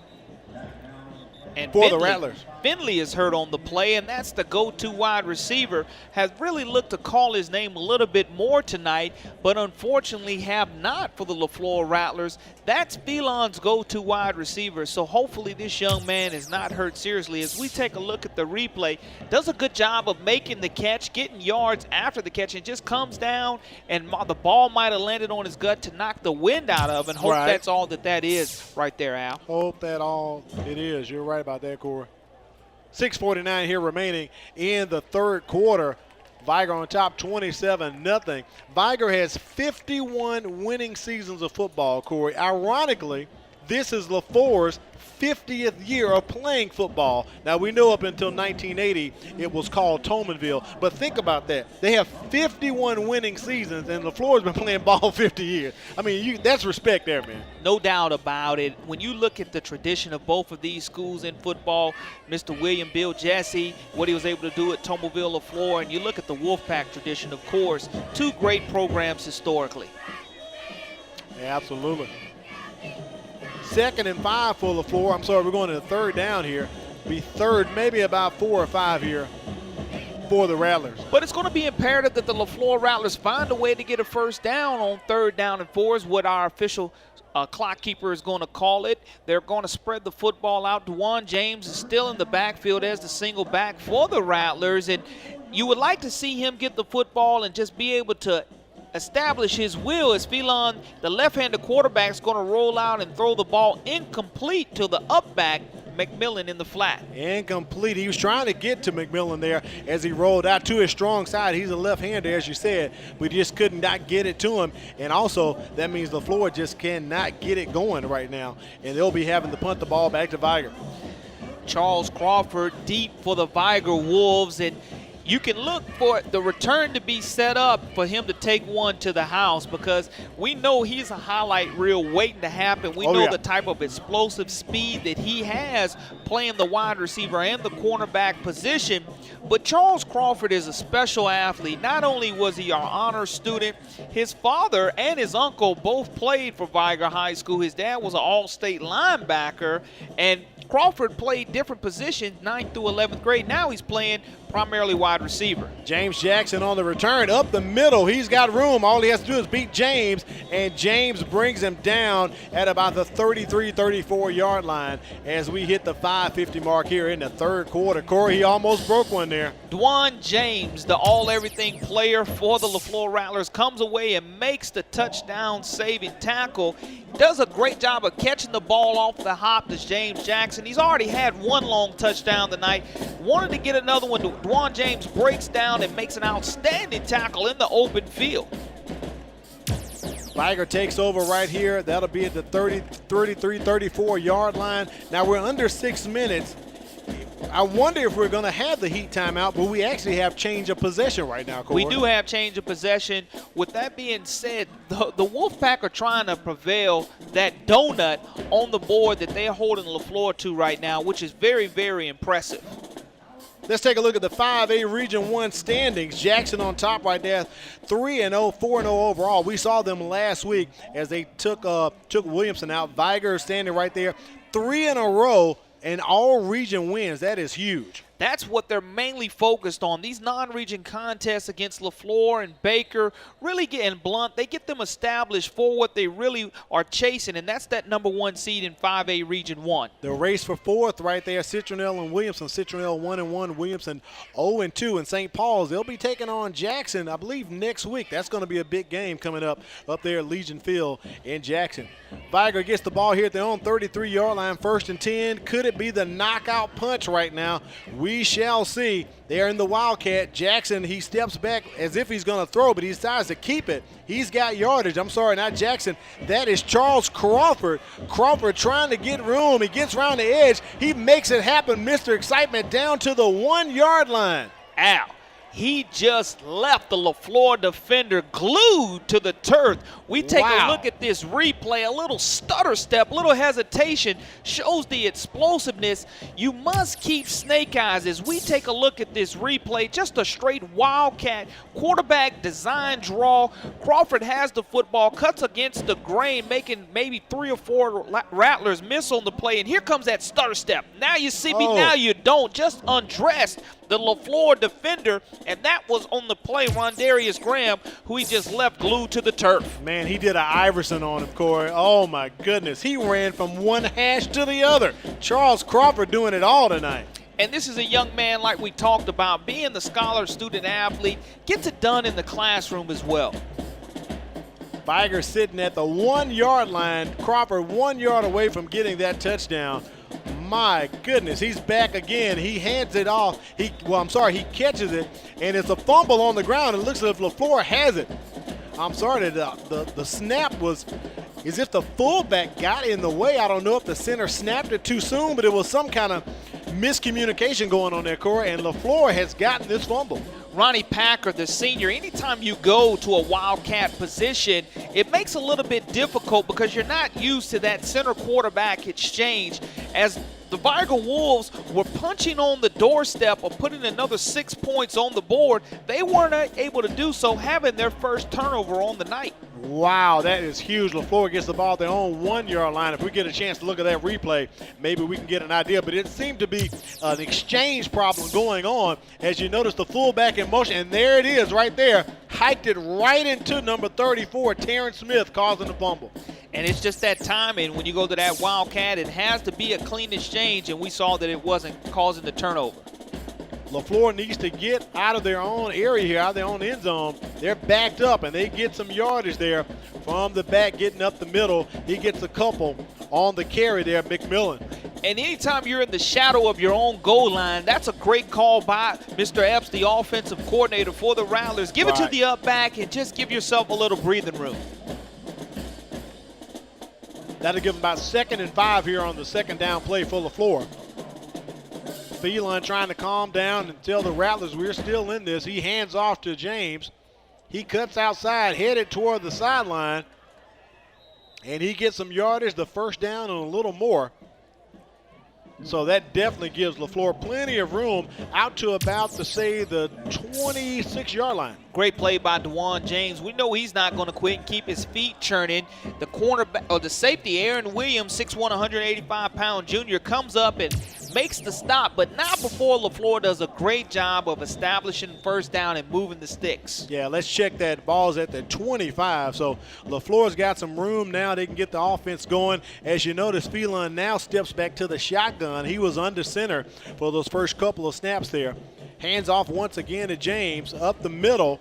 and for the Rattlers. Finley is hurt on the play, and that's the go-to wide receiver. Has really looked to call his name a little bit more tonight, but unfortunately have not for the LeFlore Rattlers. That's Phelan's go-to wide receiver, so hopefully this young man is not hurt seriously. As we take a look at the replay, does a good job of making the catch, getting yards after the catch, and just comes down, and the ball might have landed on his gut to knock the wind out of, and hope that's all that is right there, Al. Hope that all it is. You're right about that, Corey. 6:49 here remaining in the 3rd quarter. Vigor on top 27-0. Vigor has 51 winning seasons of football, Corey. Ironically, this is LeFlore's 50th year of playing football. Now, we know up until 1980 it was called Tomanville, but think about that. They have 51 winning seasons, and LeFlore's been playing ball 50 years. I mean, that's respect there, man. No doubt about it. When you look at the tradition of both of these schools in football, Mr. William Bill Jesse, what he was able to do at Tomanville, LeFlore, and you look at the Wolfpack tradition, of course, 2 great programs historically. Yeah, absolutely. 2nd and 5 for LeFlore. I'm sorry, we're going to the 3rd down here. Be 3rd, maybe about 4 or 5 here for the Rattlers. But it's going to be imperative that the LeFlore Rattlers find a way to get a 1st down on 3rd down and 4 is what our official clock keeper is going to call it. They're going to spread the football out. DeJuan James is still in the backfield as the single back for the Rattlers, and you would like to see him get the football and just be able to establish his will as Phelan, the left-handed quarterback, is going to roll out and throw the ball incomplete to the up back, McMillan, in the flat. Incomplete. He was trying to get to McMillan there as he rolled out to his strong side. He's a left-hander, as you said, but just could not get it to him. And also, that means LeFlore just cannot get it going right now, and they'll be having to punt the ball back to Vigor. Charles Crawford deep for the Vigor Wolves, and you can look for the return to be set up for him to take one to the house, because we know he's a highlight reel waiting to happen. We know the type of explosive speed that he has playing the wide receiver and the cornerback position. But Charles Crawford is a special athlete. Not only was he our honor student, his father and his uncle both played for Vigor High School. His dad was an all-state linebacker, and Crawford played different positions 9th through 11th grade. Now he's playing primarily wide receiver. James Jackson on the return up the middle. He's got room. All he has to do is beat James, and James brings him down at about the 33-34 line as we hit the 5:50 mark here in the third quarter. Corey, he almost broke one there. Dwan James, the all-everything player for the LeFlore Rattlers, comes away and makes the touchdown-saving tackle. Does a great job of catching the ball off the hop to James Jackson. He's already had one long touchdown tonight. Wanted to get another one. Dwan James breaks down and makes an outstanding tackle in the open field. Vigor takes over right here. That'll be at the 33-34 yard line. Now we're under 6 minutes. I wonder if we're going to have the heat timeout, but we actually have change of possession right now, Corey. We do have change of possession. With that being said, the Wolfpack are trying to prevail that donut on the board that they're holding LeFlore to right now, which is very, very impressive. Let's take a look at the 5A Region 1 standings. Jackson on top right there, 3-0, 4-0 overall. We saw them last week as they took Williamson out. Vigor standing right there, 3 in a row, and all region wins. That is huge. That's what they're mainly focused on. These non-region contests against LeFlore and Baker, really getting Blunt, they get them established for what they really are chasing, and that's that #1 seed in 5A Region 1. The race for fourth right there, Citronelle and Williamson. Citronelle 1-1, Williamson 0-2. And St. Paul's, they'll be taking on Jackson, I believe, next week. That's going to be a big game coming up there at Legion Field in Jackson. Vigor gets the ball here at their own 33-yard line, 1st and 10. Could it be the knockout punch right now? We shall see. They're in the Wildcat. Jackson, he steps back as if he's going to throw, but he decides to keep it. He's got yardage. I'm sorry, not Jackson. That is Charles Crawford. Crawford trying to get room. He gets around the edge. He makes it happen. Mr. Excitement down to the 1-yard line. Ow. He just left the LeFlore defender glued to the turf. We take a look at this replay, a little stutter step, a little hesitation, shows the explosiveness. You must keep snake eyes as we take a look at this replay. Just a straight wildcat quarterback design draw. Crawford has the football, cuts against the grain, making maybe 3 or 4 Rattlers miss on the play. And here comes that stutter step. Now you see me, now you don't. Just undressed the LeFlore defender, and that was on the play, Rondarius Graham, who he just left glued to the turf. Man, he did an Iverson on him, Corey. Oh, my goodness. He ran from one hash to the other. Charles Crawford doing it all tonight. And this is a young man, like we talked about, being the scholar, student, athlete, gets it done in the classroom as well. Vigor sitting at the 1-yard line. Crawford 1 yard away from getting that touchdown. My goodness, he's back again. He hands it off. He catches it, and it's a fumble on the ground. It looks as if LeFlore has it. I'm sorry, the snap was as if the fullback got in the way. I don't know if the center snapped it too soon, but it was some kind of miscommunication going on there, Corey, and LeFlore has gotten this fumble. Ronnie Packer, the senior, anytime you go to a wildcat position, it makes it a little bit difficult because you're not used to that center quarterback exchange. As the Vigor Wolves were punching on the doorstep of putting another 6 points on the board, they weren't able to do so, having their first turnover on the night. Wow, that is huge. LeFlore gets the ball at their own 1-yard line. If we get a chance to look at that replay, maybe we can get an idea. But it seemed to be an exchange problem going on as you notice the fullback in motion. And there it is right there. Hiked it right into number 34, Terrence Smith, causing the fumble. And it's just that timing. When you go to that wildcat, it has to be a clean exchange, and we saw that it wasn't causing the turnover. LeFlore needs to get out of their own area here, out of their own end zone. They're backed up, and they get some yardage there from the back, getting up the middle. He gets a couple on the carry there, McMillan. And anytime you're in the shadow of your own goal line, that's a great call by Mr. Epps, the offensive coordinator for the Rattlers. Give it to the up back and just give yourself a little breathing room. That'll give them about 2nd and 5 here on the 2nd down play for LeFlore. Phelan trying to calm down and tell the Rattlers we're still in this. He hands off to James. He cuts outside, headed toward the sideline, and he gets some yardage, the first down and a little more. So that definitely gives LeFlore plenty of room out to about, to say, the 26-yard line. Great play by DeJuan James. We know he's not going to quit and keep his feet churning. The cornerback, or the safety, Aaron Williams, 6'1", 185-pound junior, comes up and makes the stop, but not before LeFlore does a great job of establishing first down and moving the sticks. Yeah, let's check that. Ball's at the 25, so LeFlore's got some room now. They can get the offense going. As you notice, Phelan now steps back to the shotgun. He was under center for those first couple of snaps there. Hands off once again to James up the middle,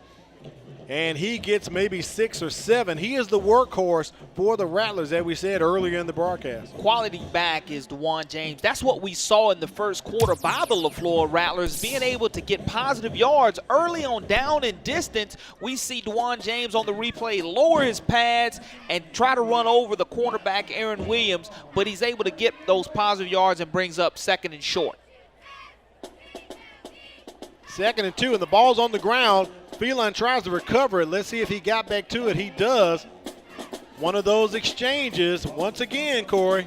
and he gets maybe 6 or 7. He is the workhorse for the Rattlers, as we said earlier in the broadcast. Quality back is DeJuan James. That's what we saw in the first quarter by the LeFlore Rattlers, being able to get positive yards early on down and distance. We see DeJuan James on the replay lower his pads and try to run over the cornerback Aaron Williams, but he's able to get those positive yards and brings up 2nd and short. 2nd and 2, and the ball's on the ground. Phelan tries to recover it. Let's see if he got back to it. He does. One of those exchanges once again, Corey.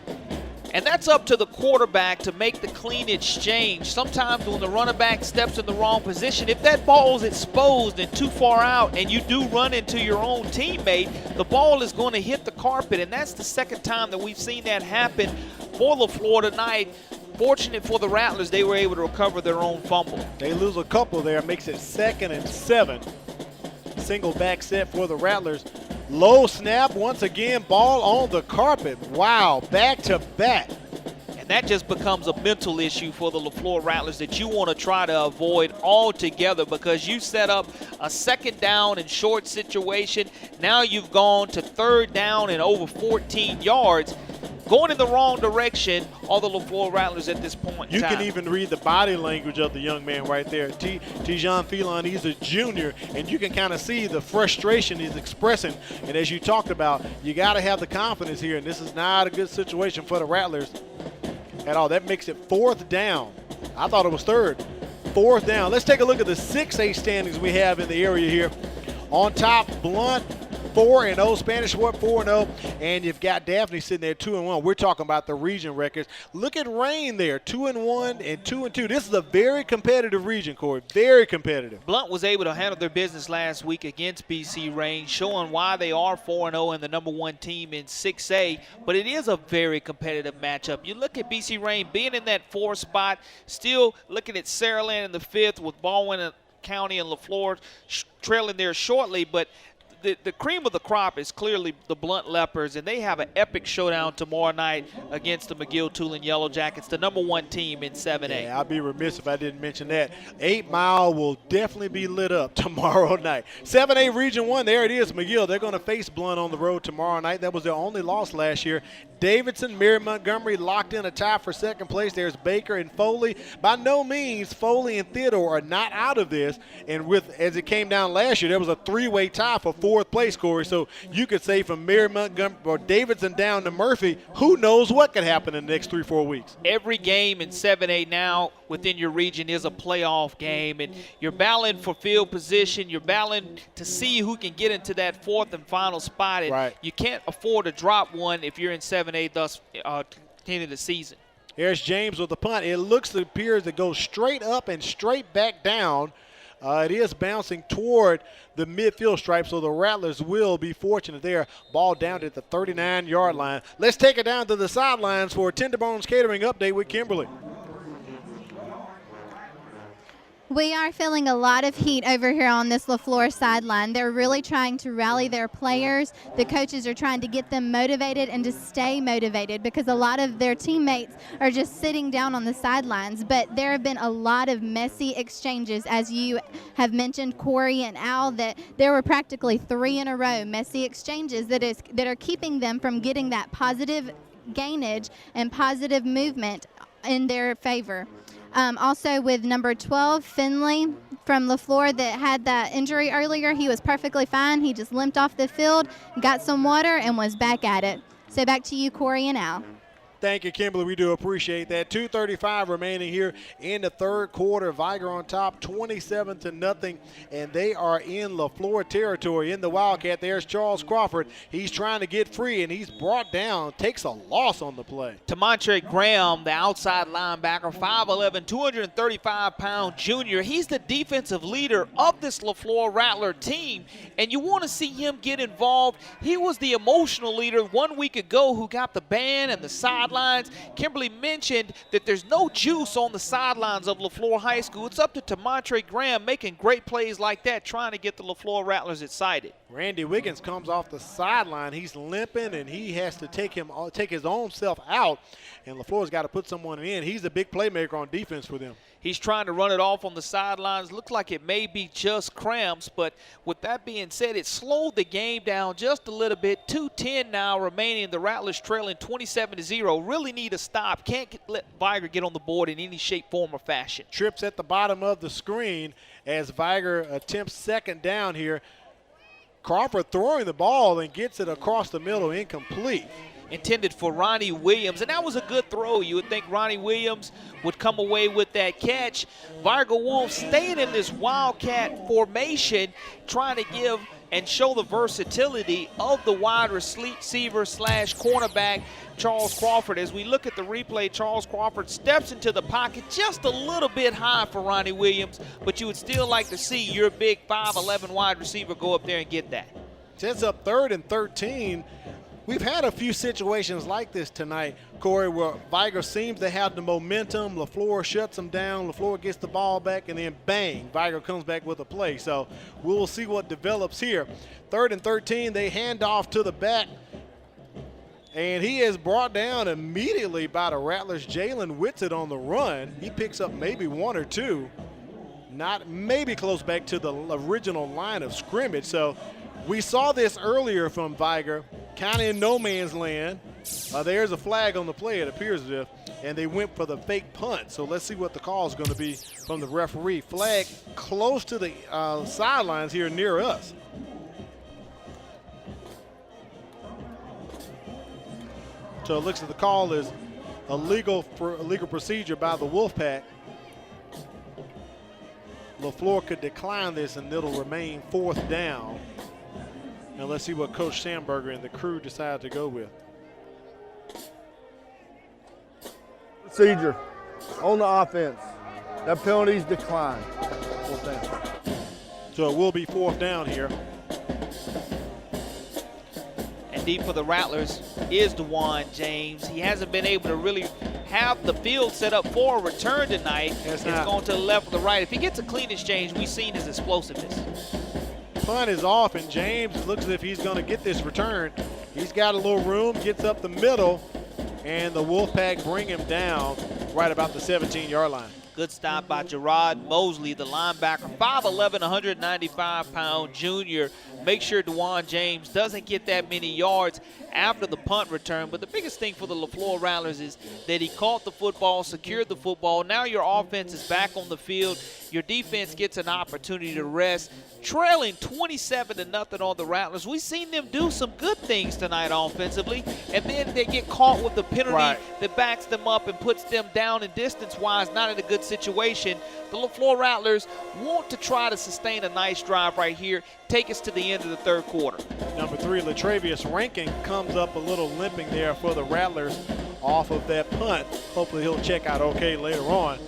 And that's up to the quarterback to make the clean exchange. Sometimes when the running back steps in the wrong position, if that ball is exposed and too far out and you do run into your own teammate, the ball is going to hit the carpet. And that's the second time that we've seen that happen for LeFlore tonight. Fortunate for the Rattlers, they were able to recover their own fumble. They lose a couple there, makes it 2nd and 7. Single back set for the Rattlers. Low snap once again, ball on the carpet. Wow, back to back. And that just becomes a mental issue for the LeFlore Rattlers that you want to try to avoid altogether, because you set up a 2nd down and short situation. Now you've gone to 3rd down and over 14 yards. Going in the wrong direction are the LeFlore Rattlers at this point in You time. can even read the body language of the young man right there. Tijon Phelan, he's a junior, and you can kind of see the frustration he's expressing. And as you talked about, you got to have the confidence here, and this is not a good situation for the Rattlers at all. That makes it 4th down. I thought it was 3rd. 4th down. Let's take a look at the 6A standings we have in the area here. On top, Blunt, 4-0, Spanish Fort 4-0, and you've got Daphne sitting there 2-1. We're talking about the region records. Look at Rain there, 2-1 and 2-2. This is a very competitive region, Corey, very competitive. Blunt was able to handle their business last week against BC Rain, showing why they are 4-0 and the #1 team in 6A, but it is a very competitive matchup. You look at BC Rain being in that 4th spot, still looking at Saraland in the 5th with Baldwin County and LeFlore trailing there shortly, but the cream of the crop is clearly the Blunt Leopards, and they have an epic showdown tomorrow night against the McGill-Tulane Yellow Jackets, the #1 team in 7A. Yeah, I'd be remiss if I didn't mention that. 8 Mile will definitely be lit up tomorrow night. 7A Region 1, there it is, McGill. They're going to face Blunt on the road tomorrow night. That was their only loss last year. Davidson, Mary Montgomery locked in a tie for 2nd place. There's Baker and Foley. By no means, Foley and Theodore are not out of this. And as it came down last year, there was a 3-way tie for 4th place, Corey. So you could say from Mary Montgomery or Davidson down to Murphy, who knows what could happen in the next 3-4 weeks. Every game in 7A now within your region is a playoff game, and you're battling for field position. You're battling to see who can get into that 4th and final spot. And right. You can't afford to drop one if you're in 7A thus continuing the season. Here's James with the punt. It appears to go straight up and straight back down. It is bouncing toward the midfield stripe, so the Rattlers will be fortunate there. Ball down at the 39-yard line. Let's take it down to the sidelines for a Tenderbones Catering update with Kimberly. We are feeling a lot of heat over here on this LeFlore sideline. They're really trying to rally their players. The coaches are trying to get them motivated and to stay motivated, because a lot of their teammates are just sitting down on the sidelines. But there have been a lot of messy exchanges, as you have mentioned, Corey and Al, that there were practically 3 in a row messy exchanges that are keeping them from getting that positive gainage and positive movement in their favor. Also with number 12, Finley from LeFlore, that had that injury earlier. He was perfectly fine. He just limped off the field, got some water, and was back at it. So back to you, Corey and Al. Thank you, Kimberly. We do appreciate that. 2:35 remaining here in the third quarter. Vigor on top, 27-0, and they are in LeFlore territory. In the Wildcat, there's Charles Crawford. He's trying to get free, and he's brought down, takes a loss on the play. Tamontre Graham, the outside linebacker, 5'11", 235-pound junior. He's the defensive leader of this LeFlore Rattler team, and you want to see him get involved. He was the emotional leader 1 week ago who got the band and the sidelines. Kimberly mentioned that there's no juice on the sidelines of LeFlore High School. It's up to Tamontre Graham making great plays like that, trying to get the LeFlore Rattlers excited. Randy Wiggins comes off the sideline. He's limping, and he has to take his own self out, and LeFlore's got to put someone in. He's a big playmaker on defense for them. He's trying to run it off on the sidelines. Looks like it may be just cramps, but with that being said, it slowed the game down just a little bit. 2:10 now remaining. The Rattlers trailing 27-0. Really need a stop. Can't let Vigor get on the board in any shape, form, or fashion. Trips at the bottom of the screen as Vigor attempts second down here. Crawford throwing the ball and gets it across the middle, incomplete. Intended for Ronnie Williams, and that was a good throw. You would think Ronnie Williams would come away with that catch. Vigor Wolves staying in this Wildcat formation, trying to give and show the versatility of the wide receiver slash cornerback, Charles Crawford. As we look at the replay, Charles Crawford steps into the pocket just a little bit high for Ronnie Williams, but you would still like to see your big 5'11" wide receiver go up there and get that. Sets up 3rd and 13. We've had a few situations like this tonight, Corey, where Vigor seems to have the momentum. LeFlore shuts them down. LeFlore gets the ball back, and then bang, Vigor comes back with a play. So we'll see what develops here. 3rd and 13, they hand off to the back, and he is brought down immediately by the Rattlers. Jalen Whitsitt on the run. He picks up maybe 1 or 2, not maybe close back to the original line of scrimmage. So we saw this earlier from Vigor, kind of in no man's land. There's a flag on the play, it appears as if, and they went for the fake punt. So let's see what the call is going to be from the referee. Flag close to the sidelines here near us. So it looks like the call is a legal procedure by the Wolfpack. LeFlore could decline this, and it'll remain 4th down. Now let's see what Coach Sandberger and the crew decide to go with. Procedure on the offense. That penalty's declined. 4th down. So it will be 4th down here. And deep for the Rattlers is DeJuan James. He hasn't been able to really have the field set up for a return tonight. It's going to the left or the right. If he gets a clean exchange, we've seen his explosiveness. Punt is off, and James looks as if he's going to get this return. He's got a little room, gets up the middle, and the Wolfpack bring him down right about the 17-yard line. Good stop by Gerard Mosley, the linebacker, 5'11", 195-pound junior. Make sure DeJuan James doesn't get that many yards after the punt return. But the biggest thing for the LeFlore Rattlers is that he caught the football, secured the football. Now your offense is back on the field. Your defense gets an opportunity to rest. Trailing 27-0 on the Rattlers. We've seen them do some good things tonight offensively, and then they get caught with the penalty that backs them up and puts them down in distance-wise, not in a good situation. The LeFlore Rattlers want to try to sustain a nice drive right here, take us to the end of the 3rd quarter. Number 3, Latravius Rankin comes up a little limping there for the Rattlers off of that punt. Hopefully he'll check out okay later on.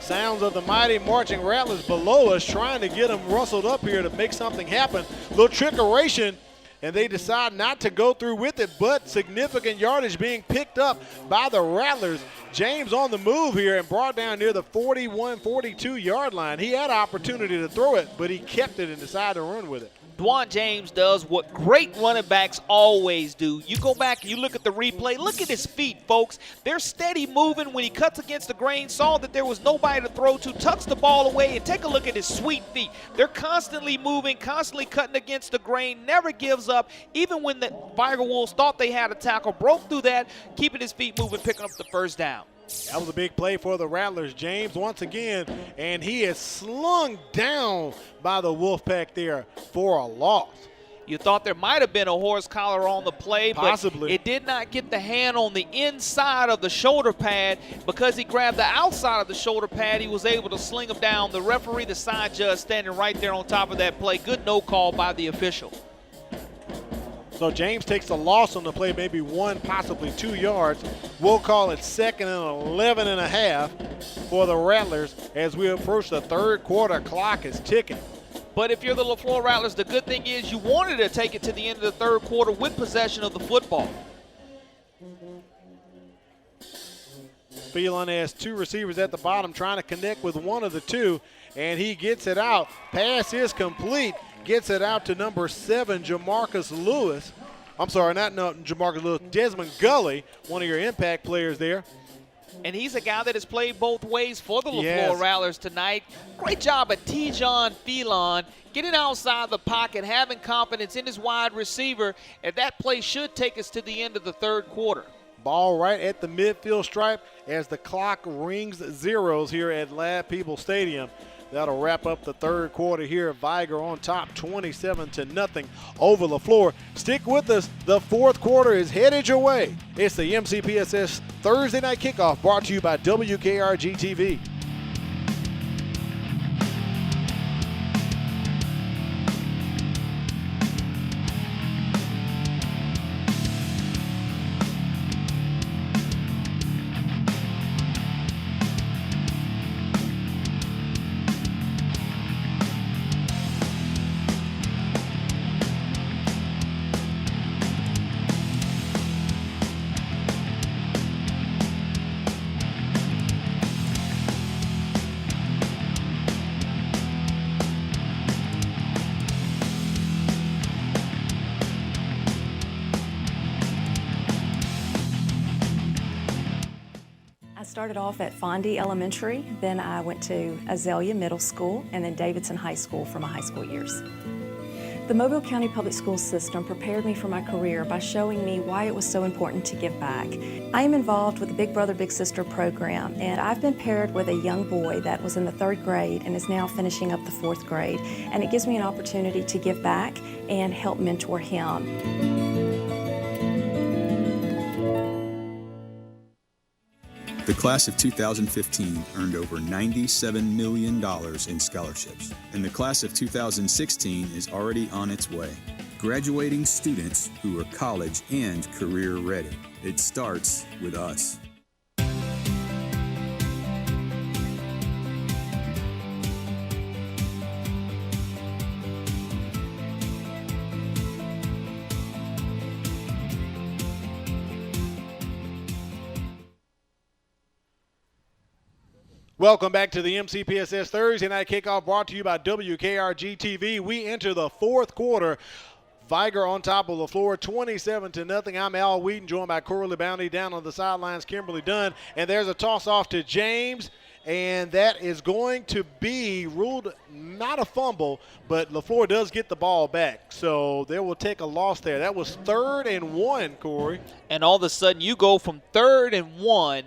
Sounds of the mighty marching Rattlers below us, trying to get them rustled up here to make something happen. Little trickeration, and they decide not to go through with it, but significant yardage being picked up by the Rattlers. James on the move here and brought down near the 41, 42-yard line. He had an opportunity to throw it, but he kept it and decided to run with it. DeJuan James does what great running backs always do. You go back and you look at the replay. Look at his feet, folks. They're steady moving. When he cuts against the grain, saw that there was nobody to throw to, tucks the ball away, and take a look at his sweet feet. They're constantly moving, constantly cutting against the grain, never gives up. Even when the Vigor Wolves thought they had a tackle, broke through that, keeping his feet moving, picking up the 1st down. That was a big play for the Rattlers. James once again, and he is slung down by the Wolfpack there for a loss. You thought there might have been a horse collar on the play, Possibly. but it did not get the hand on the inside of the shoulder pad. Because he grabbed the outside of the shoulder pad, he was able to sling him down. The referee, the side judge, standing right there on top of that play. Good no call by the official. So James takes a loss on the play, maybe 1, possibly 2 yards. We'll call it 2nd and 11 and a half for the Rattlers as we approach the third quarter. Clock is ticking. But if you're the LeFlore Rattlers, the good thing is you wanted to take it to the end of the third quarter with possession of the football. Phelan has 2 receivers at the bottom trying to connect with one of the 2, and he gets it out. Pass is complete. Gets it out to number 7, Jamarcus Lewis. I'm sorry, not Jamarcus Lewis, Desmond Gully, one of your impact players there. And he's a guy that has played both ways for the LeFlore Rattlers tonight. Great job at T-John Phelan getting outside the pocket, having confidence in his wide receiver, and that play should take us to the end of the third quarter. Ball right at the midfield stripe as the clock rings zeros here at Ladd-Peebles Stadium. That'll wrap up the third quarter here. Vigor on top 27-0 over LeFlore. Stick with us. The fourth quarter is headed your way. It's the MCPSS Thursday Night Kickoff brought to you by WKRG TV. I started off at Fondy Elementary, then I went to Azalea Middle School, and then Davidson High School for my high school years. The Mobile County Public School system prepared me for my career by showing me why it was so important to give back. I am involved with the Big Brother Big Sister program, and I've been paired with a young boy that was in the 3rd grade and is now finishing up the 4th grade, and it gives me an opportunity to give back and help mentor him. The class of 2015 earned over $97 million in scholarships, and the class of 2016 is already on its way, graduating students who are college and career ready. It starts with us. Welcome back to the MCPSS Thursday Night Kickoff brought to you by WKRG TV. We enter the fourth quarter. Vigor on top of LeFlore, 27-0. I'm Al Wheaton, joined by Corley Bounty. Down on the sidelines, Kimberly Dunn. And there's a toss-off to James, and that is going to be ruled not a fumble, but LeFlore does get the ball back. So they will take a loss there. That was 3rd and 1, Corey. And all of a sudden you go from 3rd and 1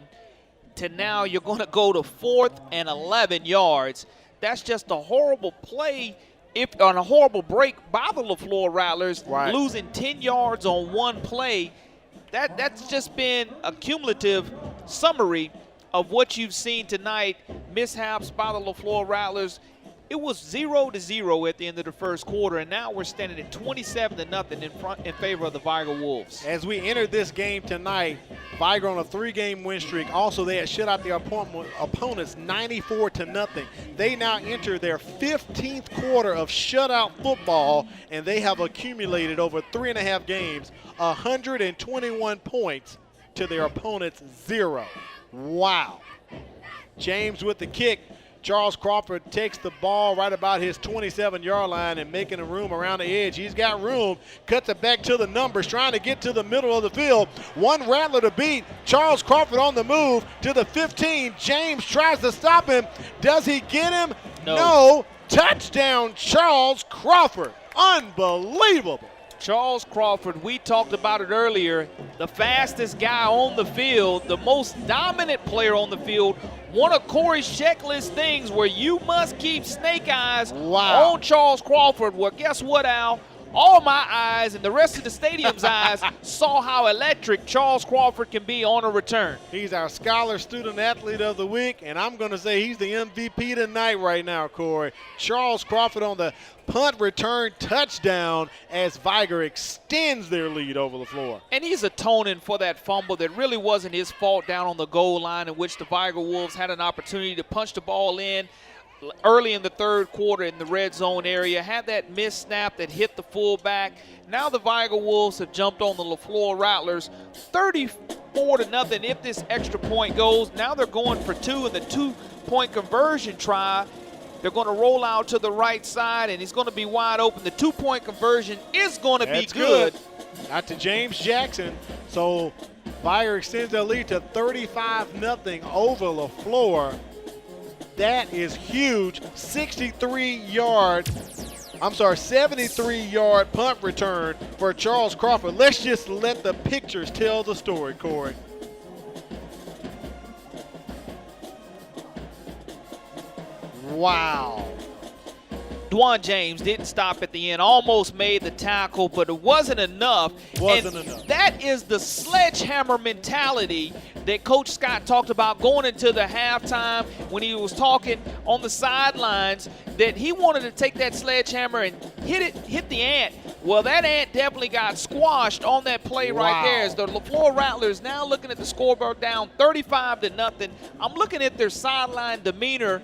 to now you're going to go to 4th and 11 yards. That's just a horrible play on a horrible break by the LeFlore Rattlers, losing 10 yards on one play. That's just been a cumulative summary of what you've seen tonight. Mishaps by the LeFlore Rattlers. It was 0-0 at the end of the first quarter, and now we're standing at 27-0 in favor of the Vigor Wolves. As we entered this game tonight, Vigor on a 3-game win streak. Also, they had shut out their opponents 94-0. They now enter their 15th quarter of shutout football, and they have accumulated over 3.5 games, 121 points to their opponents 0. Wow. James with the kick. Charles Crawford takes the ball right about his 27-yard line and making a room around the edge. He's got room, cuts it back to the numbers, trying to get to the middle of the field. One Rattler to beat. Charles Crawford on the move to the 15. James tries to stop him. Does he get him? No. Touchdown, Charles Crawford. Unbelievable. Charles Crawford, we talked about it earlier, the fastest guy on the field, the most dominant player on the field. One of Corey's checklist things where you must keep snake eyes on Charles Crawford. Well, guess what, Al? all my eyes and the rest of the stadium's eyes saw how electric Charles Crawford can be on a return. He's our Scholar Student Athlete of the Week, and I'm going to say he's the MVP tonight right now, Corey. Charles Crawford on the punt return touchdown as Vigor extends their lead over LeFlore. And he's atoning for that fumble that really wasn't his fault down on the goal line, in which the Vigor Wolves had an opportunity to punch the ball in early in the third quarter in the red zone area, had that missed snap that hit the fullback. Now the Vigor Wolves have jumped on the LeFlore Rattlers 34-0 if this extra point goes. Now they're going for two in the 2-point conversion try. They're going to roll out to the right side, and he's going to be wide open. The 2-point conversion is going to be good. Out to James Jackson. So Vigor extends their lead to 35-0 over LeFlore. That is huge. 73-yard punt return for Charles Crawford. Let's just let the pictures tell the story, Corey. Wow. Dwan James didn't stop at the end, almost made the tackle, but it wasn't enough. That is the sledgehammer mentality that Coach Scott talked about going into the halftime when he was talking on the sidelines, that he wanted to take that sledgehammer and hit the ant. Well, that ant definitely got squashed on that play right there, as the LeFlore Rattlers now looking at the scoreboard down 35-0. I'm looking at their sideline demeanor.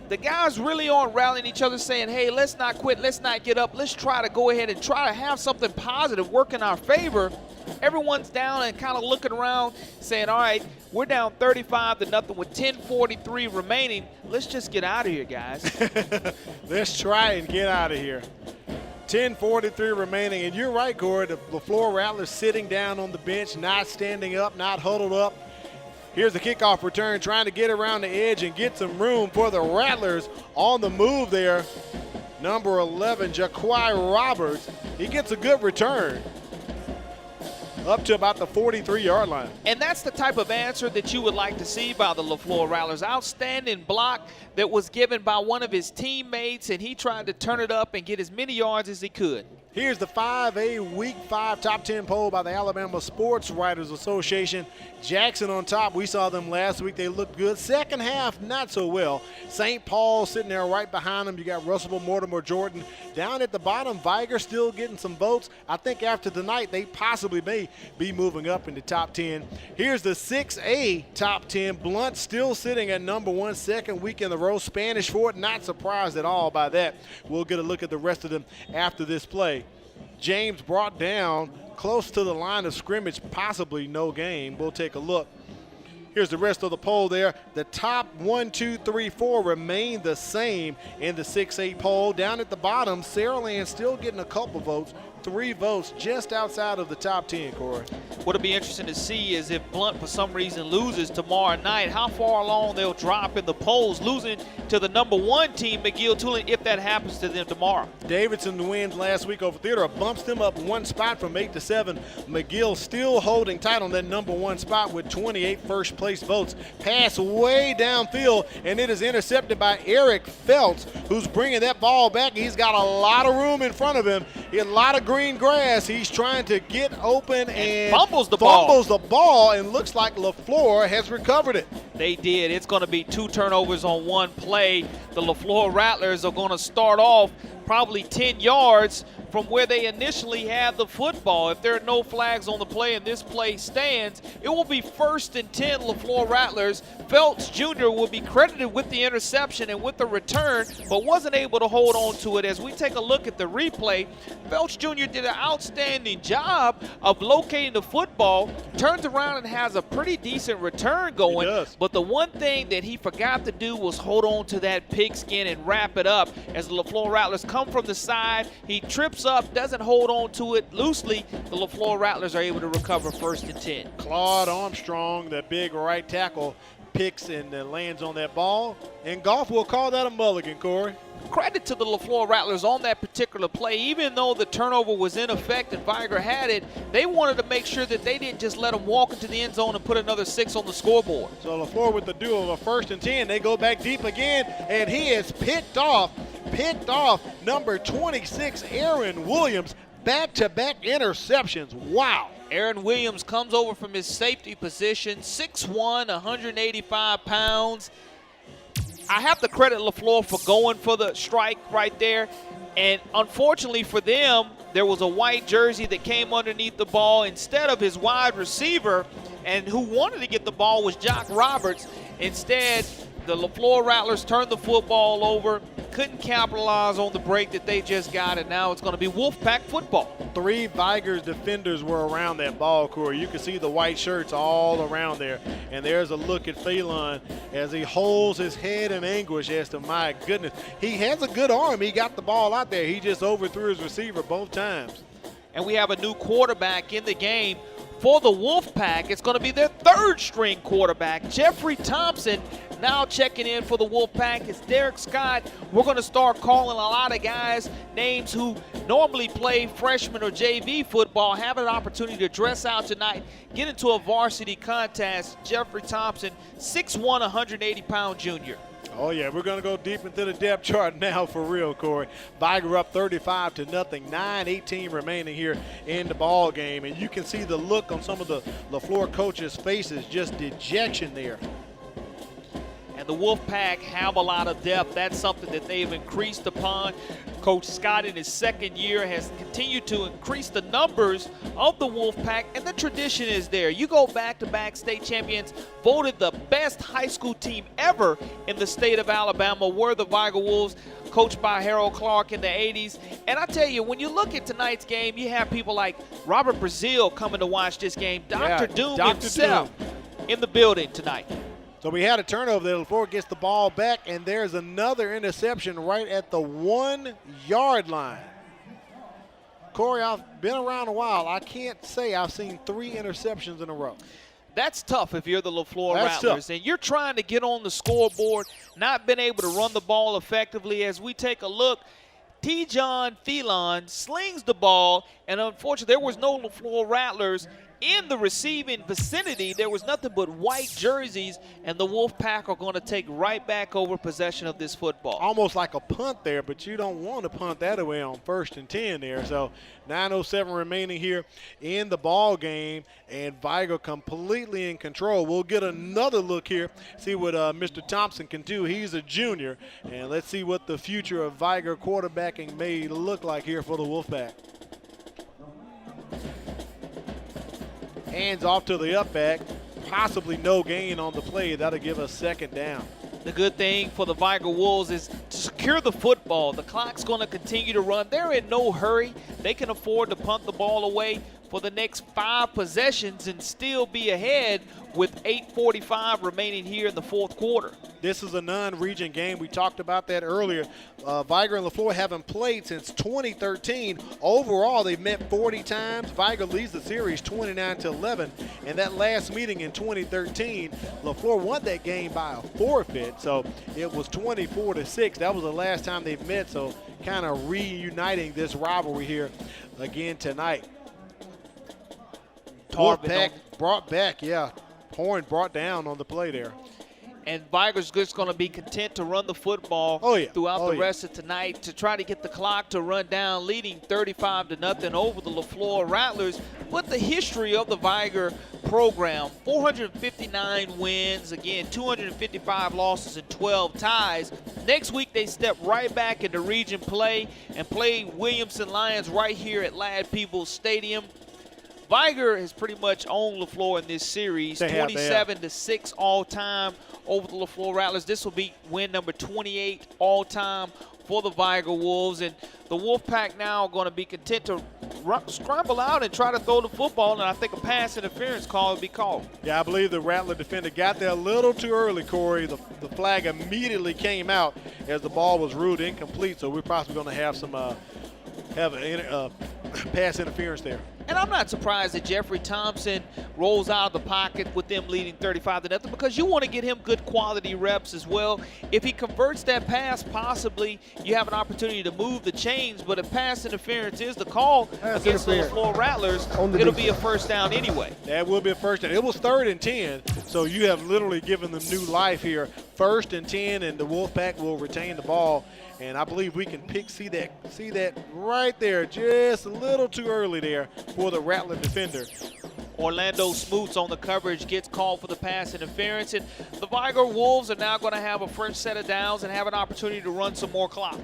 The guys really aren't rallying each other, saying, hey, let's not quit, let's not get up, let's try to go ahead and try to have something positive work in our favor. Everyone's down and kind of looking around, saying, all right, we're down 35-0 with 10:43 remaining. Let's just get out of here, guys. Let's try and get out of here. 10:43 remaining, and you're right, Corey, the LeFlore Rattlers sitting down on the bench, not standing up, not huddled up. Here's the kickoff return, trying to get around the edge and get some room for the Rattlers on the move there. Number 11, Jaquai Roberts. He gets a good return up to about the 43-yard line. And that's the type of answer that you would like to see by the LeFlore Rattlers. Outstanding block that was given by one of his teammates, and he tried to turn it up and get as many yards as he could. Here's the 5A Week 5 Top 10 poll by the Alabama Sports Writers Association. Jackson on top. We saw them last week. They looked good. Second half, not so well. St. Paul sitting there right behind them. You got Russell, Mortimer, Jordan. Down at the bottom, Vigor still getting some votes. I think after tonight, they possibly may be moving up in the top 10. Here's the 6A Top 10. Blunt still sitting at number 1, second week in a row. Spanish Fort, not surprised at all by that. We'll get a look at the rest of them after this play. James brought down close to the line of scrimmage, possibly no game. We'll take a look. Here's the rest of the poll there. The top 1, 2, 3, 4 remain the same in the 6A poll. Down at the bottom, Saraland still getting a couple votes. 3 votes just outside of the top 10, Corey. What'll be interesting to see is if Blunt for some reason loses tomorrow night, how far along they'll drop in the polls, losing to the number 1 team, McGill-Tulane, if that happens to them tomorrow. Davidson wins last week over Theodore, bumps them up 1 spot from 8 to 7. McGill still holding tight on that number 1 spot with 28 first place votes. Pass way downfield, and it is intercepted by Eric Feltz, who's bringing that ball back. He's got a lot of room in front of him. He had a lot of green grass. He's trying to get open and fumbles the ball, and looks like LeFlore has recovered it. They did. It's going to be 2 turnovers on 1 play. The LeFlore Rattlers are going to start off probably 10 yards from where they initially had the football. If there are no flags on the play and this play stands, it will be 1st and 10 LeFlore Rattlers. Phelps Jr. will be credited with the interception and with the return, but wasn't able to hold on to it. As we take a look at the replay, Phelps Jr. did an outstanding job of locating the football, turns around and has a pretty decent return going. He does. But the one thing that he forgot to do was hold on to that pigskin and wrap it up. As the LeFlore Rattlers come from the side, he trips up, doesn't hold on to it loosely. The LeFlore Rattlers are able to recover 1st and 10. Claude Armstrong, that big right tackle, picks and lands on that ball. And golf will call that a mulligan, Corey. Credit to the LeFlore Rattlers on that particular play. Even though the turnover was in effect and Vigor had it, they wanted to make sure that they didn't just let them walk into the end zone and put another 6 on the scoreboard. So LeFlore with the do of a 1st and 10. They go back deep again, and he is picked off number 26, Aaron Williams. back-to-back interceptions. Wow. Aaron Williams comes over from his safety position, 6'1", 185 pounds. I have to credit LeFlore for going for the strike right there. And unfortunately for them, there was a white jersey that came underneath the ball instead of his wide receiver, and who wanted to get the ball was Jock Roberts. Instead, the LeFlore Rattlers turned the football over, couldn't capitalize on the break that they just got, and now it's going to be Wolfpack football. 3 Vigors defenders were around that ball, Corey. You can see the white shirts all around there. And there's a look at Phelan as he holds his head in anguish as to, my goodness. He has a good arm. He got the ball out there. He just overthrew his receiver both times. And we have a new quarterback in the game for the Wolfpack. It's going to be their 3rd-string quarterback, Jeffrey Thompson, now checking in for the Wolfpack. It's Derek Scott. We're going to start calling a lot of guys, names who normally play freshman or JV football, have an opportunity to dress out tonight, get into a varsity contest. Jeffrey Thompson, 6'1", 180-pound junior. Oh, yeah, we're going to go deep into the depth chart now for real, Corey. Vigor up 35-0, 9:18 remaining here in the ball game. And you can see the look on some of the LeFlore coaches' faces, just dejection there. And the Wolfpack have a lot of depth. That's something that they've increased upon. Coach Scott in his 2nd year has continued to increase the numbers of the Wolfpack, and the tradition is there. You go back-to-back state champions, voted the best high school team ever in the state of Alabama were the Vigor Wolves, coached by Harold Clark in the 80s. And I tell you, when you look at tonight's game, you have people like Robert Brazil coming to watch this game. Dr. Doom himself in the building tonight. So we had a turnover there. LeFlore gets the ball back, and there's another interception right at the 1-yard line. Corey, I've been around a while. I can't say I've seen 3 interceptions in a row. That's tough if you're the LeFlore Rattlers. And you're trying to get on the scoreboard, not been able to run the ball effectively. As we take a look, T-John Phelan slings the ball, and unfortunately there was no LeFlore Rattlers in the receiving vicinity. There was nothing but white jerseys, and the Wolfpack are going to take right back over possession of this football. Almost like a punt there, but you don't want to punt that away on 1st and 10 there. So 9:07 remaining here in the ball game, and Vigor completely in control. We'll get another look here, see what Mr. Thompson can do. He's a junior, and let's see what the future of Vigor quarterbacking may look like here for the Wolfpack. Hands off to the up back, possibly no gain on the play. That'll give us 2nd down. The good thing for the Vigor Wolves is to secure the football. The clock's going to continue to run. They're in no hurry. They can afford to punt the ball away for the next 5 possessions and still be ahead with 8:45 remaining here in the 4th quarter. This is a non-region game. We talked about that earlier. Vigor and LeFlore haven't played since 2013. Overall, they've met 40 times. Vigor leads the series 29-11. And that last meeting in 2013, LeFlore won that game by a forfeit. So it was 24-6. That was the last time they've met. So kind of reuniting this rivalry here again tonight. Wolfpack brought back, yeah. Horn brought down on the play there. And Vigor's just going to be content to run the football throughout the rest of tonight to try to get the clock to run down, leading 35-0 over the LeFlore Rattlers. But the history of the Vigor program, 459 wins, again, 255 losses and 12 ties. Next week, they step right back into region play and play Williamson Lions right here at Ladd Peebles Stadium. Vigor has pretty much owned LeFlore in this series, 27-6 all-time over the LeFlore Rattlers. This will be win number 28 all-time for the Vigor Wolves. And the Wolfpack now are going to be content to scramble out and try to throw the football, and I think a pass interference call would be called. Yeah, I believe the Rattler defender got there a little too early, Corey. The flag immediately came out as the ball was ruled incomplete, so we're possibly going to have some pass interference there. And I'm not surprised that Jeffrey Thompson rolls out of the pocket with them leading 35-0, because you want to get him good quality reps as well. If he converts that pass, possibly you have an opportunity to move the chains, but if pass interference is the call against the LeFlore Rattlers, it'll be a first down anyway. That will be a first down. It was 3rd and 10, so you have literally given them new life here. 1st and 10, and the Wolfpack will retain the ball. And I believe we can see that right there, just a little too early there for the Rattler defender. Orlando Smoots on the coverage gets called for the pass interference, and the Vigor Wolves are now going to have a fresh set of downs and have an opportunity to run some more clock.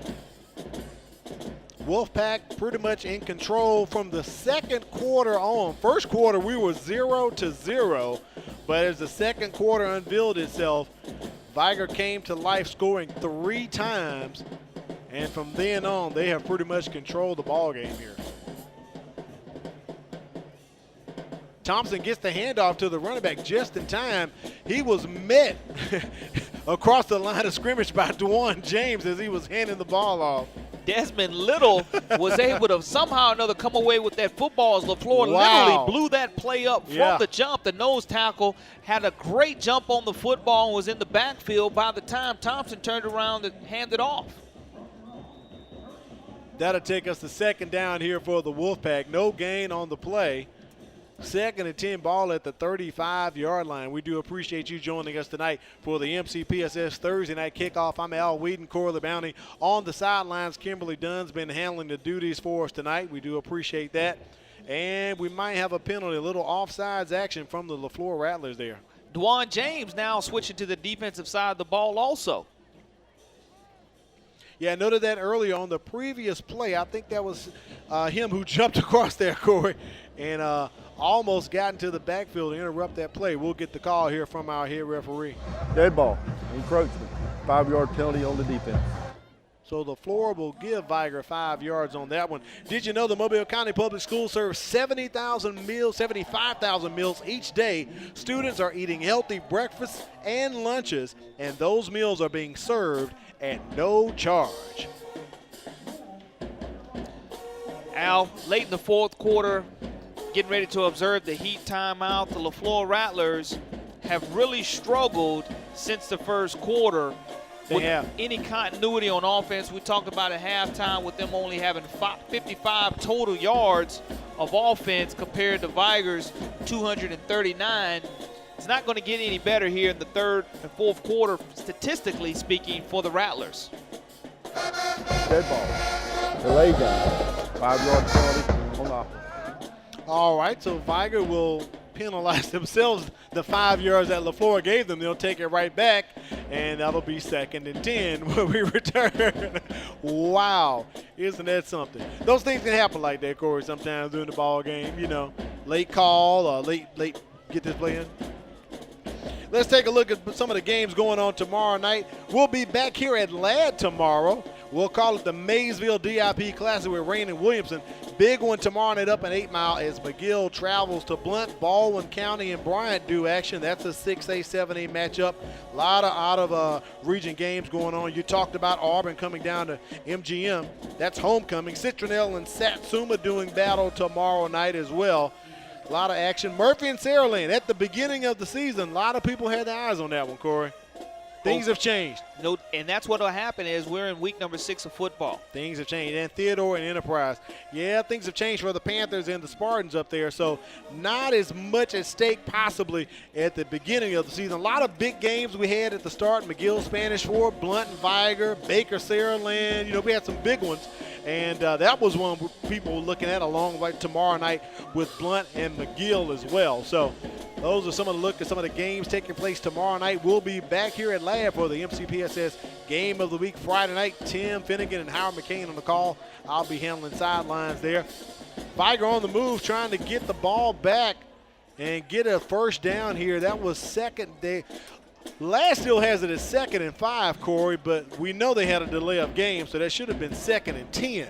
Wolfpack pretty much in control from the 2nd quarter on. 1st quarter we were 0-0, but as the 2nd quarter unveiled itself, Vigor came to life, scoring 3 times, and from then on, they have pretty much controlled the ball game here. Thompson gets the handoff to the running back just in time. He was met across the line of scrimmage by DeJuan James as he was handing the ball off. Desmond Little was able to somehow or another come away with that football as LeFlore literally blew that play up from the jump. The nose tackle had a great jump on the football and was in the backfield by the time Thompson turned around and handed off. That'll take us to 2nd down here for the Wolfpack. No gain on the play. 2nd and 10, ball at the 35-yard line. We do appreciate you joining us tonight for the MCPSS Thursday night kickoff. I'm Al Whedon, Corley Bounty. On the sidelines, Kimberly Dunn's been handling the duties for us tonight. We do appreciate that. And we might have a penalty, a little offsides action from the LeFlore Rattlers there. DeJuan James now switching to the defensive side of the ball also. Yeah, I noted that earlier on the previous play. I think that was him who jumped across there, Corey, and almost got into the backfield to interrupt that play. We'll get the call here from our head referee. Dead ball, encroachment, 5-yard penalty on the defense. So the LeFlore will give Vigor 5 yards on that one. Did you know the Mobile County Public Schools serve 75,000 meals each day? Students are eating healthy breakfasts and lunches, and those meals are being served at no charge. Al, late in the 4th quarter, getting ready to observe the heat timeout. The LeFlore Rattlers have really struggled since the 1st quarter with any continuity on offense. We talked about at halftime with them only having 55 total yards of offense compared to Vigor's 239. It's not going to get any better here in the 3rd and 4th quarter, statistically speaking, for the Rattlers. Dead ball, delay game, 5-yard penalty on offense. All right, so Vigor will penalize themselves the 5 yards that LeFlore gave them. They'll take it right back, and that'll be 2nd and 10 when we return. Wow, isn't that something? Those things can happen like that, Corey, sometimes during the ball game. You know, late call or late get this play in. Let's take a look at some of the games going on tomorrow night. We'll be back here at Ladd tomorrow. We'll call it the Maysville DIP Classic with Rain and Williamson. Big one tomorrow night up in 8 Mile as McGill travels to Blunt. Baldwin County and Bryant do action. That's a 6A, 7A matchup. A lot of out-of-region games going on. You talked about Auburn coming down to MGM. That's homecoming. Citronelle and Satsuma doing battle tomorrow night as well. A lot of action. Murphy and Saraland at the beginning of the season. A lot of people had their eyes on that one, Corey. Things have changed. No, and that's what will happen is we're in week number 6 of football. Things have changed. And Theodore and Enterprise. Yeah, things have changed for the Panthers and the Spartans up there. So not as much at stake possibly at the beginning of the season. A lot of big games we had at the start. McGill Spanish 4, Blunt and Vigor, Baker, Saraland. You know, we had some big ones. And that was one people were looking at along like tomorrow night with Blunt and McGill as well. So those are some of the look at some of the games taking place tomorrow night. We'll be back here at Ladd for the MCPSS Game of the Week Friday night. Tim Finnegan and Howard McCain on the call. I'll be handling sidelines there. Vigor on the move, trying to get the ball back and get a first down here. That was second day. Ladd still has it as 2nd and 5, Corey, but we know they had a delay of game, so that should have been 2nd and 10.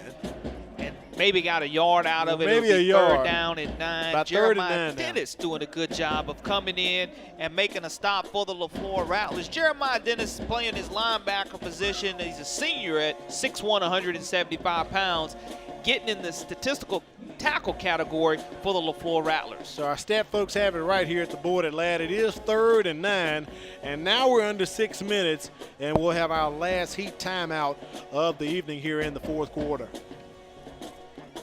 And maybe got a yard out of it. Maybe a yard. 3rd down and 9. About Jeremiah 39 Dennis doing a good job of coming in and making a stop for the LeFlore Rattlers. Jeremiah Dennis playing his linebacker position. He's a senior at 6'1", 175 pounds. Getting in the statistical tackle category for the LeFlore Rattlers. So our stat folks have it right here at the board at Ladd. It is 3rd and 9, and now we're under 6 minutes, and we'll have our last heat timeout of the evening here in the 4th quarter.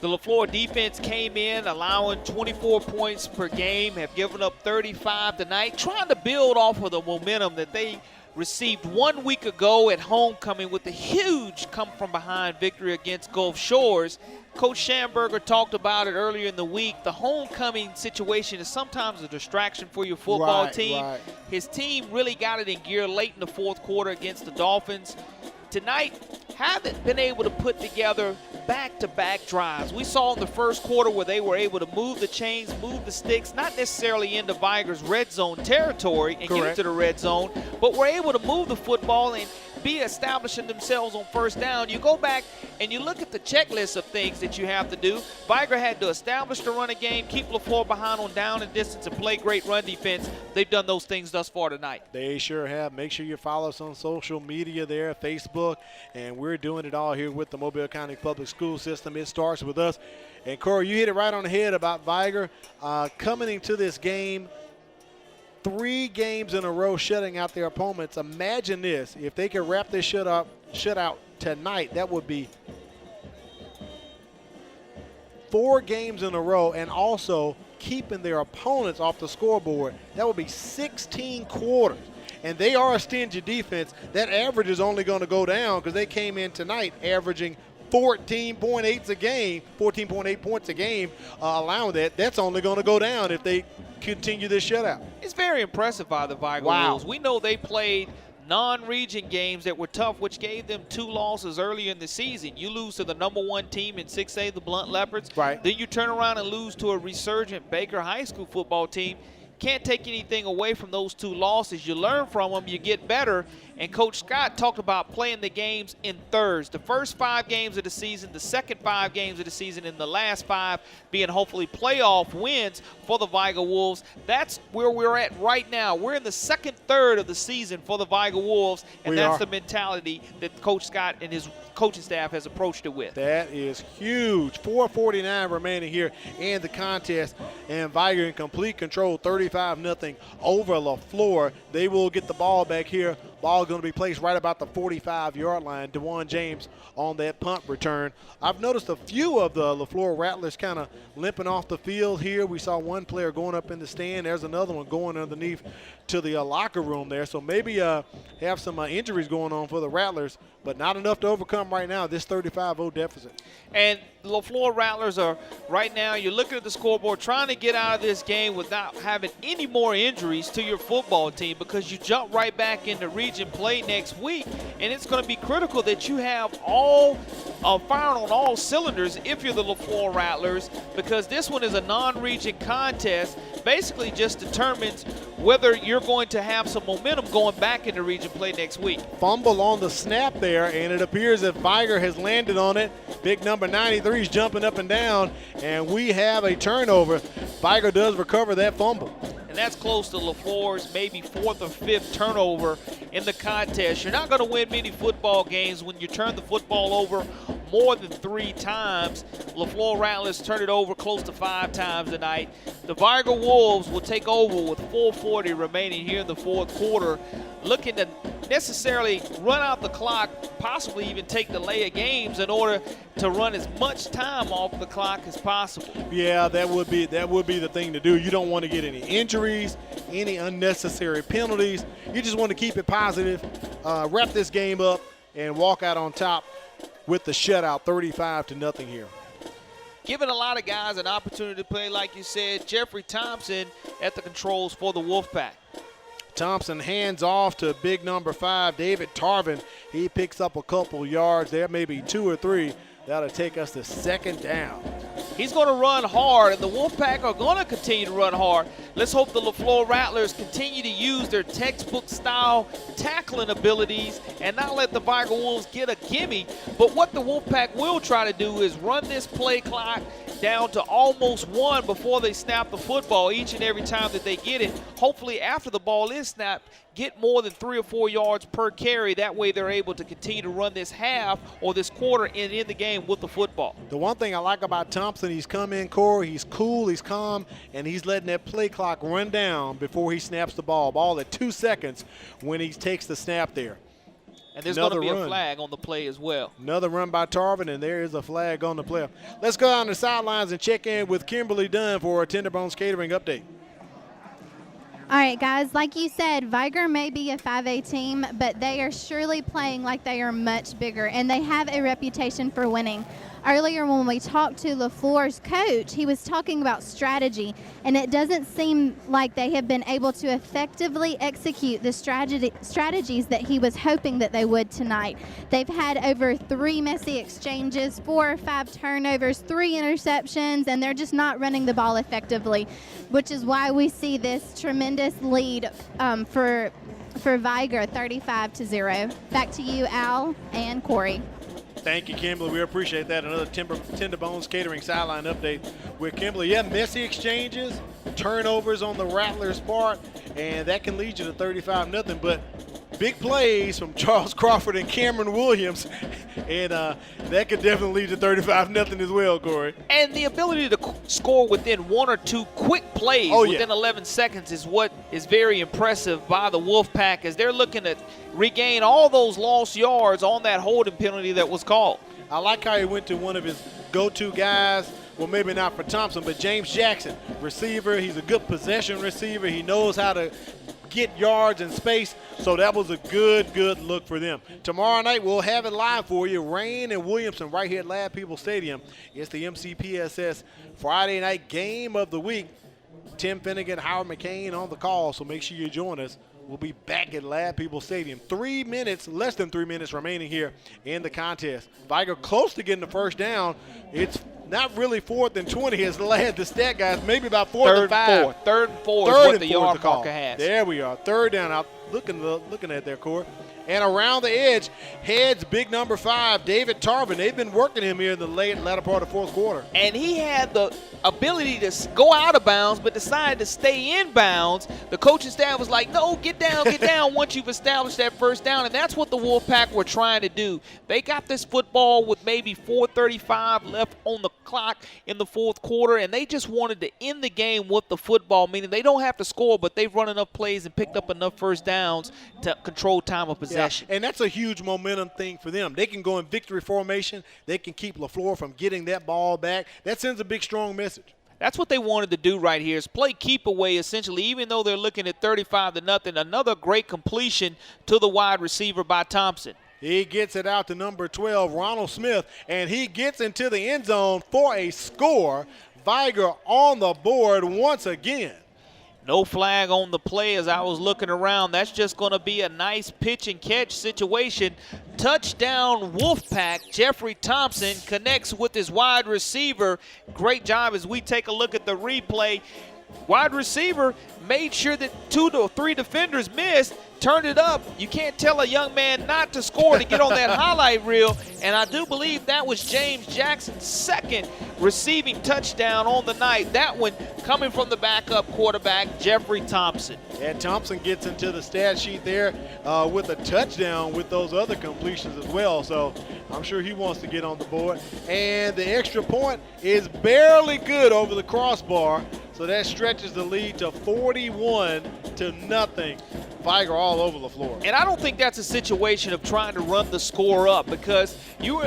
The LeFlore defense came in allowing 24 points per game, have given up 35 tonight, trying to build off of the momentum that they received 1 week ago at homecoming with a huge come-from-behind victory against Gulf Shores. Coach Schamberger talked about it earlier in the week. The homecoming situation is sometimes a distraction for your football team. Right. His team really got it in gear late in the 4th quarter against the Dolphins. Tonight, haven't been able to put together back-to-back drives. We saw in the 1st quarter where they were able to move the chains, move the sticks, not necessarily into Vigor's red zone territory and get into the red zone, but were able to move the football and be establishing themselves on 1st down. You go back and you look at the checklist of things that you have to do. Vigor had to establish the running game, keep LeFlore behind on down and distance, and play great run defense. They've done those things thus far tonight. They sure have. Make sure you follow us on social media there, Facebook, and we're doing it all here with the Mobile County Public School System. It starts with us. And Corey, you hit it right on the head about Vigor coming into this game 3 games in a row shutting out their opponents. Imagine this. If they could wrap this shutout tonight, that would be 4 games in a row, and also keeping their opponents off the scoreboard. That would be 16 quarters. And they are a stingy defense. That average is only going to go down because they came in tonight averaging 14.8 a game, 14.8 points a game, allowing that. That's only going to go down if they continue this shutout. It's very impressive by the Vigor Wolves. We know they played non-region games that were tough, which gave them 2 losses earlier in the season. You lose to the #1 team in 6A, the Blunt Leopards. Right. Then you turn around and lose to a resurgent Baker High School football team. Can't take anything away from those 2 losses. You learn from them, you get better. And Coach Scott talked about playing the games in thirds. The first 5 games of the season, the second 5 games of the season, and the last 5 being hopefully playoff wins for the Vigor Wolves. That's where we're at right now. We're in the second third of the season for the Vigor Wolves, and that's the mentality that Coach Scott and his coaching staff has approached it with. That is huge. 4:49 remaining here in the contest, and Vigor in complete control, 35-0 over LeFlore. They will get the ball back here. Ball going to be placed right about the 45-yard line. DeJuan James on that punt return. I've noticed a few of the LeFlore Rattlers kind of limping off the field here. We saw one player going up in the stand. There's another one going underneath to the locker room there. So maybe have some injuries going on for the Rattlers, but not enough to overcome right now this 35-0 deficit. And the LeFlore Rattlers are right now, you're looking at the scoreboard, trying to get out of this game without having any more injuries to your football team, because you jump right back into region play next week, and it's going to be critical that you have all firing on all cylinders if you're the LeFlore Rattlers, because this one is a non-region contest. Basically just determines whether you're going to have some momentum going back into region play next week. Fumble on the snap there, and it appears that Vigor has landed on it. Big number 93 is jumping up and down, and we have a turnover. Vigor does recover that fumble. And that's close to LeFlore's maybe 4th or 5th turnover in the contest. You're not going to win many football games when you turn the football over more than 3 times. LeFlore Rattlers turned it over close to 5 times tonight. The Vigor Wolves will take over with 4:40 remaining here in the 4th quarter, looking to necessarily run out the clock, possibly even take delay of games in order to run as much time off the clock as possible. Yeah, that would be the thing to do. You don't want to get any injuries, any unnecessary penalties. You just want to keep it positive, wrap this game up, and walk out on top with the shutout, 35-0 here. Giving a lot of guys an opportunity to play, like you said. Jeffrey Thompson at the controls for the Wolfpack. Thompson hands off to big number 5, David Tarvin. He picks up a couple yards there, maybe 2 or 3. That'll take us to 2nd down. He's going to run hard, and the Wolfpack are going to continue to run hard. Let's hope the LeFlore Rattlers continue to use their textbook-style tackling abilities and not let the Vigor Wolves get a gimme. But what the Wolfpack will try to do is run this play clock, down to almost 1 before they snap the football each and every time that they get it. Hopefully after the ball is snapped, get more than 3 or 4 yards per carry. That way they're able to continue to run this half or this quarter and end the game with the football. The one thing I like about Thompson, he's come in, Corey, he's cool, he's calm, and he's letting that play clock run down before he snaps the ball. Ball at 2 seconds when he takes the snap there. And there's going to be a flag on the play as well. Another run by Tarvin, and there is a flag on the play. Let's go on the sidelines and check in with Kimberly Dunn for a Tenderbones Catering update. All right, guys, like you said, Vigor may be a 5A team, but they are surely playing like they are much bigger, and they have a reputation for winning. Earlier when we talked to LeFlore's coach, he was talking about strategy, and it doesn't seem like they have been able to effectively execute the strategies that he was hoping that they would tonight. They've had over 3 messy exchanges, 4 or 5 turnovers, 3 interceptions, and they're just not running the ball effectively, which is why we see this tremendous lead for Vigor, 35-0. Back to you, Al and Corey. Thank you, Kimberly. We appreciate that. Another Tenderbones Catering sideline update with Kimberly. Yeah, messy exchanges, turnovers on the Rattlers' part, and that can lead you to 35-0. But big plays from Charles Crawford and Cameron Williams, and that could definitely lead to 35-0 as well, Corey. And the ability to score within 1 or 2 quick plays within 11 seconds is what is very impressive by the Wolfpack, as they're looking to regain all those lost yards on that holding penalty that was called. I like how he went to one of his go-to guys. Well, maybe not for Thompson, but James Jackson, receiver. He's a good possession receiver. He knows how to get yards and space, so that was a good look for them. Tomorrow night, we'll have it live for you. Rain and Williamson right here at Lab People Stadium. It's the MCPSS Friday night game of the week. Tim Finnegan, Howard McCain on the call, so make sure you join us. We'll be back at Lab People Stadium. 3 minutes, less than 3 minutes remaining here in the contest. Vigor close to getting the first down. It's not really 4th and 20 as the stat guys, maybe about 4th and 5. Third and four is what the yard marker has. There we are. 3rd down out. Looking at their court. And around the edge, heads big number 5, David Tarvin. They've been working him here in the latter part of 4th quarter. And he had the ability to go out of bounds, but decided to stay in bounds. The coaching staff was like, no, get down once you've established that first down. And that's what the Wolfpack were trying to do. They got this football with maybe 4:35 left on the clock in the 4th quarter, and they just wanted to end the game with the football, meaning they don't have to score, but they've run enough plays and picked up enough first downs to control time of possession. Yeah, and that's a huge momentum thing for them. They can go in victory formation. They can keep LeFlore from getting that ball back. That sends a big, strong message. That's what they wanted to do right here, is play keep away essentially, even though they're looking at 35-0. Another great completion to the wide receiver by Thompson. He gets it out to number 12, Ronald Smith, and he gets into the end zone for a score. Vigor on the board once again. No flag on the play as I was looking around. That's just going to be a nice pitch and catch situation. Touchdown Wolfpack. Jeffrey Thompson connects with his wide receiver. Great job as we take a look at the replay. Wide receiver made sure that 2 to 3 defenders missed, turned it up. You can't tell a young man not to score to get on that highlight reel. And I do believe that was James Jackson's 2nd receiving touchdown on the night. That one coming from the backup quarterback, Jeffrey Thompson. And Thompson gets into the stat sheet there with a touchdown with those other completions as well. So I'm sure he wants to get on the board. And the extra point is barely good over the crossbar. So that stretches the lead to 41-0. Vigor all over LeFlore. And I don't think that's a situation of trying to run the score up, because you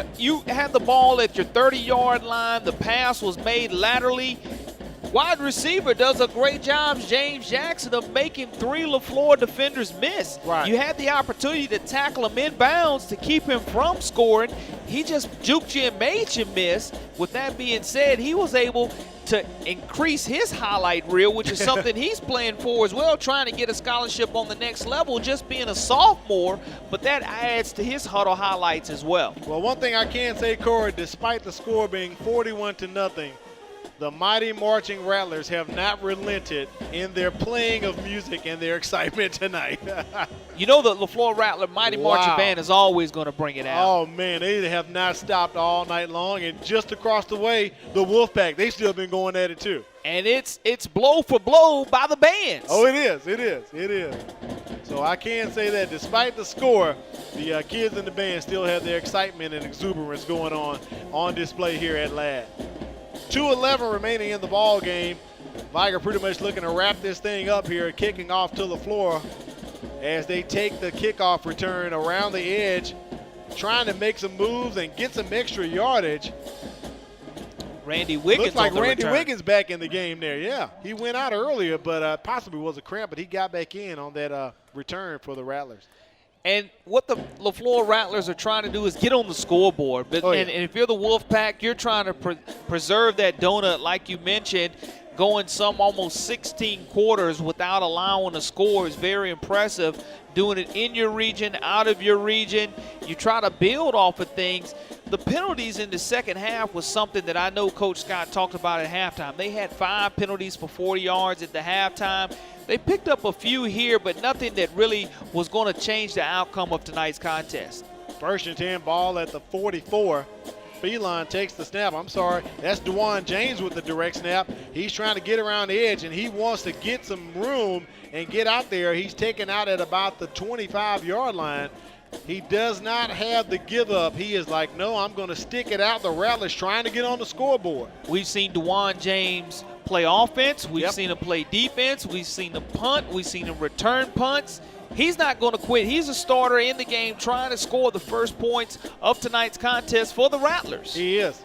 had the ball at your 30-yard line. The pass was made laterally. Wide receiver does a great job, James Jackson, of making 3 LeFlore defenders miss. Right. You had the opportunity to tackle him in bounds to keep him from scoring. He just juked you and made you miss. With that being said, he was able to increase his highlight reel, which is something he's playing for as well, trying to get a scholarship on the next level, just being a sophomore, but that adds to his huddle highlights as well. Well, one thing I can say, Corey, despite the score being 41-0, The mighty marching Rattlers have not relented in their playing of music and their excitement tonight. You know the LeFlore Rattler Mighty Marching Band is always going to bring it out. Oh, man, they have not stopped all night long. And just across the way, the Wolfpack, they've still been going at it too. And it's blow for blow by the bands. Oh, it is. It is. It is. So I can say that despite the score, the kids in the band still have their excitement and exuberance going on display here at Ladd. 2:11 remaining in the ball game. Vigor pretty much looking to wrap this thing up here, kicking off to LeFlore as they take the kickoff return around the edge, trying to make some moves and get some extra yardage. Randy Wiggins. Looks like Randy Wiggins back in the game there. Yeah, he went out earlier, but possibly was a cramp, but he got back in on that return for the Rattlers. And what the LeFlore Rattlers are trying to do is get on the scoreboard. But, and if you're the Wolfpack, you're trying to preserve that donut, like you mentioned. Going some almost 16 quarters without allowing a score is very impressive. Doing it in your region, out of your region. You try to build off of things. The penalties in the second half was something that I know Coach Scott talked about at halftime. They had 5 penalties for 40 yards at the halftime. They picked up a few here, but nothing that really was going to change the outcome of tonight's contest. 1st and 10 ball at the 44. Phelan takes the snap. I'm sorry. That's DeJuan James with the direct snap. He's trying to get around the edge, and he wants to get some room and get out there. He's taken out at about the 25-yard line. He does not have the give up. He is like, no, I'm going to stick it out. The Rattlers trying to get on the scoreboard. We've seen DeJuan James play offense. We've seen him play defense. We've seen him punt. We've seen him return punts. He's not going to quit. He's a starter in the game trying to score the first points of tonight's contest for the Rattlers. He is.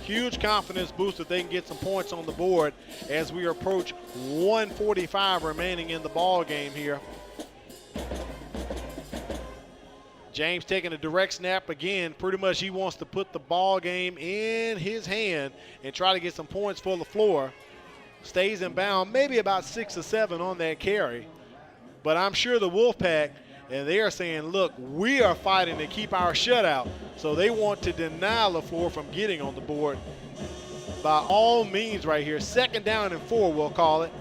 Huge confidence boost if they can get some points on the board as we approach 1:45 remaining in the ball game here. James taking a direct snap again. Pretty much he wants to put the ball game in his hand and try to get some points for LeFlore. Stays in bound, maybe about 6 or 7 on that carry. But I'm sure the Wolfpack, and they are saying, look, we are fighting to keep our shutout. So they want to deny LeFlore from getting on the board by all means right here. 2nd down and 4, we'll call it,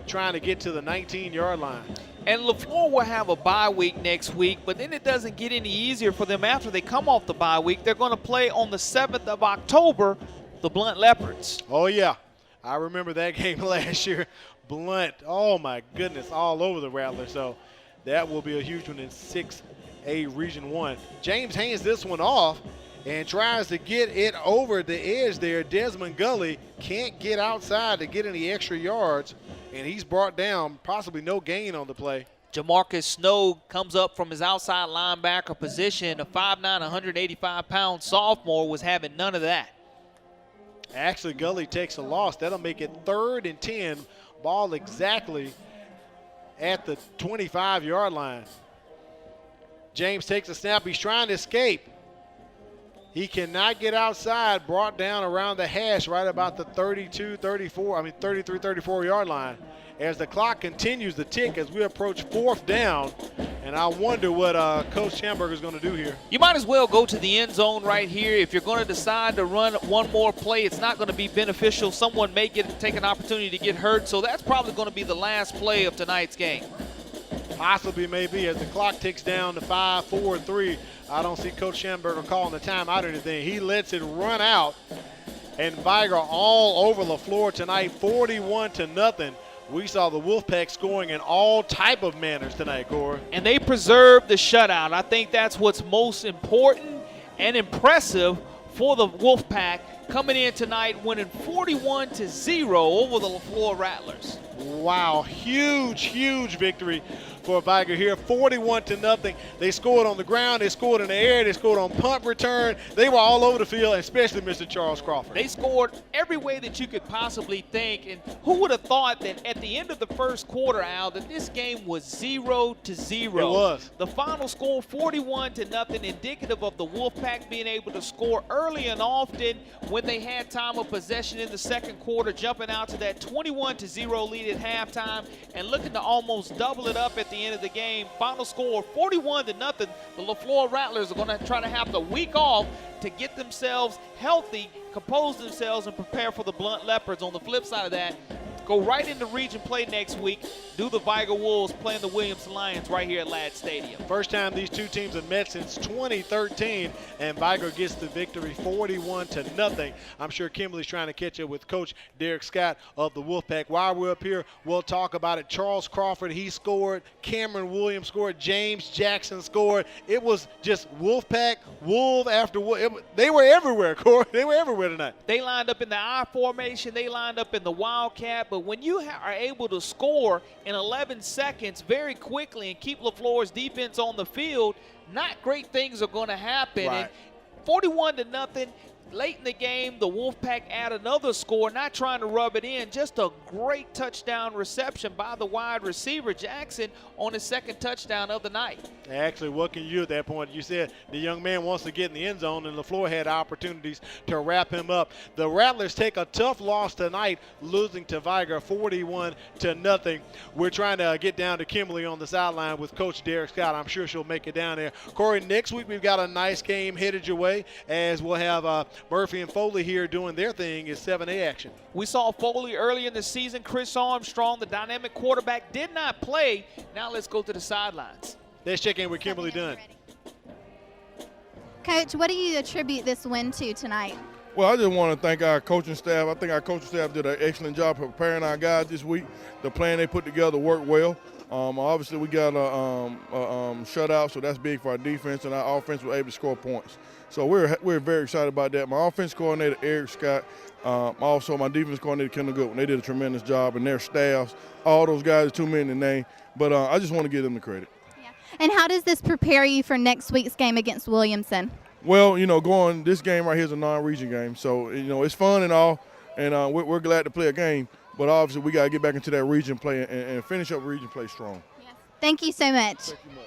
trying to get to the 19-yard line. And LeFlore will have a bye week next week, but then it doesn't get any easier for them after they come off the bye week. They're going to play on the 7th of October, the Blunt Leopards. Oh, yeah. I remember that game last year. Blunt, oh, my goodness, all over the Rattlers. So that will be a huge one in 6A Region 1. James hands this one off and tries to get it over the edge there. Desmond Gully can't get outside to get any extra yards, and he's brought down, possibly no gain on the play. Jamarcus Snow comes up from his outside linebacker position. A 5'9", 185-pound sophomore was having none of that. Actually, Gully takes a loss. That'll make it 3rd and 10, ball exactly at the 25-yard line. James takes a snap. He's trying to escape. He cannot get outside, brought down around the hash right about the 33-34-yard line. As the clock continues to tick as we approach 4th down, and I wonder what Coach Schamberger is going to do here. You might as well go to the end zone right here. If you're going to decide to run one more play, it's not going to be beneficial. Someone may take an opportunity to get hurt, so that's probably going to be the last play of tonight's game. Possibly, maybe, as the clock ticks down to 5, 4, 3. I don't see Coach Schamberger calling the timeout or anything. He lets it run out, and Vigor all over LeFlore tonight, 41-0. We saw the Wolfpack scoring in all type of manners tonight, Gore. And they preserved the shutout. I think that's what's most important and impressive for the Wolfpack, coming in tonight winning 41-0 over the LeFlore Rattlers. Wow, huge, huge victory for Vigor here, 41-0. They scored on the ground, they scored in the air, they scored on punt return. They were all over the field, especially Mr. Charles Crawford. They scored every way that you could possibly think, and who would have thought that at the end of the first quarter, Al, that this game was 0-0. It was. The final score 41-0, indicative of the Wolfpack being able to score early and often when when they had time of possession in the second quarter, jumping out to that 21-0 lead at halftime and looking to almost double it up at the end of the game. Final score 41-0. The LeFlore Rattlers are going to try to have the week off to get themselves healthy, compose themselves, and prepare for the Blunt Leopards. On the flip side of that, go right into region play next week. Do the Vigor Wolves playing the Williams Lions right here at Ladd Stadium. First time these two teams have met since 2013, and Vigor gets the victory 41-0. I'm sure Kimberly's trying to catch up with Coach Derek Scott of the Wolfpack. While we're up here, we'll talk about it. Charles Crawford, he scored. Cameron Williams scored. James Jackson scored. It was just Wolfpack, Wolf after Wolf. They were everywhere, Corey. They were everywhere tonight. They lined up in the I formation. They lined up in the Wildcat. But when you are able to score in 11 seconds very quickly and keep LeFlore's defense on the field, not great things are going to happen. Right. And 41-0. Late in the game, the Wolfpack add another score, not trying to rub it in. Just a great touchdown reception by the wide receiver, Jackson, on his second touchdown of the night. Actually, what can you do at that point? You said the young man wants to get in the end zone, and LeFlore had opportunities to wrap him up. The Rattlers take a tough loss tonight, losing to Vigor 41-0. We're trying to get down to Kimberly on the sideline with Coach Derek Scott. I'm sure she'll make it down there. Corey, next week we've got a nice game headed your way, as we'll have Murphy and Foley here doing their thing is 7A action. We saw Foley early in the season. Chris Armstrong, the dynamic quarterback, did not play. Now let's go to the sidelines. Let's check in with Kimberly Dunn. Coach, what do you attribute this win to tonight? Well, I just want to thank our coaching staff. I think our coaching staff did an excellent job preparing our guys this week. The plan they put together worked well. Obviously, we got a shutout, so that's big for our defense, and our offense was able to score points. So we're very excited about that. My offense coordinator, Eric Scott, also my defense coordinator, Kendall Goodwin, they did a tremendous job, and their staffs, all those guys are too many to name, but I just want to give them the credit. Yeah. And how does this prepare you for next week's game against Williamson? Well, this game right here is a non-region game, so, it's fun and all, and we're glad to play a game, but obviously we got to get back into that region play and finish up region play strong. Yes. Thank you so much. Thank you much.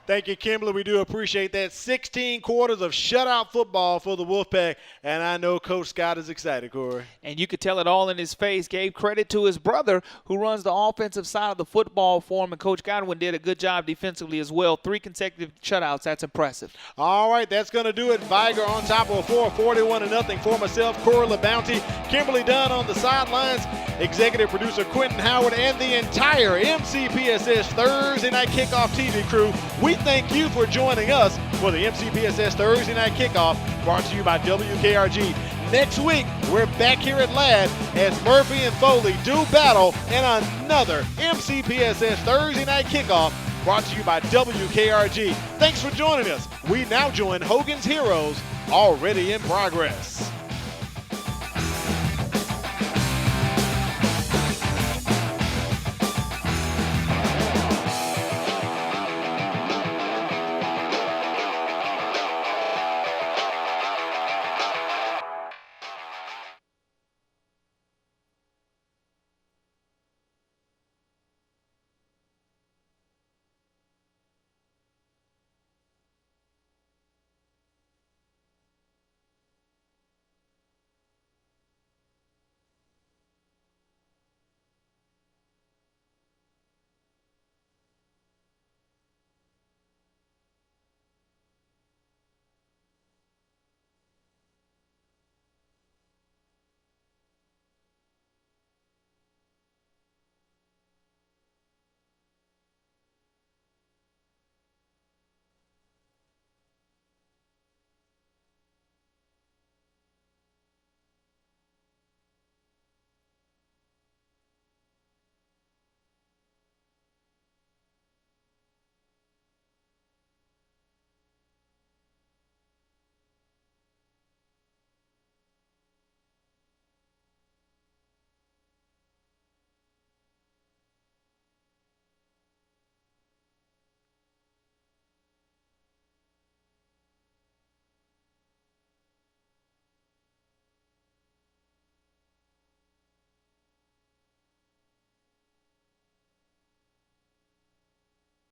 Thank you, Kimberly. We do appreciate that. 16 quarters of shutout football for the Wolfpack, and I know Coach Scott is excited, Corey. And you could tell it all in his face. Gave credit to his brother, who runs the offensive side of the football for him, and Coach Godwin did a good job defensively as well. 3 consecutive shutouts. That's impressive. All right, that's going to do it. Vigor on top of 41-0 for myself, Corey LaBounty, Kimberly Dunn on the sidelines, executive producer Quentin Howard, and the entire MCPSS Thursday Night Kickoff TV crew. We thank you for joining us for the MCPSS Thursday Night Kickoff, brought to you by WKRG. Next week, we're back here at Ladd as Murphy and Foley do battle in another MCPSS Thursday Night Kickoff, brought to you by WKRG. Thanks for joining us. We now join Hogan's Heroes, already in progress.